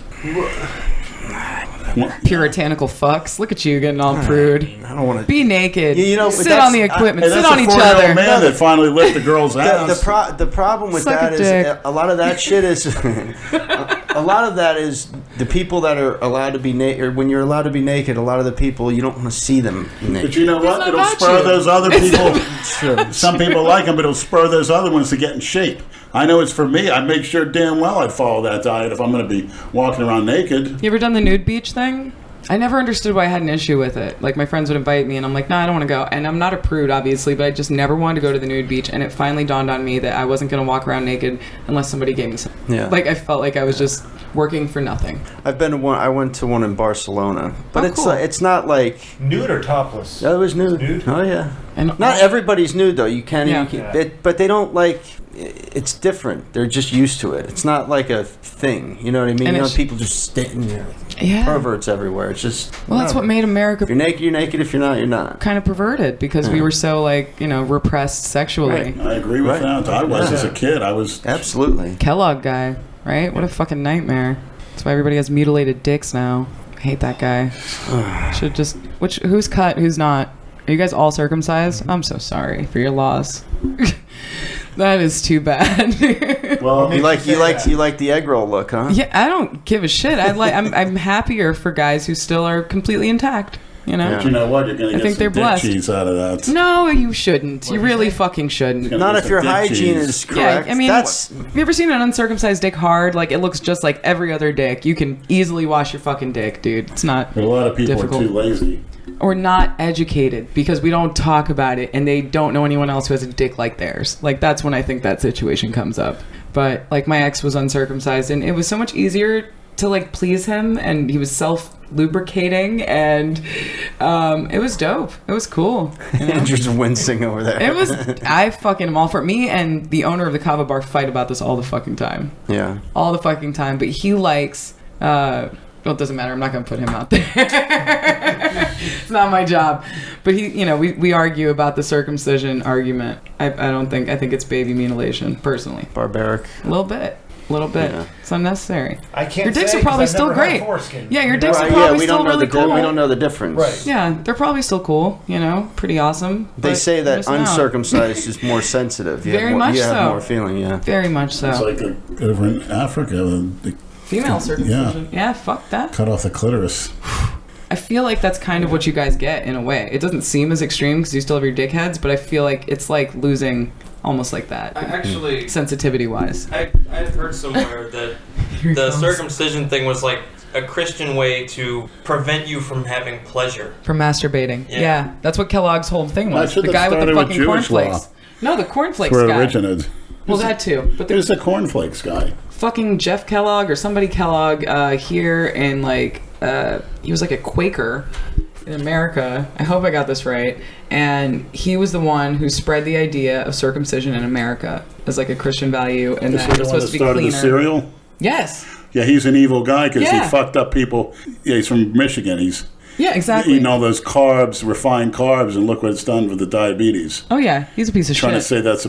Puritanical fucks. Look at you getting all prude.
I don't want to.
Be naked. Sit
that's-
on the equipment.
Hey,
Sit
that's
on
a
each
40-year-old
other.
man that finally licked the girl's ass.
The problem with
Suck
that
a
is
dick.
a lot of that shit is a lot of that is the people that are allowed to be naked. Or when you're allowed to be naked, a lot of the people you don't want to see them naked.
But you know what?
not
It'll
about
spur
you.
those other people.
True.
Some people like them, but it'll spur those other ones to get in shape. I know it's for me. I make sure damn well I'd follow that diet if I'm going to be walking around naked.
You ever done the nude beach thing? I never understood why I had an issue with it. Like, my friends would invite me, and I'm like, no, I don't want to go. And I'm not a prude, obviously, but I just never wanted to go to the nude beach. And it finally dawned on me that I wasn't going to walk around naked unless somebody gave me something.
Yeah.
Like, I felt like I was just working for nothing.
I've been to one. I went to one in Barcelona, but
Oh,
it's
cool.
it's not like
Nude or topless?
that was nude.
Nude?
Oh yeah.
And
Not everybody's nude though. You can,
Yeah.
but they don't like. It's different. They're just used to it. It's not like a thing. You know what I mean?
And
You know,
it's-
people just standing there,
Yeah.
perverts everywhere. It's just.
Well, that's what made America
If you're naked, you're naked. If you're not, you're not.
kind of perverted because we were so, like, repressed sexually.
Right.
I agree with that. I was as a kid. I was.
Absolutely.
Kellogg guy, right? What a fucking nightmare. That's why everybody has mutilated dicks now. I hate that guy. Should just who's cut, who's not? Are you guys all circumcised? I'm so sorry for your loss. That is too bad.
Well,
You like the egg roll look, huh?
Yeah, I don't give a shit. I'm happier for guys who still are completely intact. You know?
Yeah.
but you know what? You're going to
I
get
think
some
they're
dick
blessed.
cheese out of that.
No, you shouldn't. You really fucking shouldn't.
Gonna
Not
get
if
some
your
dick
hygiene
cheese.
is correct.
Yeah, I mean,
that's
have you ever seen an uncircumcised dick hard? Like, it looks just like every other dick. You can easily wash your fucking dick, dude. It's not.
But a lot of people
Difficult.
are too lazy.
Or not educated because we don't talk about it and they don't know anyone else who has a dick like theirs. Like, that's when I think that situation comes up. But, like, my ex was uncircumcised and it was so much easier to, like, please him, and he was self-lubricating, and it was dope. It was cool. You know?
Andrew's wincing over there.
It was. I fucking am all for it. Me and the owner of the Kava bar fight about this all the fucking time.
Yeah.
All the fucking time. But he likes. Well, it doesn't matter. I'm not gonna put him out there. It's not my job. But we argue about the circumcision argument. I think it's baby mutilation, personally.
Barbaric.
A little bit.
Yeah.
It's unnecessary.
I can't
Your dicks
say
are probably
'cause I've
still
never had
great.
foreskin.
Yeah, your dicks are
Right,
probably
we
still
don't know
really cool.
we don't know the difference.
Right.
Yeah, they're probably still cool. Pretty awesome.
They
but
say
you're
that
missing out.
uncircumcised is more sensitive. You
Very
have more,
much
you have
so.
more feeling, yeah.
Very much so.
It's like over in Africa, they
Female circumcision. Yeah, fuck that.
cut off the clitoris.
I feel like that's kind of what you guys get in a way. It doesn't seem as extreme because you still have your dickheads, but I feel like it's like losing almost like that.
I actually,
Sensitivity wise.
I'd heard somewhere that the circumcision thing was like a Christian way to prevent you from having pleasure.
From masturbating.
Yeah.
Yeah. That's what Kellogg's whole thing was.
should
The
have
guy with the
started with
fucking
Jewish
cornflakes.
law.
No, the cornflakes
Where it
guy.
originated.
Well, that too. But
There's a cornflakes guy.
fucking Jeff Kellogg or somebody Kellogg here in like he was like a Quaker in America. I hope I got this right. And he was the one who spread the idea of circumcision in America as like a Christian value, and
Is
that
he
it
the
was
one that
supposed to be
started the
cleaner.
cereal?
Yes.
Yeah, he's an evil guy because
Yeah.
he fucked up people. Yeah, he's from Michigan. He's
Yeah, exactly.
eating all those carbs, refined carbs, and look what it's done for the diabetes.
Oh yeah, he's a piece of
Trying
shit.
to say that's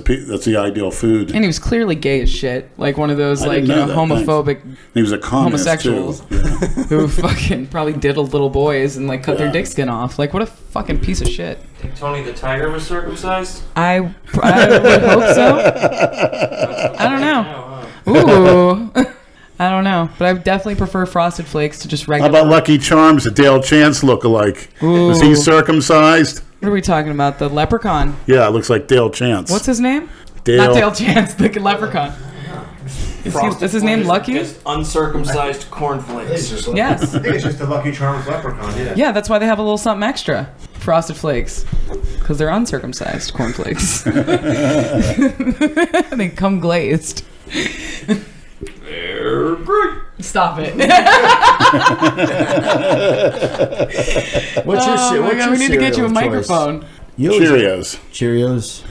the ideal food.
And he was clearly gay as shit, like one of those
I
like
didn't know that,
homophobic
He was a communist
homosexuals
too. Yeah.
who fucking probably diddled little boys and like cut their dick skin off. Like what a fucking piece of shit.
Think Tony the Tiger was circumcised?
I would hope so. I don't know. Ooh. I don't know, but I would definitely prefer Frosted Flakes to just
How
regular.
about Lucky Charms, the Dale Chance lookalike?
Ooh.
Was he circumcised?
What are we talking about? The leprechaun.
Yeah, it looks like Dale Chance.
What's his name?
Dale?
Not Dale Chance, the leprechaun. Is his name Lucky?
Just uncircumcised cornflakes.
Yes.
I think it's just the Lucky Charms leprechaun. Yeah.
Yeah, that's why they have a little something extra. Frosted Flakes. Because they're uncircumcised cornflakes. They come glazed.
They're great.
Stop it.
What's your
Oh my God, we need to get you a microphone.
Cheerios.
Cheerios.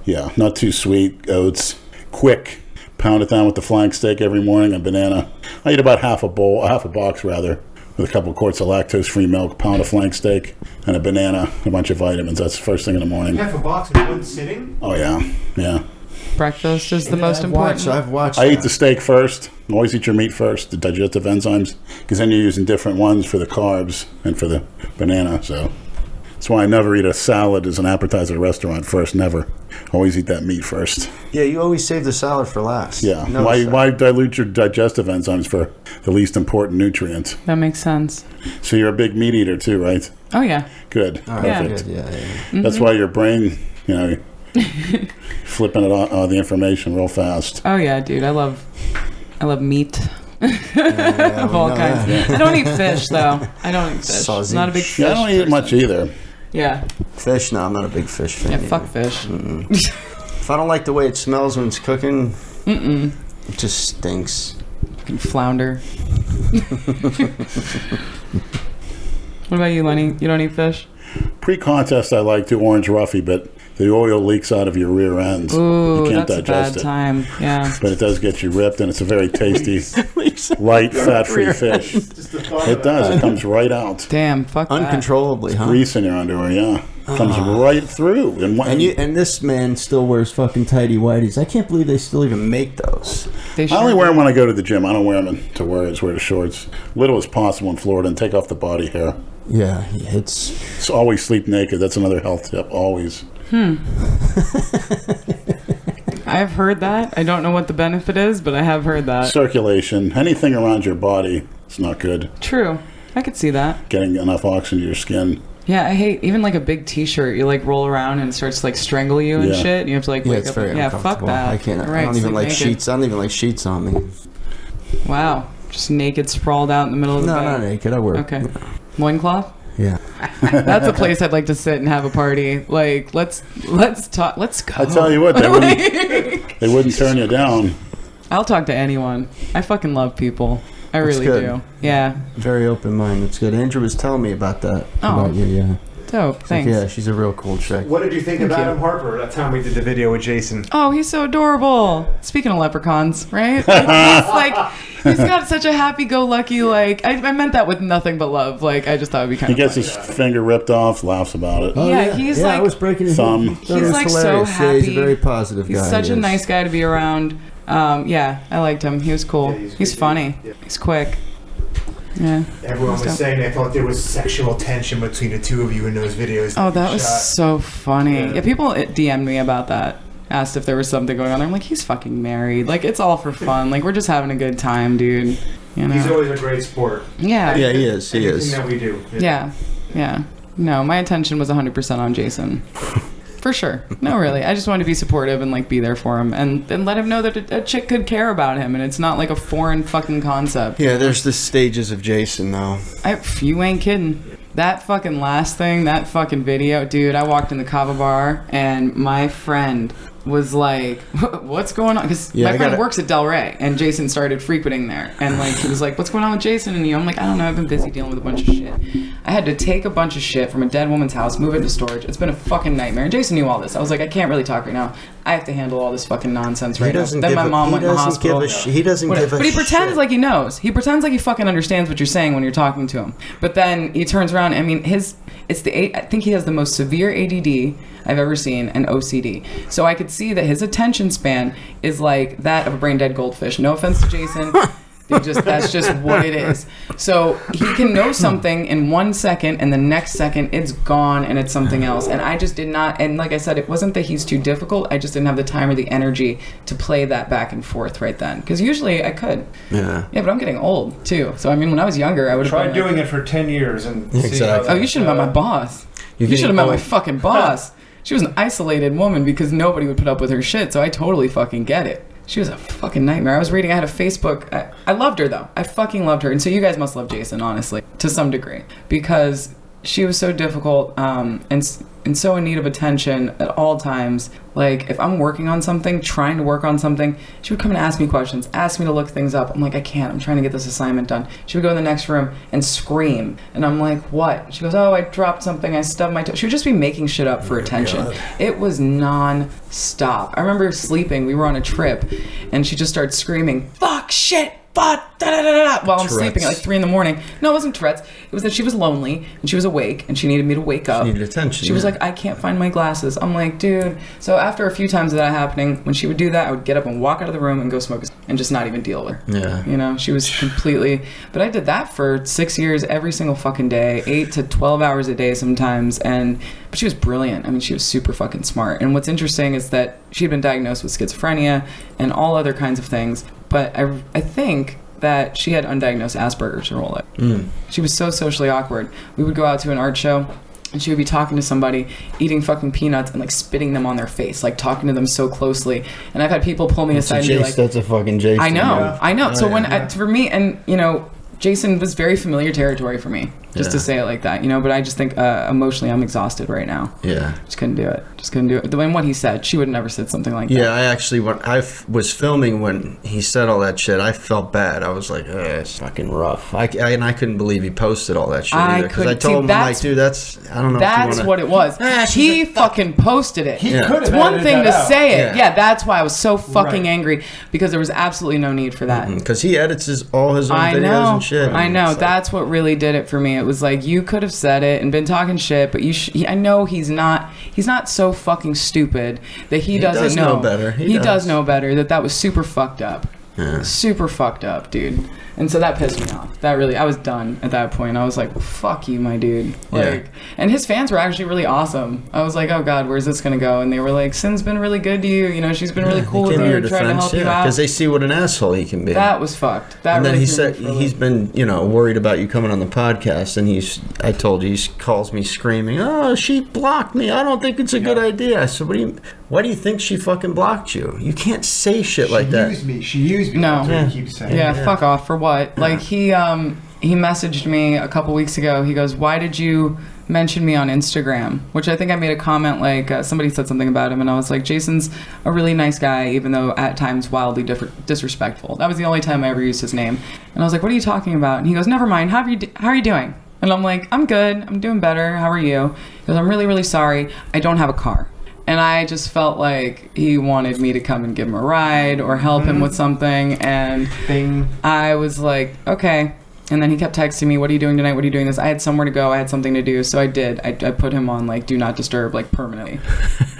Yeah, not too sweet. Oats. Quick. Pound it down with the flank steak every morning. A banana. I eat about half a box rather, with a couple of quarts of lactose-free milk, pound of flank steak, and a banana, a bunch of vitamins. That's the first thing in the morning.
Half a box in one sitting?
Oh yeah, yeah.
Breakfast is the most important.
I've watched.
I eat the steak first. Always eat your meat first, the digestive enzymes, because then you're using different ones for the carbs and for the banana. So that's why I never eat a salad as an appetizer at a restaurant first. Never. Always eat that meat first.
Yeah, you always save the salad for last.
Yeah.
Notice that.
Why dilute your digestive enzymes for the least important nutrient?
That makes sense.
So you're a big meat eater too, right?
Oh, yeah.
Good.
All right,
Yeah.
Perfect.
good. Yeah.
That's why your brain, flipping it all the information real fast.
Oh, yeah, dude. I love meat.
Yeah,
Of all
we know
kinds.
that.
I don't eat fish, though. I don't eat fish.
Sausage.
Not a big fish
Yeah, I don't eat
person.
much either.
Yeah.
Fish? No, I'm not a big fish fan.
Yeah,
either.
fuck fish.
If I don't like the way it smells when it's cooking, it just stinks.
Fucking flounder. What about you, Lenny? You don't eat fish?
Pre-contest, I like to orange roughy, but the oil leaks out of your rear end.
Ooh,
You can't
that's a
digest
bad
it.
time. Yeah.
But it does get you ripped, and it's a very tasty, light, fat-free fish. It does. It comes right out.
Damn, fuck that.
Uncontrollably, huh?
Grease in your underwear, yeah. Comes right through.
And this man still wears fucking tighty whities. I can't believe they still even make those.
They
I only
sure
wear them
do.
when I go to the gym. I don't wear them to wear. I just wear the shorts. Little as possible in Florida, and take off the body hair.
Yeah, it's
So always sleep naked. That's another health tip. Always.
I've heard that. I don't know what the benefit is, but I have heard that.
Circulation. Anything around your body is not good.
True. I could see that.
Getting enough oxygen to your skin.
Yeah, I hate even like a big T-shirt. You like roll around and it starts to like strangle you and
Yeah.
shit. And you have to like
yeah,
wake
it's
up.
very
Yeah, fuck
uncomfortable.
that.
I can't.
Right,
I don't even
sleep
like
naked.
sheets. I don't even like sheets on me.
Wow, just naked, sprawled out in the middle of the
No,
bed.
not naked. I wear.
Okay, loincloth.
Yeah.
That's a place I'd like to sit and have a party. Like, let's talk. Let's go.
I tell you what, they wouldn't turn you down.
I'll talk to anyone. I fucking love people. I
That's
really
good.
do. Yeah.
Very open mind. That's good. Andrew was telling me about that.
Oh.
About you, yeah.
Dope.
Like,
Thanks.
yeah, she's a real cool chick.
What did you think of
Thank you.
Adam Harper that time we did the video with Jason?
Oh, he's so adorable. Speaking of leprechauns, right? He's got such a happy-go-lucky, like, I meant that with nothing but love. Like, I just thought it'd be kind
He
of
gets
funny.
his finger ripped off, laughs about it.
Oh,
Yeah, he's
I
like-
was breaking his
Thumb.
He's like so happy.
Yeah, he's a very positive guy.
He's such
he
a
is.
nice guy to be around. Yeah, I liked him. He was cool.
Yeah,
he's
good,
funny.
dude. Yeah.
He's quick. Yeah.
Everyone was
Dope.
saying they thought there was sexual tension between the two of you in those videos.
Oh, that was
Shot.
so funny.
Yeah.
Yeah, people DM'd me about that. Asked if there was something going on. I'm like, he's fucking married. Like, it's all for fun. Like, we're just having a good time, dude. You know?
He's always a great sport.
Yeah.
Yeah, he is. He
Anything
is.
that we do.
Yeah. Yeah. No, my attention was 100% on Jason. For sure. No, really. I just wanted to be supportive and like be there for him and let him know that a chick could care about him and it's not like a foreign fucking concept.
Yeah, there's the stages of Jason though.
You ain't kidding. That fucking last thing, that fucking video, dude, I walked in the Kava bar and my friend was like, what's going on? Because my friend works at Delray and Jason started frequenting there. And like, he was like, what's going on with Jason and you? I'm like, I don't know. I've been busy dealing with a bunch of shit. I had to take a bunch of shit from a dead woman's house, move it into storage. It's been a fucking nightmare. And Jason knew all this. I was like, I can't really talk right now. I have to handle all this fucking nonsense right now. Then my mom went in the hospital.
He doesn't give a shit.
But he pretends like he knows. He pretends like he fucking understands what you're saying when you're talking to him. But then he turns around. I mean, I think he has the most severe ADD I've ever seen and OCD. So I could see that his attention span is like that of a brain dead goldfish. No offense to Jason. That's just what it is. So he can know something in 1 second and the next second it's gone and it's something else. And I just did not, and like I said, it wasn't that he's too difficult. I just didn't have the time or the energy to play that back and forth right then. Because usually I could. Yeah, but I'm getting old too. So I mean, when I was younger, I would have
tried doing it for 10 years and
exactly.
Oh, you should have met my boss. You should have met my fucking boss. She was an isolated woman because nobody would put up with her shit. So I totally fucking get it. She was a fucking nightmare. I had a Facebook. I loved her, though. I fucking loved her. And so you guys must love Jason, honestly, to some degree. Because she was so difficult and so in need of attention at all times. Like, if I'm working on something, trying to work on something, she would come and ask me questions, ask me to look things up. I'm like, I can't. I'm trying to get this assignment done. She would go in the next room and scream. And I'm like, what? She goes, oh, I dropped something. I stubbed my toe. She would just be making shit up for attention. God. It was non-stop. I remember sleeping. We were on a trip. And she just started screaming, fuck, shit, but while I'm sleeping at like 3 a.m. No, it wasn't Tourette's. It was that she was lonely and she was awake and she needed me to wake up.
She needed attention.
She was like, I can't find my glasses. I'm like, dude. So after a few times of that happening, when she would do that, I would get up and walk out of the room and go smoke and just not even deal with her.
Yeah.
You know, she was completely. But I did that for 6 years, every single fucking day, 8 to 12 hours a day sometimes. But she was brilliant. I mean, she was super fucking smart. And what's interesting is that she had been diagnosed with schizophrenia and all other kinds of things. But I think that she had undiagnosed Asperger's her whole life. She was so socially awkward. We would go out to an art show and she would be talking to somebody, eating fucking peanuts and like spitting them on their face, like talking to them so closely. And I've had people pull me aside and be like,
that's a fucking Jason.
I know. So for me, and you know, Jason was very familiar territory for me, just to say it like that, you know, but I just think emotionally I'm exhausted right now.
Yeah.
Just couldn't do it. And what he said, she would have never said something like that.
Yeah, I actually, when I was filming when he said all that shit, I felt bad. I was like, it's fucking rough. I couldn't believe he posted all that shit either. Because I told him, I'm like, dude, I don't know
that's
if you
what it was. He fucking posted it.
He could have.
It's one thing to say it.
Yeah.
Yeah, that's why I was so fucking angry, because there was absolutely no need for that.
Because he edits all his own videos and shit.
I know. That's what really did it for me. It was like, you could have said it and been talking shit, but I know he's not so fucking stupid that he doesn't know
better.
He does know better that was super fucked up. Yeah. Super fucked up, dude. And so that pissed me off. I was done at that point. I was like, well, fuck you, my dude. Like, and his fans were actually really awesome. I was like, oh God, where's this gonna go? And they were like, Sin's been really good to you. You know, she's been really cool with you, trying to help you out.
Because they see what an asshole he can be.
That was fucked.
And then he said he's been, you know, worried about you coming on the podcast. And I told you, he calls me screaming, oh, she blocked me. I don't think it's a good idea. I said, why do you think she fucking blocked you? You can't say shit like that.
She used me.
No.
That's what he keeps saying.
Yeah, fuck off. For what? Like, he messaged me a couple weeks ago. He goes, why did you mention me on Instagram? Which I think I made a comment, like, somebody said something about him, and I was like, Jason's a really nice guy, even though at times wildly disrespectful. That was the only time I ever used his name. And I was like, what are you talking about? And he goes, never mind. How are you doing? And I'm like, I'm good. I'm doing better. How are you? He goes, I'm really, really sorry. I don't have a car. And I just felt like he wanted me to come and give him a ride or help him with something. And I was like, okay. And then he kept texting me, what are you doing tonight? What are you doing this? I had somewhere to go. I had something to do. So I did. I put him on, like, do not disturb, like, permanently.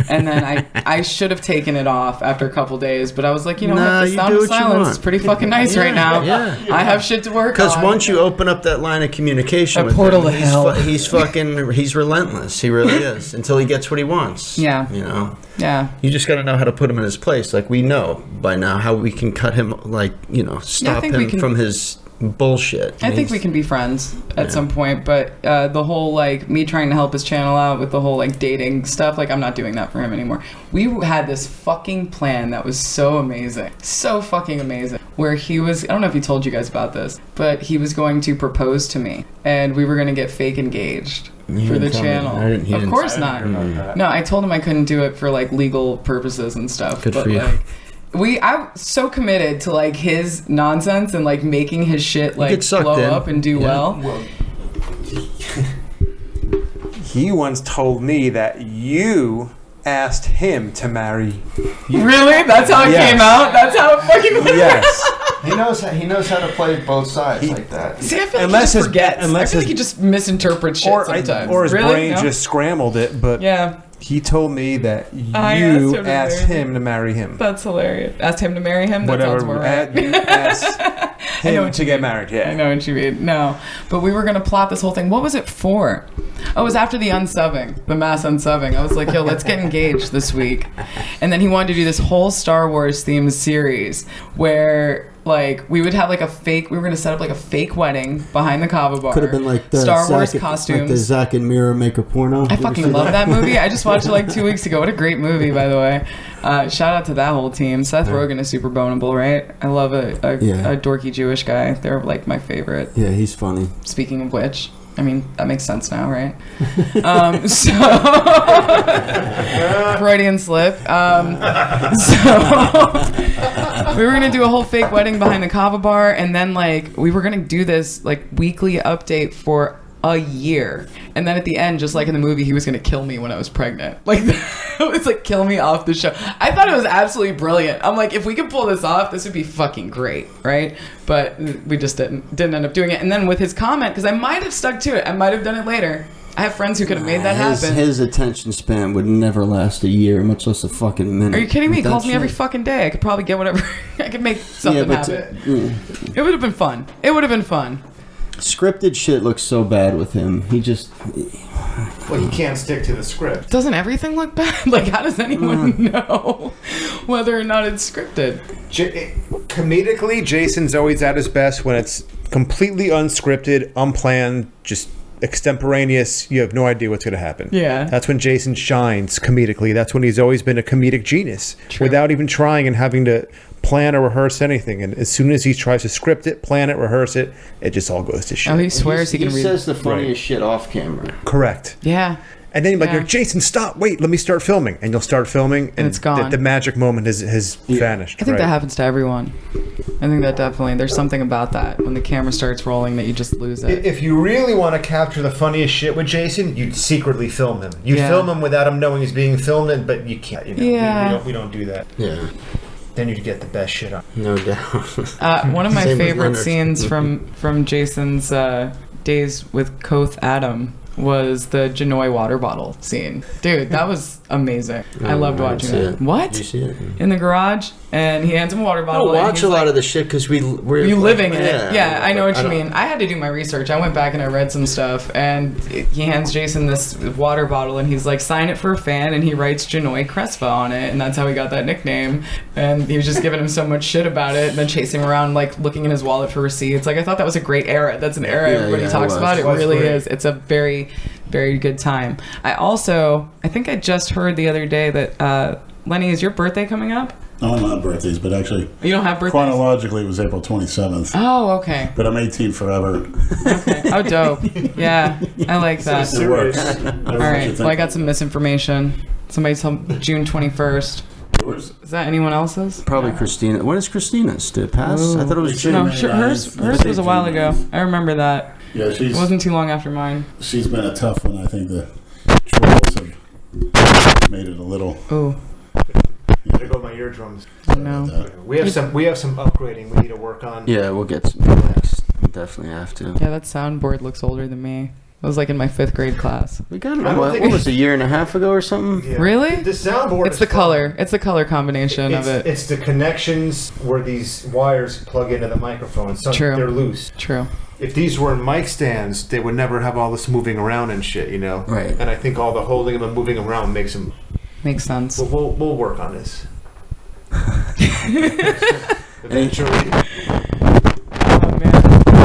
And then I should have taken it off after a couple days. But I was like, you know what? The sound of silence is pretty fucking nice right now. Yeah. I have shit to work on.
Because once you open up that line of communication with
portal
him,
to hell.
He's relentless. He really is. Until he gets what he wants.
Yeah.
You know?
Yeah.
You just got to know how to put him in his place. Like, we know by now how we can cut him, like, you know, stop him from his bullshit.
I think we can be friends at some point, but the whole like me trying to help his channel out with the whole like dating stuff, like I'm not doing that for him anymore. We had this fucking plan that was so amazing, so fucking amazing, where he was, I don't know if he told you guys about this, but he was going to propose to me and we were going to get fake engaged for the channel. Of course not. No, I told him I couldn't do it for like legal purposes and stuff.
Good
but
for you.
like I'm so committed to like his nonsense and like making his shit like blow up and do well.
He once told me that you asked him to marry you.
Really? That's how it came out? That's how it fucking went?
Yes.
He knows how to play both sides like that.
See, I feel like
Unless
he
his-
just forgets.
unless
I feel
his-
like he just misinterprets shit sometimes.
Or his
Really?
brain
No?
just scrambled it, but
Yeah.
he told me that
I
you
asked
asked
him
him to marry him.
That's hilarious. Asked him to marry him? That sounds more right.
You asked
I know
him
what
to
you
get
mean.
married, yeah.
I know what you mean. No. But we were going to plot this whole thing. What was it for? Oh, it was after the unsubbing, the mass unsubbing. I was like, yo, let's get engaged this week. And then he wanted to do this whole Star Wars themed series where like we would have like we were going to set up like a fake wedding behind the Kava bar.
Could have been like the
Star Wars
Zack,
costumes.
like the Zack and Mira make a porno.
I fucking love that movie. I just watched it like 2 weeks ago. What a great movie, by the way. Shout out to that whole team. Seth Rogen is super bonable, right? I love a dorky Jewish guy. They're like my favorite.
Yeah, he's funny.
Speaking of which, I mean, that makes sense now, right? So, Freudian slip. So, we were going to do a whole fake wedding behind the Kava bar, and then, like, we were going to do this, like, weekly update for a year. And then at the end, just like in the movie, he was going to kill me when I was pregnant. Like, it was like, kill me off the show. I thought it was absolutely brilliant. I'm like, if we could pull this off, this would be fucking great, right? But we just didn't end up doing it. And then with his comment, because I might have stuck to it, I might have done it later. I have friends who could have made that happen.
His attention span would never last a year, much less a fucking minute.
Are you kidding me? He
With
calls
that
me every
shit.
fucking day. I could probably get whatever. I could make something happen. It would have been fun. It would have been fun.
Scripted shit looks so bad with him. He just...
Well, he can't stick to the script.
Doesn't everything look bad? Like, how does anyone know whether or not it's scripted?
Comedically, Jason's always at his best when it's completely unscripted, unplanned, just extemporaneous. You have no idea what's going to happen.
Yeah.
That's when Jason shines comedically. That's when he's always been a comedic genius.
True.
Without even trying and having to plan or rehearse anything. And as soon as he tries to script it, plan it, rehearse it, it just all goes to shit.
Oh, he swears he can read.
He says the funniest shit off camera.
Correct.
Yeah.
And then you're like,
Yeah.
Jason, stop, wait, let me start filming. And you'll start filming, and
it's gone.
The magic moment has vanished.
I think that happens to everyone. I think that definitely, there's something about that. When the camera starts rolling that you just lose it.
If you really want to capture the funniest shit with Jason, you'd secretly film him. You
Yeah.
film him without him knowing he's being filmed, but you can't. You know,
Yeah.
we don't do that.
Yeah,
Then you'd get the best shit on.
no doubt.
One of my
Same with
favorite
Leonard.
scenes from Jason's days with Koth Adam was the Janoy water bottle scene. Dude, that was amazing. I loved
I didn't
watching
see
that.
it.
What?
Did you see it?
In the garage, and he hands him a water
I
bottle.
don't
and
watch
he's
a lot
like,
of the shit because we're
you living in it. Yeah, I know what you
don't-
mean. I had to do my research. I went back and I read some stuff, and he hands Jason this water bottle, and he's like, sign it for a fan, and he writes Janoy Cresva on it, and that's how he got that nickname. And he was just giving him so much shit about it, and then chasing him around, like, looking in his wallet for receipts. Like, I thought that was a great era. That's an era everybody
yeah, it
talks
was.
about. It
It was
really
great.
is. It's a very, very good time. I think I just heard the other day that, Lenny, is your birthday coming up?
No, not birthdays, but actually,
You don't have birthdays?
chronologically, it was April 27th.
Oh, okay.
But I'm 18 forever.
Okay. Oh, dope. Yeah, I like that.
It works.
All right. Well, I got some misinformation. Somebody told June 21st. Is that anyone else's?
Probably Christina. When is Christina's? Did it pass? I thought it was June.
No, hers was a while ago. I remember that.
Yeah,
It wasn't too long after mine.
she's been a tough one. I think the trolls have made it a little.
Ooh,
There go my eardrums.
oh no.
We have some upgrading we need to work on.
Yeah, we'll get some next. We definitely have to.
Yeah, that soundboard looks older than me. It was like in my 5th grade class.
We got it.
I don't
What
think
was it, a year and a half ago or something?
Yeah.
Really?
The soundboard.
It's
is
the
fun.
color. It's the color combination of it.
It's the connections where these wires plug into the microphone. Some,
True.
They're loose.
True.
If these were mic stands, they would never have all this moving around and shit, you know?
Right.
And I think all the holding them and moving them around makes them...
Makes sense.
We'll work on this. Eventually.
Oh man.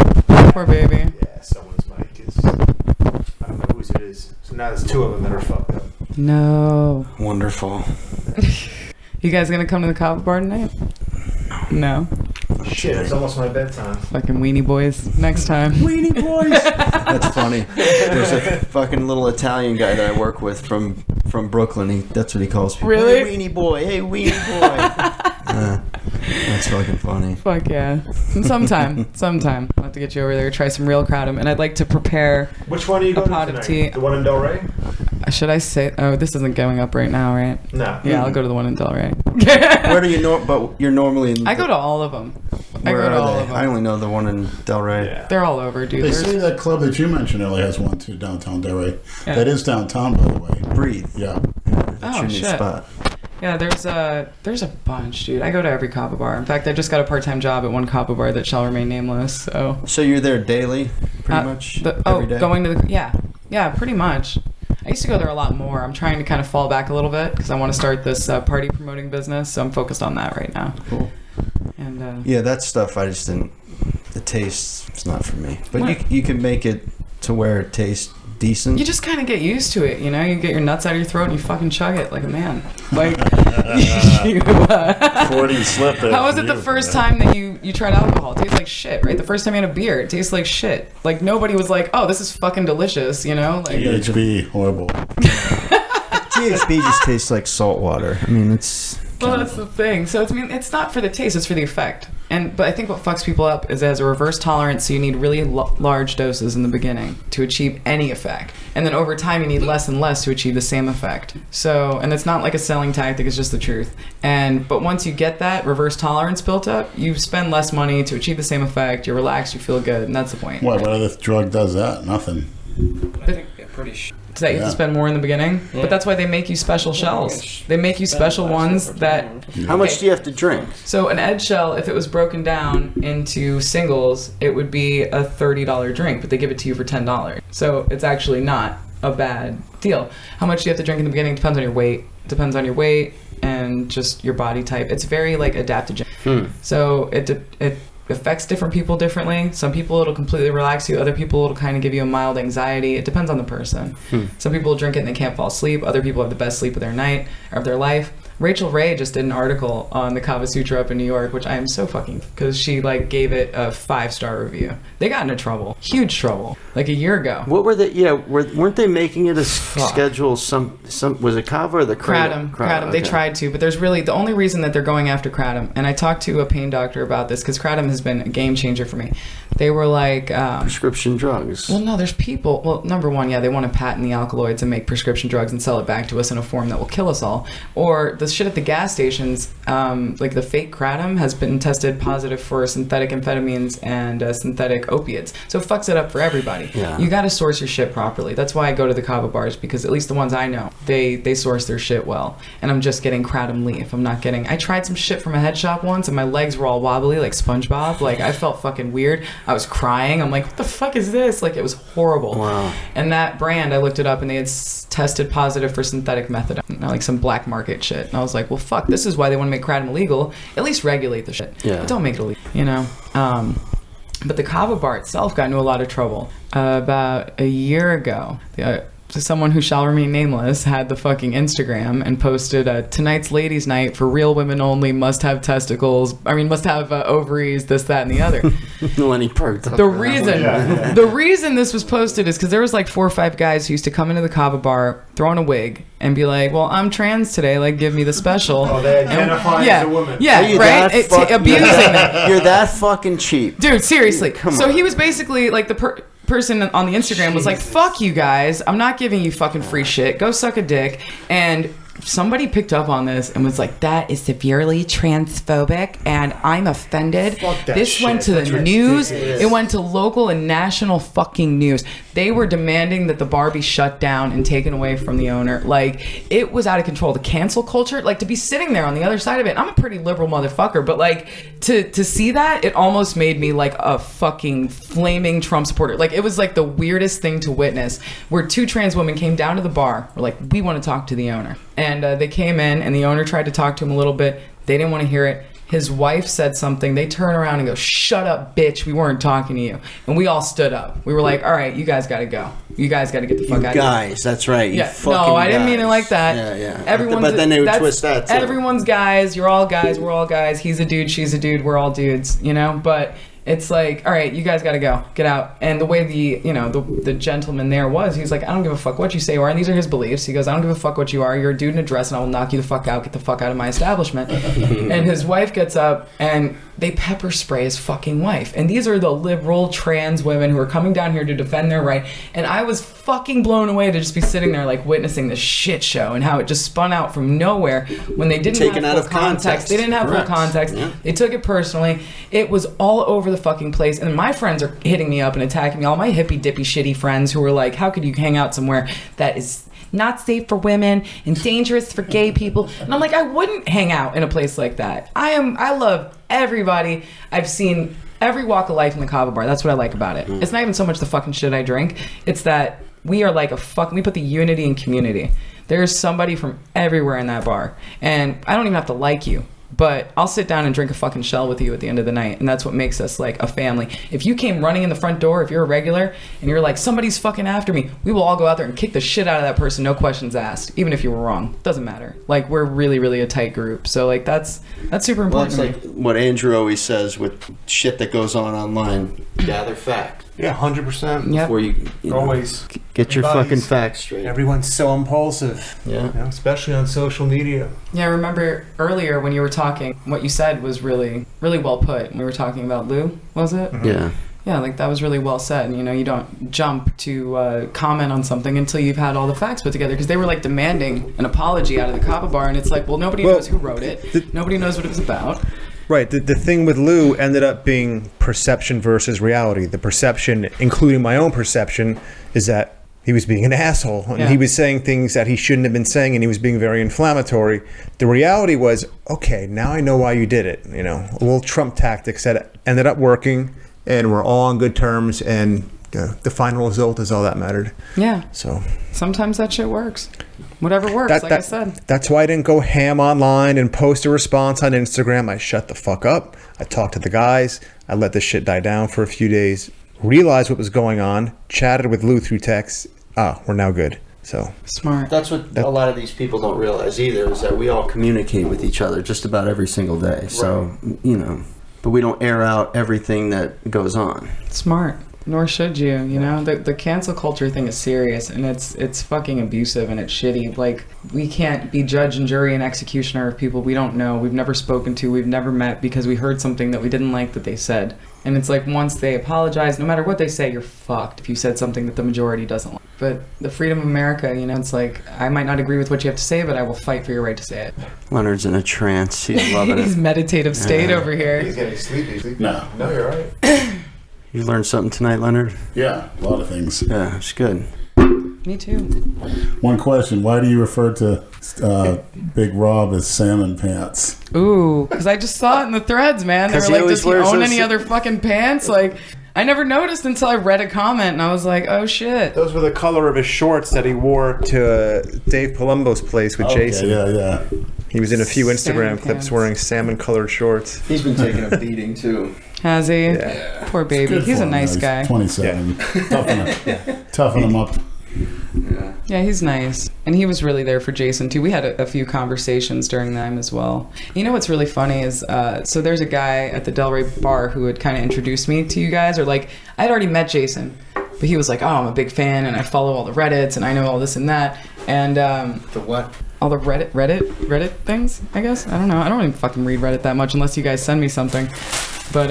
Poor baby.
Yeah, someone's mic is. I don't know whose it is. So now there's two of them that are fucked up.
No.
Wonderful.
You guys gonna come to the Kava Bar tonight? No.
Shit, it's almost my bedtime.
Fucking weenie boys. Next time.
Weenie boys. That's funny. There's a fucking little Italian guy that I work with from Brooklyn. That's what he calls people.
Really?
Hey, weenie boy. Hey, weenie boy. That's fucking funny.
Fuck yeah. Sometime. I'll have to get you over there, try some real kratom. And I'd like to prepare
Which one are you going to
pot
tonight?
of tea.
The one in Delray?
Should I say? Oh, this isn't going up right now, right?
No.
Yeah, I'll go to the one in Delray.
Where do you but you're normally in...
I go to all of them.
Where
I go to all
are
of
they?
them.
I only know the one in Delray.
Yeah.
They're all over, dude.
They
There's-
say that club that you mentioned earlier has one too, downtown Delray.
Yeah.
That is downtown, by the way.
Breathe.
Yeah.
That's
Oh,
your new
shit.
spot.
Yeah, there's a bunch, dude. I go to every kava bar. In fact, I just got a part-time job at one kava bar that shall remain nameless. So
you're there daily, pretty much every day?
Going to the yeah, pretty much. I used to go there a lot more. I'm trying to kind of fall back a little bit because I want to start this party promoting business. So I'm focused on that right now.
Cool.
And
yeah, that stuff I just didn't. The taste, it's not for me. But
What?
you can make it to where it tastes decent.
you just kind of get used to it, you know? You get your nuts out of your throat and you fucking chug it like a man. Like,
40 slip there.
how was it the first time that you tried alcohol? It tastes like shit, right? The first time you had a beer, it tastes like shit. Like, nobody was like, oh, this is fucking delicious, you know? Like,
THB, horrible.
THB just tastes like salt water. I mean, it's...
well, that's the thing. So it's not for the taste; it's for the effect. But I think what fucks people up is it has a reverse tolerance, so you need really large doses in the beginning to achieve any effect, and then over time you need less and less to achieve the same effect. So, and it's not like a selling tactic; it's just the truth. But once you get that reverse tolerance built up, you spend less money to achieve the same effect. You're relaxed, you feel good, and that's the point.
What other drug does that? Nothing.
I think they're pretty
That you have to spend more in the beginning, but that's why they make you special shells. They make you special ones that.
How much do you have to drink?
So an Ed shell, if it was broken down into singles, it would be a $30 drink, but they give it to you for $10. So it's actually not a bad deal. How much do you have to drink in the beginning depends on your weight. Depends on your weight and just your body type. It's very like adaptogen. So it affects different people differently. Some people it'll completely relax you. Other people it'll kind of give you a mild anxiety. It depends on the person. Some people drink it and they can't fall asleep. Other people have the best sleep of their night or of their life. Rachel Ray just did an article on the Kava Sutra up in New York, which I am so fucking, because she like gave it a 5-star review. They got into trouble, huge trouble, like a year ago.
What were they? Yeah, weren't they making it a schedule? Some was it Kava or the
Kratom.
Okay.
They tried to, but there's really the only reason that they're going after Kratom. And I talked to a pain doctor about this because Kratom has been a game changer for me. They were like
prescription drugs.
Well, no, there's people. Well, number one, yeah, they want to patent the alkaloids and make prescription drugs and sell it back to us in a form that will kill us all. Or the shit at the gas stations, like the fake Kratom has been tested positive for synthetic amphetamines and synthetic opiates. So it fucks it up for everybody.
Yeah.
You got to source your shit properly. That's why I go to the kava bars, because at least the ones I know, they source their shit well. And I'm just getting Kratom leaf. I'm not getting... I tried some shit from a head shop once and my legs were all wobbly like SpongeBob. Like I felt fucking weird. I was crying. I'm like, what the fuck is this? Like it was horrible.
Wow.
And that brand, I looked it up and they had tested positive for synthetic methadone, like some black market shit. And I was like, well, fuck, this is why they want to make Kratom illegal. At least regulate the shit.
Yeah.
But don't make it illegal, you know? But the kava bar itself got into a lot of trouble. About a year ago, someone who shall remain nameless had the fucking Instagram and posted tonight's ladies night for real women only, must have testicles, must have ovaries, this, that, and the other.
Lenny perked up.
The reason this was posted is because there was like 4 or 5 guys who used to come into the kava bar, throw on a wig, and be like, well, I'm trans today, like give me the special.
Oh, they identify as a woman.
Yeah, right? Abusing them.
You're that fucking cheap.
Dude, seriously.
Come
so
on.
he was basically like the person on the Instagram was like, fuck you guys, I'm not giving you fucking free shit, go suck a dick. And somebody picked up on this and was like, that is severely transphobic and I'm offended.
Fuck that
this
shit.
went to
That's
the news.
ridiculous.
It went to local and national fucking news. They were demanding that the bar be shut down and taken away from the owner. Like, it was out of control. The cancel culture, like to be sitting there on the other side of it, I'm a pretty liberal motherfucker, but like to see that, it almost made me like a fucking flaming Trump supporter. Like, it was like the weirdest thing to witness, where 2 trans women came down to the bar, were like, we want to talk to the owner. And they came in and the owner tried to talk to him a little bit. They didn't want to hear it. His wife said something. They turn around and go, "Shut up, bitch. We weren't talking to you." And we all stood up. We were like, "All right, you guys got to go. You guys got to get the fuck out of here."
Guys, that's right. You
Yeah.
fucking
No, I didn't mean it
guys.
like that.
Yeah. But then they would twist that too.
Everyone's guys. You're all guys. We're all guys. He's a dude. She's a dude. We're all dudes. You know. But it's like, all right, you guys got to go. Get out. And the way the gentleman there was, he was like, "I don't give a fuck what you say you are." And these are his beliefs. He goes, "I don't give a fuck what you are. You're a dude in a dress, and I will knock you the fuck out. Get the fuck out of my establishment." And his wife gets up, and they pepper spray his fucking wife. And these are the liberal trans women who are coming down here to defend their right. And I was fucking blown away to just be sitting there like witnessing this shit show and how it just spun out from nowhere when they didn't
Taken
have
out
full
of context.
They didn't have
Correct.
full context.
Yeah.
They took it personally. It was all over the fucking place. And my friends are hitting me up and attacking me. All my hippy dippy shitty friends who were like, "How could you hang out somewhere that is not safe for women and dangerous for gay people?" And I'm like, I wouldn't hang out in a place like that. I love everybody. I've seen every walk of life in the Cava Bar. That's what I like about it. It's not even so much the fucking shit I drink. It's that we are like we put the unity in community. There's somebody from everywhere in that bar. And I don't even have to like you. But I'll sit down and drink a fucking shell with you at the end of the night. And that's what makes us like a family. If you came running in the front door, if you're a regular, and you're like, "Somebody's fucking after me," we will all go out there and kick the shit out of that person, no questions asked. Even if you were wrong. Doesn't matter. Like, we're really, really a tight group. So, like, that's super
Well,
important
it's
to me.
like what Andrew always says with shit that goes on online. Gather fact.
Yeah, 100%.
Yep.
Before you know,
Always.
get your
Everybody's-
fucking facts straight.
Everyone's so impulsive.
Yeah.
You know, especially on social media.
Yeah, I remember earlier when you were talking, what you said was really, really well put. We were talking about Lou, was it?
Yeah.
Yeah, like that was really well said. You know, you don't jump to comment on something until you've had all the facts put together, because they were like demanding an apology out of the Cava Bar, and it's like, well, nobody knows who wrote it. Nobody knows what it was about.
Right. The thing with Lou ended up being perception versus reality. The perception, including my own perception, is that he was being an asshole. And
Yeah.
he was saying things that he shouldn't have been saying, and he was being very inflammatory. The reality was, okay, now I know why you did it. You know, a little Trump tactics that ended up working, and we're all on good terms, and the final result is all that mattered.
Yeah.
So
Sometimes that shit works. Whatever works, I said.
That's why I didn't go ham online and post a response on Instagram. I shut the fuck up. I talked to the guys. I let this shit die down for a few days. Realized what was going on. Chatted with Lou through text. We're now good. So
Smart.
That's what a lot of these people don't realize either, is that we all communicate with each other just about every single day. So, you know, but we don't air out everything that goes on.
Smart. Nor should you, you know? The cancel culture thing is serious, and it's fucking abusive, and it's shitty. Like, we can't be judge and jury and executioner of people we don't know, we've never spoken to, we've never met, because we heard something that we didn't like that they said. And it's like, once they apologize, no matter what they say, you're fucked if you said something that the majority doesn't like. But the freedom of America, you know, it's like, I might not agree with what you have to say, but I will fight for your right to say it.
Leonard's in a trance. He's loving
He's
it.
meditative state over here.
He's getting sleepy.
No.
No, you're right.
You learned something tonight, Leonard?
Yeah, a lot of things.
Yeah, it's good.
Me too.
One question: why do you refer to Big Rob as salmon pants?
Ooh, because I just saw it in the threads, man. They
'Cause
were
he
like,
always
does he
wears
own
those-
any other fucking pants? Like, I never noticed until I read a comment, and I was like, oh shit.
those were the color of his shorts that he wore to Dave Palumbo's place with Jason.
Yeah.
He was in a few
Salmon
Instagram
pants.
clips wearing salmon-colored shorts.
He's been taking a beating, too.
Has he?
Yeah.
Poor baby.
Good
He's
for
a
him,
nice
though.
guy.
He's 27. Toughen him up.
Yeah, he's nice. And he was really there for Jason, too. We had a few conversations during them as well. You know what's really funny is, so there's a guy at the Delray bar who had kind of introduced me to you guys, or like, I'd already met Jason, but he was like, oh, I'm a big fan, and I follow all the Reddits, and I know all this and that. And,
The what?
all the Reddit things, I guess. I don't know. I don't even fucking read Reddit that much unless you guys send me something. But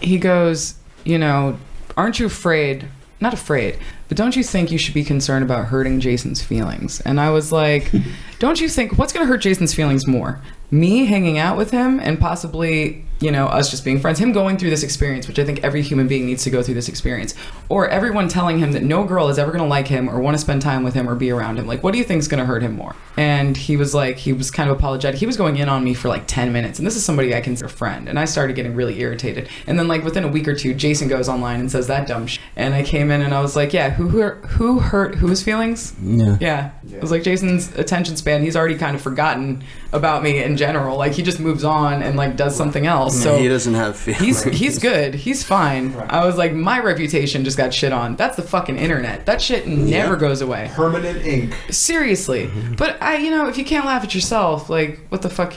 he goes, you know, aren't you afraid? Not afraid, but don't you think you should be concerned about hurting Jason's feelings? And I was like, don't you think, what's going to hurt Jason's feelings more? Me hanging out with him and possibly us just being friends, him going through this experience, which I think every human being needs to go through this experience, or everyone telling him that no girl is ever going to like him or want to spend time with him or be around him. Like, what do you think is going to hurt him more? And he was kind of apologetic. He was going in on me for like 10 minutes. And this is somebody I consider a friend. And I started getting really irritated. And then like within a week or two, Jason goes online and says that dumb shit. And I came in and I was like, yeah, who hurt whose feelings? Yeah. It was like Jason's attention span. He's already kind of forgotten about me in general. Like he just moves on and like does something else. So
he doesn't have feelings.
He's good. He's fine. Right. I was like, my reputation just got shit on. That's the fucking internet. That shit never goes away.
Permanent ink.
Seriously. But if you can't laugh at yourself, like what the fuck?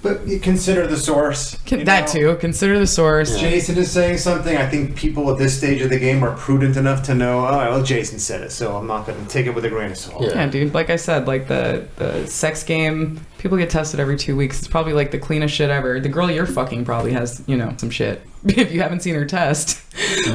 But you consider the source.
Too. Consider the source.
Yeah. Jason is saying something. I think people at this stage of the game are prudent enough to know, well, Jason said it, so I'm not going to take it with a grain of salt.
Yeah, dude. Like I said, like the sex game, people get tested every 2 weeks. It's probably like the cleanest shit ever. The girl you're fucking probably has, some shit. If you haven't seen her test.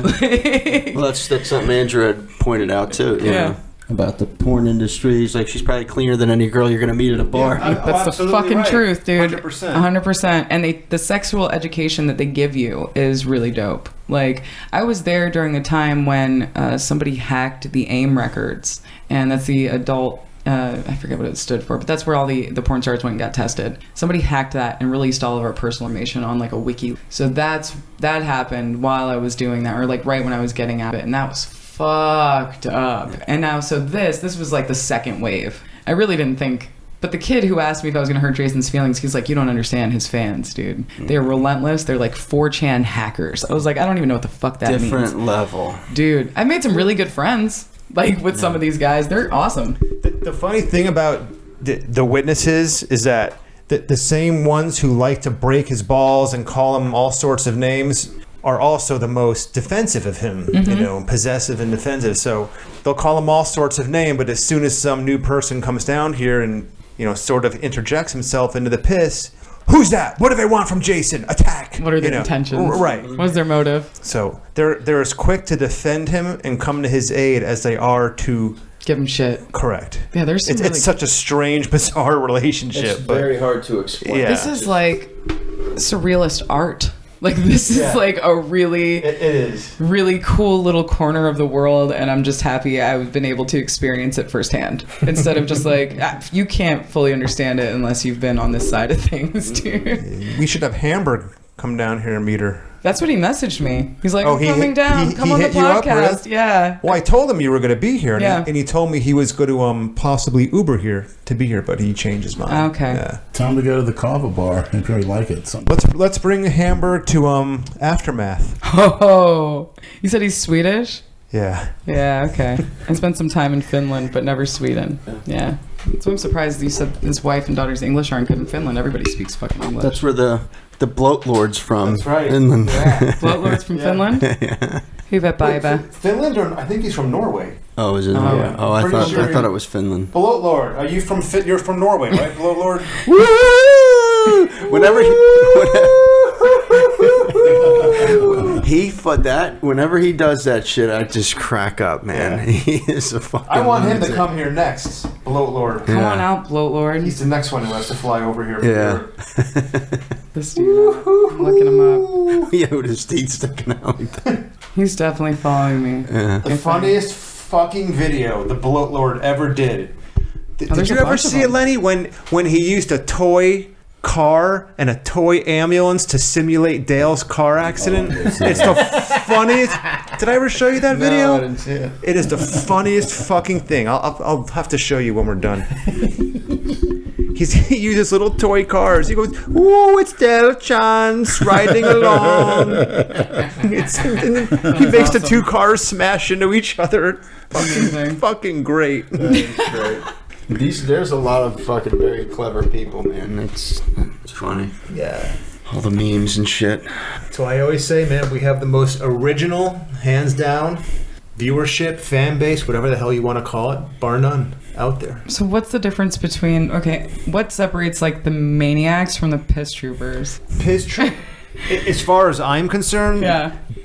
Well, that's something Andrew had pointed out too. You know, about the porn industry. He's like, she's probably cleaner than any girl you're gonna meet at a bar.
That's the fucking truth, dude.
100%.
100%. And the sexual education that they give you is really dope. Like, I was there during the time when somebody hacked the AIM records, and that's the adult. I forget what it stood for, but that's where all the porn stars went and got tested. Somebody hacked that and released all of our personal information on like a wiki. So that happened while I was doing that, or like right when I was getting at it, and that was fucked up. And now, so this was like the second wave. I really didn't think. But the kid who asked me if I was going to hurt Jason's feelings, he's like, you don't understand his fans, dude. They're relentless. They're like 4chan hackers. I was like, I don't even know what the fuck that means.
Different level.
Dude, I made some really good friends. Like with some of these guys, they're awesome.
The funny thing about the witnesses is that the same ones who like to break his balls and call him all sorts of names are also the most defensive of him, possessive and defensive. So they'll call him all sorts of names, but as soon as some new person comes down here and sort of interjects himself into the piss, who's that? What do they want from Jason? Attack!
What are their intentions?
Right.
What's their motive?
So they're as quick to defend him and come to his aid as they are to
give him shit.
Correct.
Yeah, there's some
it's such a strange, bizarre relationship.
It's very hard to explain.
Yeah.
This is like surrealist art. Like this is like a really
it is
really cool little corner of the world, and I'm just happy I've been able to experience it firsthand instead of just like you can't fully understand it unless you've been on this side of things, dude.
We should have Hamburg come down here and meet her.
That's what he messaged me. He's like, I'm coming down. Come on the podcast. Yeah.
Well, I told him you were going to be here,
and
he told me he was going to possibly Uber here to be here, but he changed his mind.
Okay.
Yeah.
Tell him to go to the Kava bar if you like it.
Let's bring Hamburg to Aftermath.
Oh, you said he's Swedish?
Yeah.
Yeah. Okay. I spent some time in Finland, but never Sweden. Yeah. So I'm surprised you said his wife and daughter's English aren't good in Finland. Everybody speaks fucking English.
That's where the BLOATLORD's from.
That's right.
Finland.
Yeah.
BLOATLORD's from Finland?
Yeah.
Hyvä päivä.
Finland, or I think he's from Norway.
Oh, is it?
Yeah.
Oh, I thought it was Finland.
BLOATLORD, are you from? You're from Norway, right? BLOATLORD.
Woo! Whenever whenever he does that shit, I just crack up, man.
Yeah.
He is a fucking.
I want him to
loser.
come here next, BLOATLORD.
Come on out, BLOATLORD.
He's the next one who has to fly over here.
Yeah.
This dude, I'm looking him up.
Yeah, with his teeth sticking out.
He's definitely following me.
Yeah.
The funniest fucking video the BLOATLORD ever did.
Did you ever see it, Lenny, when he used a toy car and a toy ambulance to simulate Dale's car accident? It's the funniest. Did I ever show you that video?
No, I didn't see it.
It is the funniest fucking thing. I'll have to show you when we're done. He uses little toy cars. He goes, "Ooh, it's Del Chance riding along." He makes the two cars smash into each other. Fucking great.
There's a lot of fucking very clever people, man. It's funny.
Yeah.
All the memes and shit.
So I always say, man, we have the most original, hands down, viewership, fan base, whatever the hell you want to call it, bar none, out there.
So what's the difference between, what separates like the maniacs from the piss troopers?
As far as I'm concerned,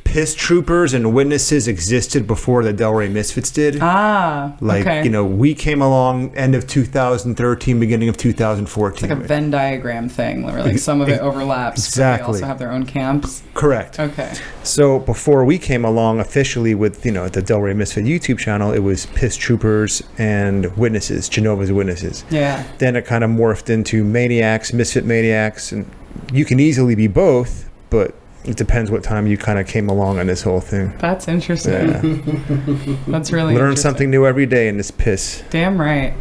Piss Troopers and Witnesses existed before the Delray Misfits did.
Okay.
You know, we came along end of 2013, beginning of 2014.
It's like a Venn diagram thing where like some of it overlaps.
Exactly.
But they also have their own camps.
Correct.
Okay.
So before we came along officially with, you know, the Delray Misfit YouTube channel, it was Piss Troopers and Witnesses, Genova's Witnesses.
Yeah.
Then it kind of morphed into Maniacs, Misfit Maniacs, and you can easily be both, but it depends what time you kind of came along on this whole thing.
That's interesting.
Yeah.
That's really
Learn
interesting.
something new every day in this piss.
Damn right.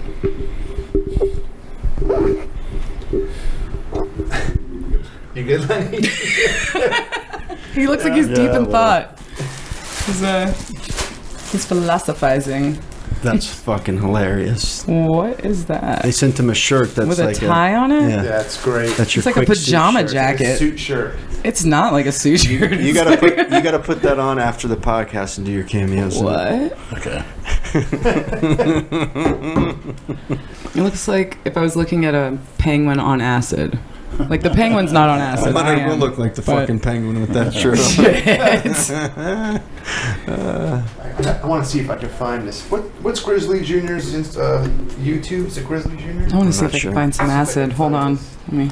You good, Lenny?
He looks like he's deep in thought. He's philosophizing.
That's fucking hilarious.
What is that?
They sent him a shirt that's
With a
like
tie on it?
Yeah.
That's great.
That's your
It's like a
quick suit
pajama
shirt.
jacket.
Suit shirt.
It's not like a suit shirt.
You gotta put that on after the podcast and do your cameos.
What?
Okay.
It looks like if I was looking at a penguin on acid. Like the penguin's not on acid. I
Leonard will
am,
look like the
but-
fucking penguin with that shirt on.
I want to see if I can find this. What's Grizzly Jr.'s YouTube? Is it Grizzly Jr.?
I want to see
not
if I
sure.
can find some acid. Hold on. Let me.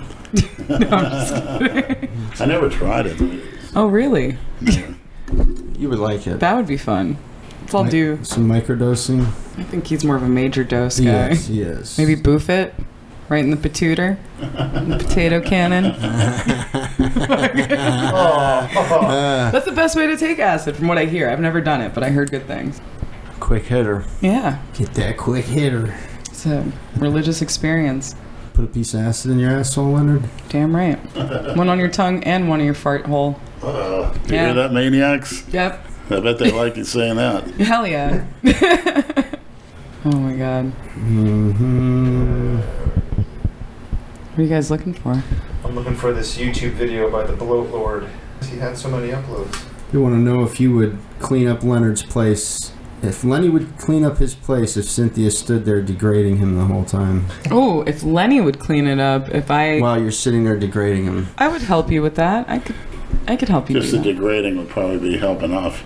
No, I'm just kidding.
I never tried it.
Oh, really?
You would like it.
That would be fun. That's all I'll do.
Some microdosing.
I think he's more of a major dose guy.
Yes, yes.
Maybe boof it right in the patooter, in the potato cannon. That's the best way to take acid, from what I hear. I've never done it, but I heard good things.
Quick hitter.
Yeah,
Get that quick hitter.
it's a religious experience.
Put a piece of acid in your asshole, Leonard.
Damn right. One on your tongue and one in your fart hole.
You
Yeah.
hear that, Maniacs?
Yep.
I bet they like you saying that.
Hell yeah. Oh my god.
Mm-hmm.
What are you guys looking for?
I'm looking for this YouTube video by the BLOATLORD. He had so many uploads.
You want to know if you would clean up Leonard's place. If Lenny would clean up his place if Cynthia stood there degrading him the whole time.
Oh, if Lenny would clean it up, if I...
While you're sitting there degrading him.
I would help you with that. I could help you
Just
do
the
that.
degrading would probably be help enough.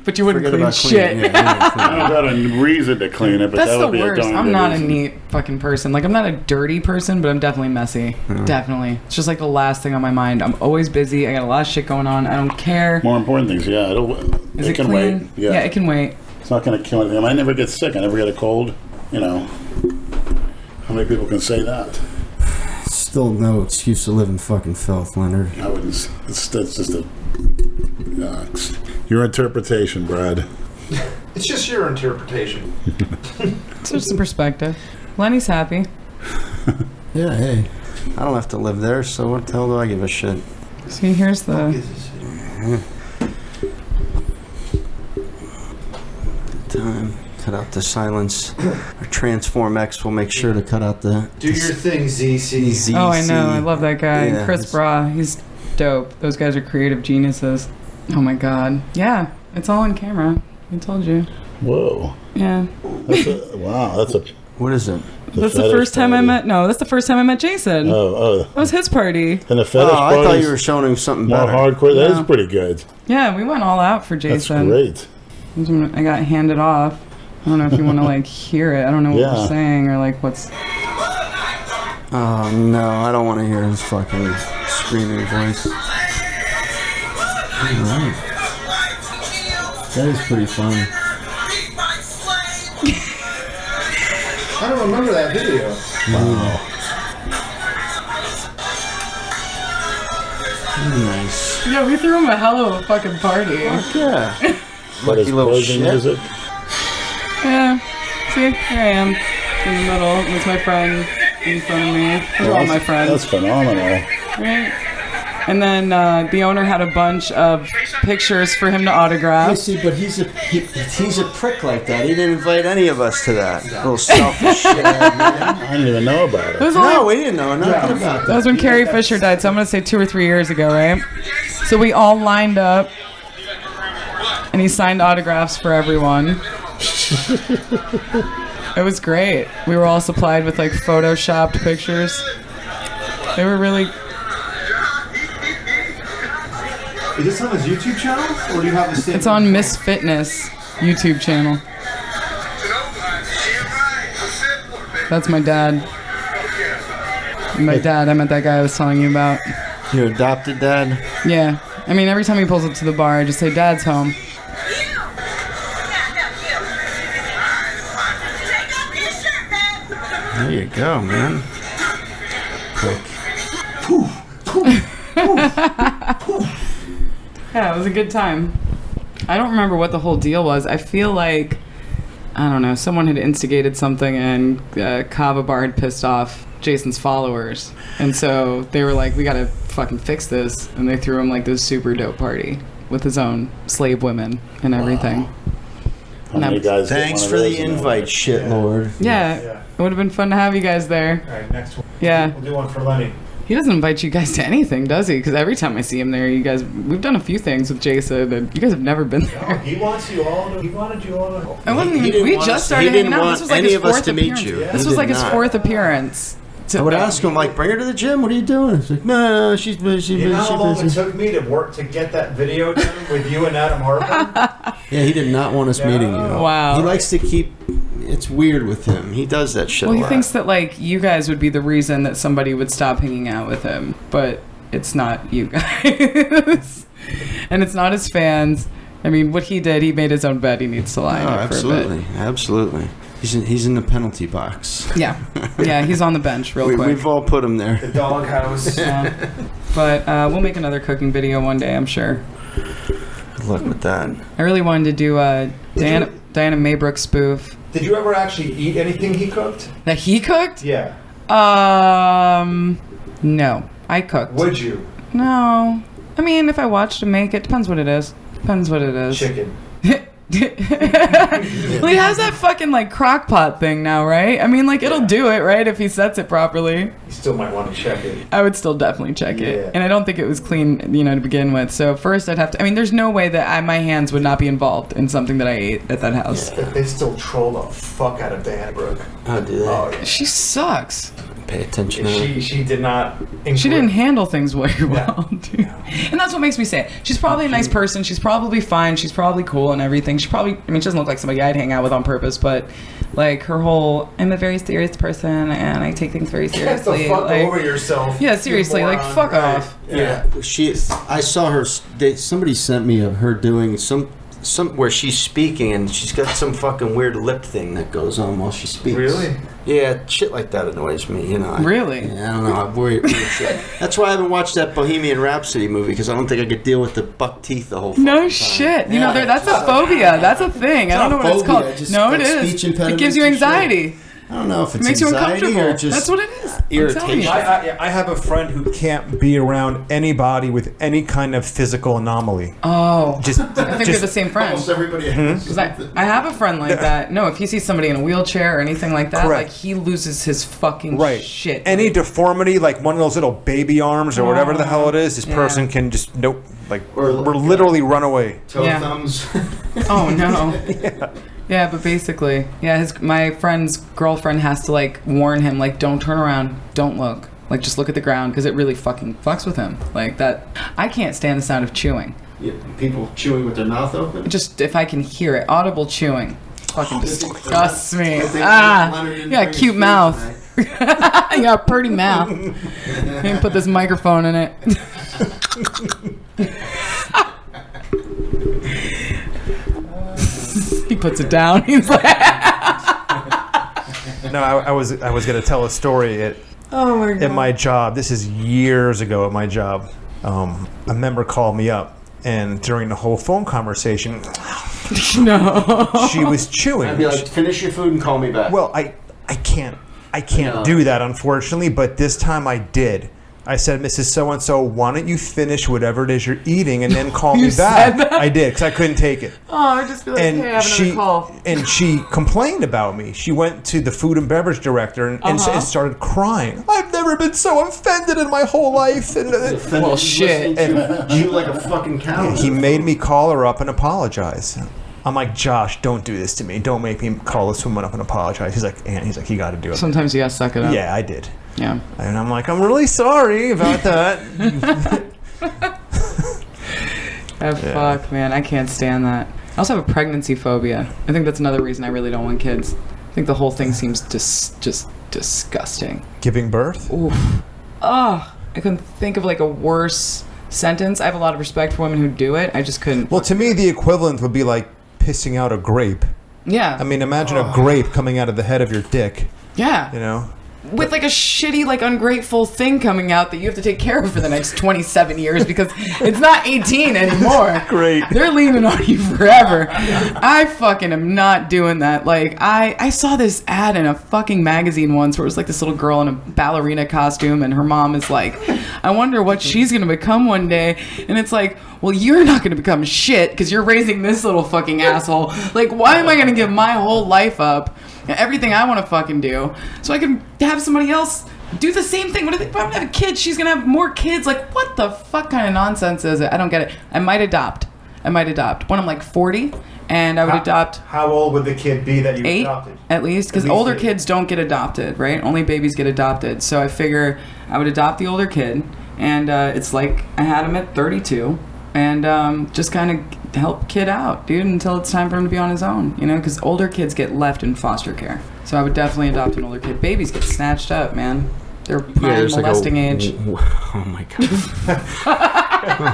But you wouldn't
Forget
clean
about
shit.
cleaning. Yeah, you wouldn't clean
I don't got a reason to clean it, but
That's
that
the
would be
worst.
a darn
I'm
good
not a
reason.
neat fucking person. Like, I'm not a dirty person, but I'm definitely messy. Definitely. It's just like the last thing on my mind. I'm always busy. I got a lot of shit going on. I don't care.
More important things, yeah.
Is
it
it
can
clean?
wait. Yeah.
Yeah, it can wait.
It's not going to kill anything. I never get sick. I never get a cold. You know. How many people can say that?
Still no excuse to live in fucking filth, Leonard.
I wouldn't. That's just a. Your interpretation, Brad.
It's just your interpretation.
It's just a perspective. Lenny's happy.
Yeah, hey. I don't have to live there, so what the hell do I give a shit?
See, here's the...
Time. Cut out the silence. Our Transform X will make sure to cut out the...
Do your thing, ZC.
Oh, I know. I love that guy.
Yeah,
CHRIS
it's-
Brah. He's dope. Those guys are creative geniuses. Oh my god. Yeah, it's all on camera. I told you.
Whoa.
Yeah.
Wow, that's a...
What is it?
That's the
fetish
first time I
party.
met... No, that's the first time I met Jason.
Oh.
That was his party.
And the fetish
Oh, I thought
party's
you were showing him something
more
better.
hardcore. That
No.
is pretty good.
Yeah, we went all out for
That's
Jason.
great.
I got handed off. I don't know if you want to like hear it. I don't know what
Yeah.
we're saying or like what's...
Oh, no, I don't want to hear his fucking screaming voice. Alright. That is pretty fun.
I don't remember that video.
Wow.
Nice.
Yeah, we threw him a hell of a fucking party.
Yeah.
What is
Lucky little
closing
shit.
music?
Yeah. See, here I am in the middle with my friend in front of me. Those are all my friends.
That's phenomenal.
Right? And then the owner had a bunch of pictures for him to
You
autograph.
see, but he's a prick like that. He didn't invite any of us to that. Little selfish shit, man.
I didn't even know about
It
it.
was only
No, we didn't know nothing about
That
that.
was when Carrie Fisher died, so I'm going to say 2 or 3 years ago, right? So we all lined up, and he signed autographs for everyone. It was great. We were all supplied with, like, photoshopped pictures. They were really...
Is this on his YouTube channel, or do you have the same?
It's on Miss Fitness YouTube channel. That's my dad. My dad, I met that guy I was telling you about.
Your adopted dad?
Yeah. I mean, every time he pulls up to the bar, I just say, Dad's home.
There you go, man.
Yeah, it was a good time. I don't remember what the whole deal was. I feel like, I don't know, someone had instigated something and Kava Bar had pissed off Jason's followers. And so they were like, we gotta fucking fix this. And they threw him like this super dope party with his own slave women and everything.
Wow. How many guys get
Thanks
one of
for
those
the
in a
invite,
row?
shitlord.
Yeah,
Yeah.
it would have been fun to have you guys there.
All right, next one.
Yeah.
We'll do one for Lenny.
He doesn't invite you guys to anything, does he? Because every time I see him there, you guys, we've done a few things with Jason, and you guys have never been
No,
there.
he wants you all. He wanted you all. To,
I wasn't
He
even,
didn't
we
want
just
us-
started
he didn't
hanging out.
want
This was like
any
his
of us
fourth
to meet
appearance.
you.
This
He
was
did
like his
not.
fourth appearance.
I would ask him, like, bring her to the gym. What are you doing? It's like, no, she's busy.
you know how long it
busy.
took me to work to get that video done with you and Adam Harper?
Yeah, he did not want us meeting you.
Wow.
He likes to keep. It's weird with him. He does that shit.
Well,
a
he
lot.
thinks that like you guys would be the reason that somebody would stop hanging out with him, but it's not you guys, and it's not his fans. I mean, what he did, he made his own bed. He needs to lie in it for a bit.
absolutely, absolutely. He's in the penalty box.
Yeah, yeah, he's on the bench real quick.
We've all put him there.
The doghouse.
But we'll make another cooking video one day, I'm sure.
Good luck with that.
I really wanted to do a Diana Maybrooke spoof
Did you ever actually eat anything he cooked?
that he cooked.
Yeah.
No, I cooked.
Would you?
No, I mean if I watched him make it, depends what it is. Depends what it is.
Chicken.
Well, he has that fucking like crock pot thing now, right? I mean, like it'll do it, right? If he sets it properly.
You still might want to check it.
I would still definitely check
Yeah.
it. And I don't think it was clean, you know, to begin with. So first I'd have to, I mean, there's no way that my hands would not be involved in something that I ate at that house.
But they still troll the fuck out of Diana Brooke.
Oh, do they?
Oh, yeah.
She sucks.
Pay attention. to him.
She did not.
She didn't handle things very well, dude.
No.
And that's what makes me say it. She's probably a nice person. She's probably fine. She's probably cool and everything. She probably, I mean, she doesn't look like somebody I'd hang out with on purpose, but like her whole, I'm a very serious person and I take things very
Get the
seriously.
fuck
Like,
over yourself.
yeah,
you
seriously, like
moron.
fuck
Right.
off.
Yeah.
I saw her. Somebody sent me of her doing some where she's speaking and she's got some fucking weird lip thing that goes on while she speaks.
Really?
Yeah, shit like that annoys me. You know.
Really?
Yeah, I don't know. I'm worried. That's why I haven't watched that Bohemian Rhapsody movie because I don't think I could deal with the buck teeth the whole.
No
fucking time.
shit. You
Yeah,
know, that's
it's
a phobia. That's a thing. I don't know
not
what it's
phobia,
called.
just
No,
like
it is.
speech
It
impediments
gives you
and shit.
anxiety.
I don't know if it's
Makes you
anxiety
uncomfortable.
or just
That's what it is. I'm telling you.
irritation.
I have a friend who can't be around anybody with any kind of physical anomaly.
Oh,
Just,
I think we're the same friend.
Almost everybody has
'Cause I have a friend like that. No, if he sees somebody in a wheelchair or anything like that,
Correct.
like he loses his fucking
right.
shit.
Any deformity, like one of those little baby arms or whatever the hell it is, this
Yeah.
person can just nope. Like
Or
we're literally run away.
Toe
Yeah.
thumbs.
Oh no. Yeah, but basically, yeah, my friend's girlfriend has to like warn him, like, don't turn around, don't look, like just look at the ground, because it really fucking fucks with him. Like that, I can't stand the sound of chewing.
Yeah, people chewing with their mouth open.
Just if I can hear it, audible chewing, fucking disgusts me.
I think
Ah,
Leonard didn't
yeah,
bring
cute
his food
mouth.
tonight.
You got a pretty mouth. Maybe put this microphone in it. He puts it down. He's like,
No, I was gonna tell a story at
oh my god.
at my job. This is years ago at my job. A member called me up, and during the whole phone conversation,
No.
she was chewing.
I'd be like, finish your food and call me back.
Well, I can't
No.
do that, unfortunately, but this time I did. I said, Mrs. So-and-so, why don't you finish whatever it is you're eating and then call me
You
back?
said that?
I did, because I couldn't take it.
Oh, I'd just be like,
And
hey, I have another call.
she complained about me. She went to the food and beverage director and started crying. I've never been so offended in my whole life. And
Well, shit.
And you like a fucking cow.
he made me call her up and apologize. I'm like, Josh, don't do this to me. Don't make me call this woman up and apologize. He's like, you got to do it.
Sometimes you gotta suck it up.
Yeah, I did.
Yeah.
And I'm like, I'm really sorry about that.
Fuck, man. I can't stand that. I also have a pregnancy phobia. I think that's another reason I really don't want kids. I think the whole thing seems just disgusting.
Giving birth?
Oof. Oh, I couldn't think of like a worse sentence. I have a lot of respect for women who do it. I just couldn't.
Well, to me, the equivalent would be like pissing out a grape.
Yeah.
I mean, imagine a grape coming out of the head of your dick.
Yeah.
You know?
With like a shitty, like ungrateful thing coming out that you have to take care of for the next 27 years because it's not 18 anymore.
Great.
They're leaning on you forever. I fucking am not doing that. Like, I saw this ad in a fucking magazine once where it was like this little girl in a ballerina costume and her mom is like, I wonder what she's going to become one day. And it's like, well, you're not going to become shit because you're raising this little fucking asshole. Like, why am I going to give my whole life up? Everything I want to fucking do so I can have somebody else do the same thing. What if I'm gonna have a kid? She's gonna have more kids. Like, what the fuck kind of nonsense is it? I don't get it. I might adopt when I'm like 40, and I would adopt.
How old would the kid be that you
8
adopted?
at least, because older kids don't get adopted, right? Only babies get adopted. So I figure I would adopt the older kid, and it's like I had him at 32, and just kind of help kid out, dude, until it's time for him to be on his own, you know, because older kids get left in foster care. So I would definitely adopt an older kid. Babies get snatched up, man. They're prime molesting age.
Oh my god.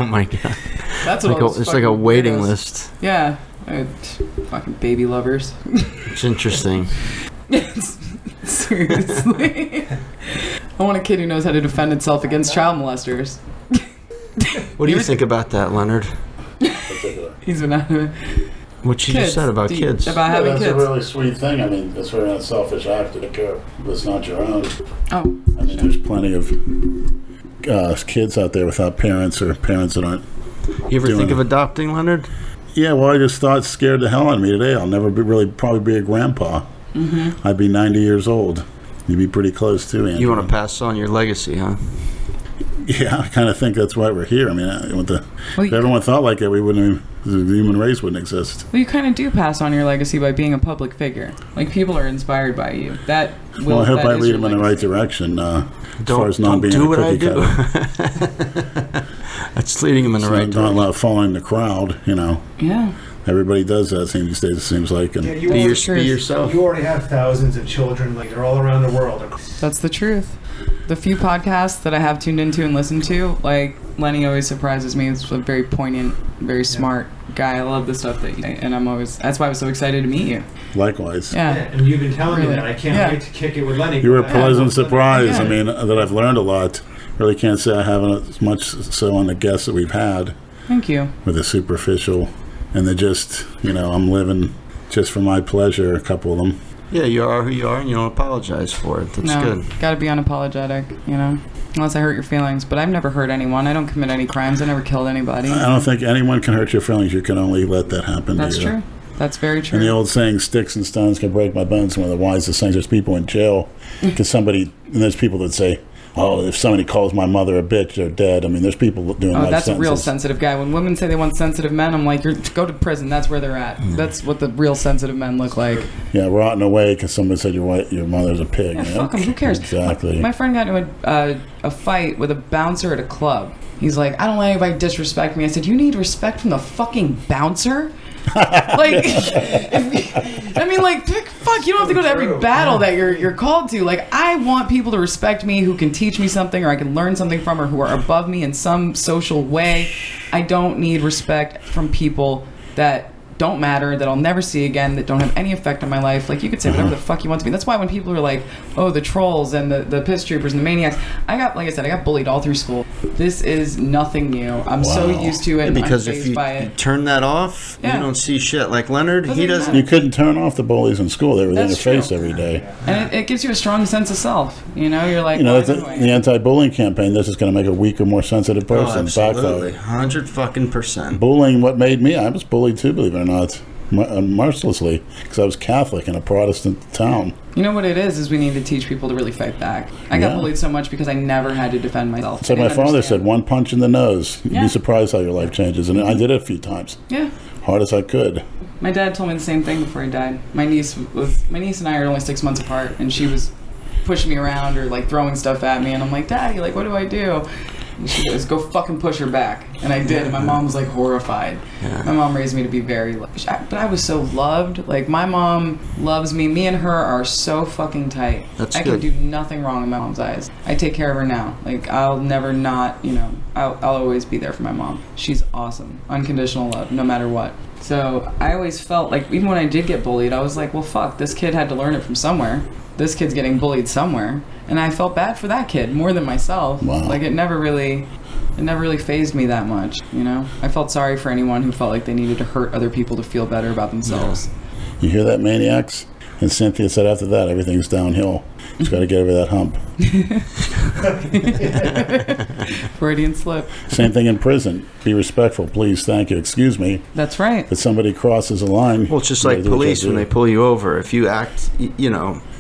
Oh my god.
That's what
it's like a waiting list.
Yeah. Fucking baby lovers.
It's interesting.
Seriously. I want a kid who knows how to defend itself against child molesters.
What do you think about that, Leonard?
He's been out of it.
What you just said about kids.
About having
that's
kids.
a really sweet thing. I mean, it's a very unselfish act to care, but it's not your own.
Oh.
I mean, there's plenty of kids out there without parents or parents that aren't.
You ever think of adopting, Leonard?
Yeah, well, I just thought it scared the hell out of me today. I'll never probably be a grandpa.
Mm-hmm.
I'd be 90 years old. You'd be pretty close too, Andrew.
You want to pass on your legacy, huh?
Yeah, I kind of think that's why we're here. I mean, if everyone thought like it, we wouldn't. The human race wouldn't exist.
Well, you kind of do pass on your legacy by being a public figure. Like, people are inspired by you. That will.
Well, I hope
that
I
is
lead
your
them in the
legacy.
right direction. As
Don't-
far as not
don't
being
do
a
what I
cookie
do.
cutter.
That's leading them in the right
Not
direction.
allowed following the crowd. You know,
Yeah.
everybody does that these days. It seems like. And
Be yourself.
You already have thousands of children. Like, they're all around the world.
That's the truth. The few podcasts that I have tuned into and listened to, like, Lenny always surprises me. It's a very poignant, very smart guy. I love the stuff that you say, and that's why I was so excited to meet you.
likewise.
Yeah.
And you've been telling me
Really?
that. I can't
Yeah.
wait to kick it with Lenny.
You were a pleasant surprise.
Yeah.
I mean, that I've learned a lot. Really can't say I haven't as much so on the guests that we've had
Thank you.
with the superficial. And they're just, I'm living just for my pleasure, a couple of them.
Yeah, you are who you are, and you don't apologize for it. That's good.
Gotta be unapologetic, unless I hurt your feelings. But I've never hurt anyone. I don't commit any crimes. I never killed anybody.
I don't think anyone can hurt your feelings. You can only let that happen
That's
to you.
true. That's very true.
And the old saying, sticks and stones can break my bones, one of the wisest things. There's people in jail because and there's people that say, oh, if somebody calls my mother a bitch, they're dead. I mean, there's people doing life
that's
sentences.
a real sensitive guy. When women say they want sensitive men, I'm like, go to prison. That's where they're at. That's what the real sensitive men look like.
Yeah, rotting away because somebody said your mother's a pig.
Yeah, fuck them. Who cares?
Exactly.
My friend got into a fight with a bouncer at a club. He's like, I don't let anybody disrespect me. I said, you need respect from the fucking bouncer? Fuck, you don't have to go to every battle that you're called to. Like, I want people to respect me who can teach me something or I can learn something from, or who are above me in some social way. I don't need respect from people that don't matter, that I'll never see again, that don't have any effect on my life. Like, you could say whatever the fuck you want to me. That's why when people are like, oh, the trolls and the piss troopers and the maniacs, I got bullied all through school. This is nothing new. I'm so used to it.
Because
I'm
if
fazed
you
by it.
turn that off, you don't see shit. Like Leonard, he doesn't.
You couldn't turn off the bullies in school. They were in your
That's
face
true.
every day.
And it gives you a strong sense of self. You're like,
That's the anti-bullying campaign. This is going to make a weaker, more sensitive person.
Absolutely,
Backfire.
100%.
Bullying, what made me, I was bullied too, believe it or not, mercilessly, because I was Catholic in a Protestant town.
You know what it is we need to teach people to really fight back. I got bullied so much because I never had to defend myself.
So my father said, one punch in the nose, you'd
Yeah.
be surprised how your life changes. And I did it a few times.
Yeah.
Hard as I could.
My dad told me the same thing before he died. My niece and I are only 6 months apart, and she was pushing me around or like throwing stuff at me, and I'm like, Daddy, like, what do I do? And she goes, go fucking push her back. And I did. And my mom was like horrified.
Yeah.
My mom raised me to be very, but I was so loved. Like, my mom loves me. Me and her are so fucking tight.
That's
I
good.
can do nothing wrong in my mom's eyes. I take care of her now. Like, I'll never not, I'll always be there for my mom. She's awesome. Unconditional love, no matter what. So I always felt like, even when I did get bullied, I was like, well, fuck, this kid had to learn it from somewhere. This kid's getting bullied somewhere. And I felt bad for that kid more than myself.
Wow.
Like, it never really fazed me that much, I felt sorry for anyone who felt like they needed to hurt other people to feel better about themselves.
You hear that, maniacs? And Cynthia said after that, everything's downhill. Just got to get over that hump.
Freudian slip.
Same thing in prison. Be respectful, please. Thank you. Excuse me.
That's right.
If somebody crosses a line.
Well, it's just
you
like
gotta do what you
police
gotta
when
do.
they pull you over. If you act,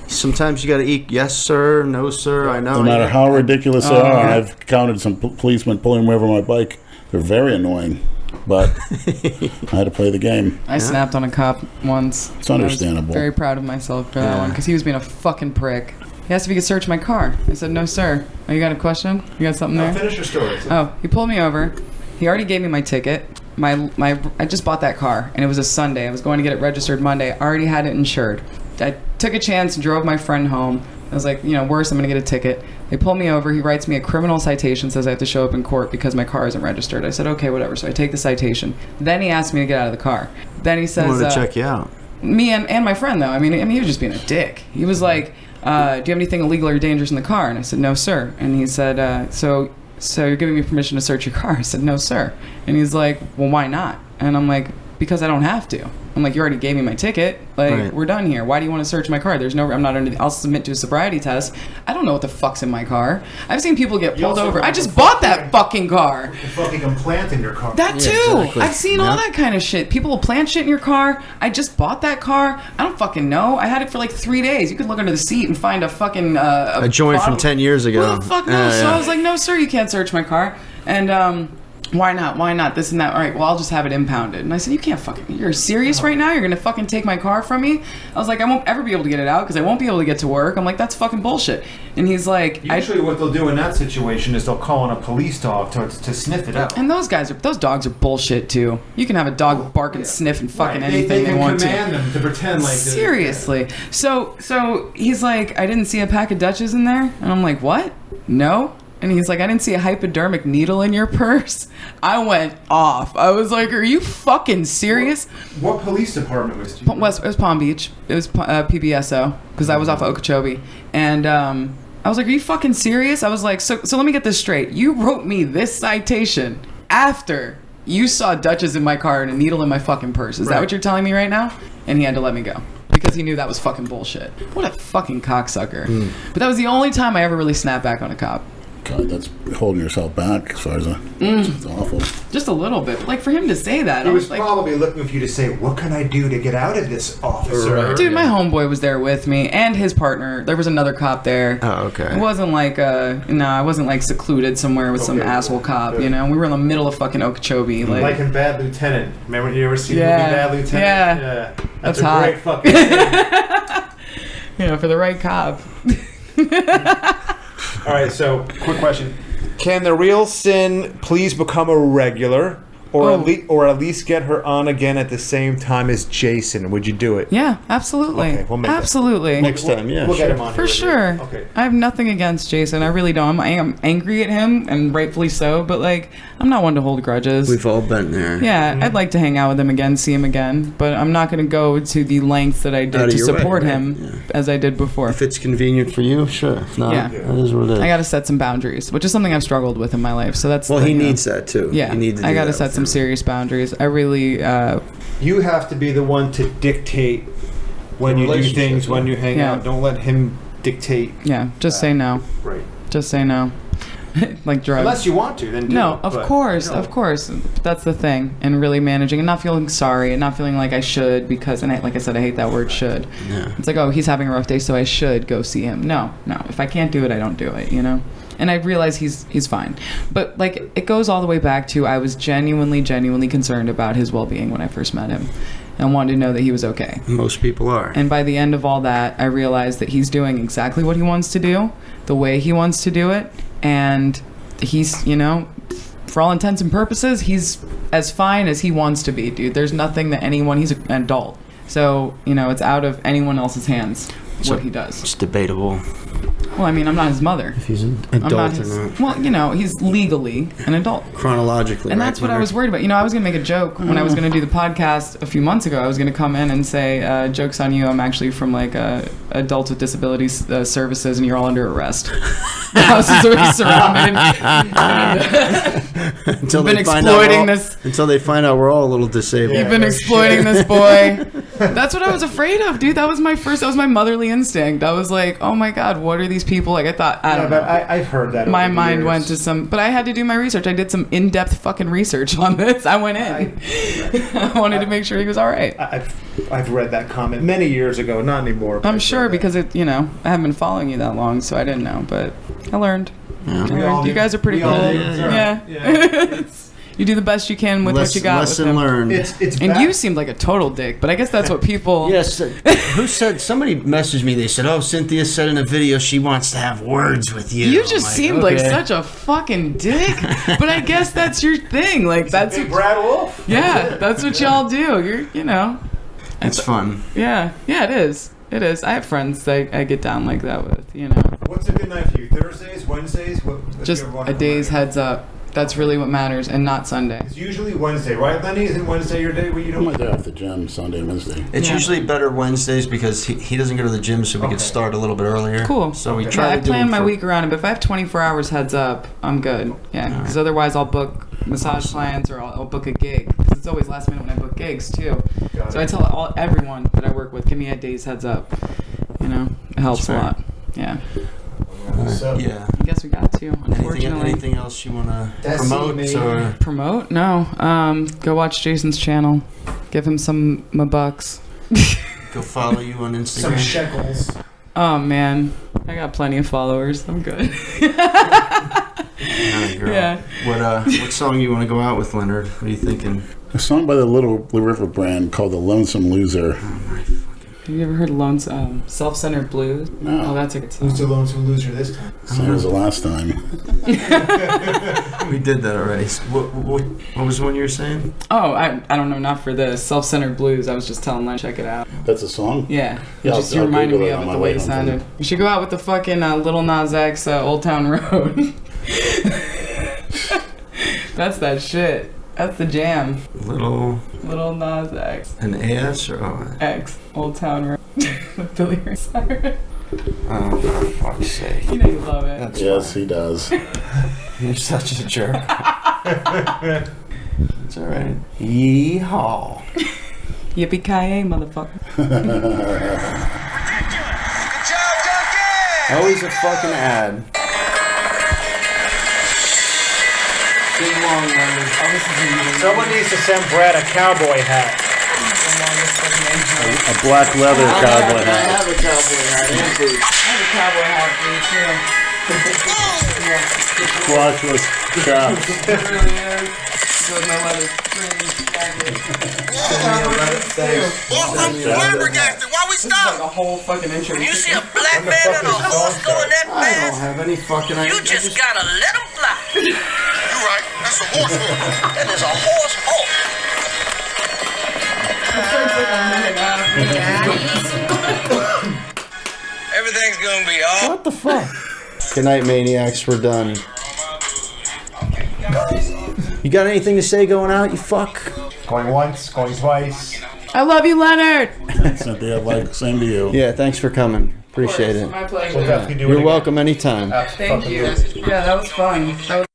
sometimes you got to eat yes, sir, no, sir. I know.
No matter how ridiculous they
Oh,
are,
yeah.
I've counted some policemen pulling me over my bike. They're very annoying. But I had to play the game.
I snapped on a cop once.
It's understandable.
I was very proud of myself for that one because he was being a fucking prick. He asked if he could search my car. I said, no, sir. Oh, you got a question? You got something there?
Finish your story.
Oh, he pulled me over. He already gave me my ticket. I just bought that car, and it was a Sunday. I was going to get it registered Monday. I already had it insured. I took a chance and drove my friend home. I was like, worse, I'm going to get a ticket. They pull me over. He writes me a criminal citation, says I have to show up in court because my car isn't registered. I said, okay, whatever. So I take the citation. Then he asked me to get out of the car. Then he says...
I wanted to check you out.
Me and my friend, though. I mean, he was just being a dick. He was like, do you have anything illegal or dangerous in the car? And I said, no, sir. And he said, so you're giving me permission to search your car? I said, no, sir. And he's like, well, why not? And I'm like, because I don't have to. I'm like, you already gave me my ticket. Like,
Right.
We're done here. Why do you want to search my car? I'm not under I'll submit to a sobriety test. I don't know what the fuck's in my car. I've seen people get pulled over. I just bought that fucking car.
The fucking implant in your car.
That too.
exactly.
I've seen all that kind of shit. People will plant shit in your car. I just bought that car. I don't fucking know. I had it for like 3 days. You could look under the seat and find a fucking
A joint from 10 years ago.
Who the fuck knows? So I was like, no, sir, you can't search my car. And why not? Why not? This and that. All right, well, I'll just have it impounded. And I said, you can't fucking... You're serious right now? You're going to fucking take my car from me? I was like, I won't ever be able to get it out because I won't be able to get to work. I'm like, that's fucking bullshit. And he's like...
Usually what they'll do in that situation is they'll call in a police dog to sniff it out.
And those dogs are bullshit too. You can have a dog bark and sniff and fucking anything they want to.
They can command them to pretend like they're...
Seriously. So he's like, I didn't see a pack of Dutches in there. And I'm like, what? No. And he's like, I didn't see a hypodermic needle in your purse. I went off. I was like, are you fucking serious?
What police department was it?
It was Palm Beach. It was PBSO because I was off of Okeechobee. And I was like, are you fucking serious? I was like, so let me get this straight. You wrote me this citation after you saw Dutches in my car and a needle in my fucking purse. Is that what you're telling me right now? And he had to let me go. Because he knew that was fucking bullshit. What a fucking cocksucker. But that was the only time I ever really snapped back on a cop.
God, that's holding yourself back as far as it's awful.
Just a little bit. Like, for him to say that,
He
I
was
was like...
probably looking for you to say, what can I do to get out of this, officer?
Dude, my homeboy was there with me, and his partner. There was another cop there.
Oh, okay.
It wasn't like, I wasn't like secluded somewhere with some asshole cop,
good.
you know? We were in the middle of fucking Okeechobee.
Like in Bad Lieutenant. Remember you ever seen
Yeah,
the movie Bad Lieutenant?
yeah.
That's
That's
a
hot.
great fucking thing.
For the right cop.
All right, so quick question. Can the real Sin please become a regular or at least get her on again at the same time as Jason? Would you do it?
Yeah, absolutely.
Okay, we'll make that.
Absolutely.
Next time, yeah.
We'll get him on
For
here.
sure.
Okay.
I have nothing against Jason. I really don't. I am angry at him, and rightfully so, but, like, I'm not one to hold grudges.
We've all been there.
Yeah, I'd like to hang out with him again, see him again, but I'm not going to go to the lengths that I
Out
did
of
to
your way,
support
right?
him
Yeah.
as I did before.
If it's convenient for you, sure. If not,
Yeah.
that is what it is.
I got to set some boundaries, which is something I've struggled with in my life. So that's
Well,
the,
he
you know.
needs that too.
Yeah,
You need to
I
do
got to
that
set
with
some
him.
serious boundaries. I really,
You have to be the one to dictate when
The
you do
relationship,
things, when you hang
Yeah.
out. Don't let him dictate.
yeah, just say no.
Right.
Just say no. Like drugs.
Unless you want to, then do
No,
it,
of
but,
course,
you know.
of course. That's the thing, and really managing and not feeling sorry and not feeling like I should because, and like I said, I hate that word should.
Yeah.
It's like, oh, he's having a rough day, so I should go see him. No. If I can't do it, I don't do it, you know? And I realize he's fine. But, like, it goes all the way back to I was genuinely concerned about his well-being when I first met him and wanted to know that he was okay.
Most people are.
And by the end of all that, I realized that he's doing exactly what he wants to do, the way he wants to do it, and he's, for all intents and purposes, he's as fine as he wants to be, dude. There's nothing that he's an adult. So, it's out of anyone else's hands what he does.
It's debatable.
Well, I mean, I'm not his mother.
If he's an adult or not.
Well, he's legally an adult.
Chronologically,
and that's what I was worried about. I was going to make a joke when I was going to do the podcast a few months ago. I was going to come in and say, joke's on you, I'm actually from, Adults with Disabilities Services, and you're all under arrest. The house is already surrounded.
Until they find out we're all a little disabled.
You've been exploiting this boy. That's what I was afraid of, dude. That was my motherly instinct. I was like, oh my God, what are these people? I thought, I don't know.
I've heard that.
My mind went to but I had to do my research. I did some in-depth fucking research on this. I went in. I wanted to make sure he was all right.
I've read that comment many years ago, not anymore.
I'm sure because I haven't been following you that long, so I didn't know, but I learned.
Yeah.
You guys are pretty cool. Yeah. You do the best you can with what you got.
Lesson learned.
And you seemed like a total dick, but I guess that's what people...
Yes. Who said... Somebody messaged me. They said, oh, Cynthia said in a video she wants to have words with you.
You just seemed like such a fucking dick. But I guess that's your thing. That's
what... Brad Wolf.
Yeah, that's what y'all do.
It's fun.
Yeah, it is. It is. I have friends that I get down like that with,
What's a good night for you? Thursdays, Wednesdays?
Just a day's heads up. That's really what matters, and not Sunday.
It's usually Wednesday, right, Lenny? Isn't Wednesday your day where you don't...
My day off the gym, Sunday, Wednesday.
It's usually better Wednesdays because he doesn't go to the gym, so we could start a little bit earlier.
Cool.
So we try to do
I plan my week around it, but if I have 24 hours heads up, I'm good. Yeah, because otherwise I'll book massage clients or I'll book a gig. Because it's always last minute when I book gigs, too. So I tell everyone that I work with, give me a day's heads up. It helps a lot. Yeah.
Yeah.
I guess we got to, unfortunately.
Anything else you want to promote? Or?
Promote? No. Go watch Jason's channel. Give him some bucks.
Go follow you on Instagram.
Some shekels.
Oh, man. I got plenty of followers. I'm good.
Yeah. What song you want to go out with, Leonard? What are you thinking?
A song by the Little River Band called The Lonesome Loser.
Oh, my Have you ever heard Self-Centered Blues?
No.
Oh, that's a good song.
Who's the lonesome loser this time?
Same as the last time.
We did that already. What was the one you were saying?
Oh, I don't know, not for this. Self-Centered Blues. I was just telling Len, check it out.
That's a song?
Yeah.
You
reminded me of it the way it sounded. You should go out with the fucking Lil Nas X Old Town Road. That's that shit. That's the jam.
Little
Nas X.
An AS or O?
X. Old Town Road. With Billy Ray Cyrus.
Oh, for fuck's sake.
You know you love it.
That's
yes,
fine.
he does.
You're such a jerk. It's alright. Yeehaw.
Yippee-ki-yay, motherfucker.
Always a fucking ad.
Someone needs to send Brad a cowboy hat.
A black leather cowboy hat.
I have a cowboy hat and boots.
I have a cowboy hat for you, too.
Squashless chops.
It really is. With my leather fringe jacket.
I'm flabbergasted. Why we
This is like
stop?
a whole fucking intro.
You see a black man and a horse going that
I don't
fast?
have any fucking idea.
You just gotta let him fly. You're right. That's a horse horse. That is a horse horse. Everything's gonna be all.
What the fuck? Good night, Maniacs. We're done. You got anything to say going out, you fuck?
Going once, going twice.
I love you, Leonard.
Cynthia, same to you.
Yeah, thanks for coming. Appreciate it.
My pleasure.
We'll definitely do it
You're
again.
welcome anytime.
Thank you. Yeah, that was fun. That was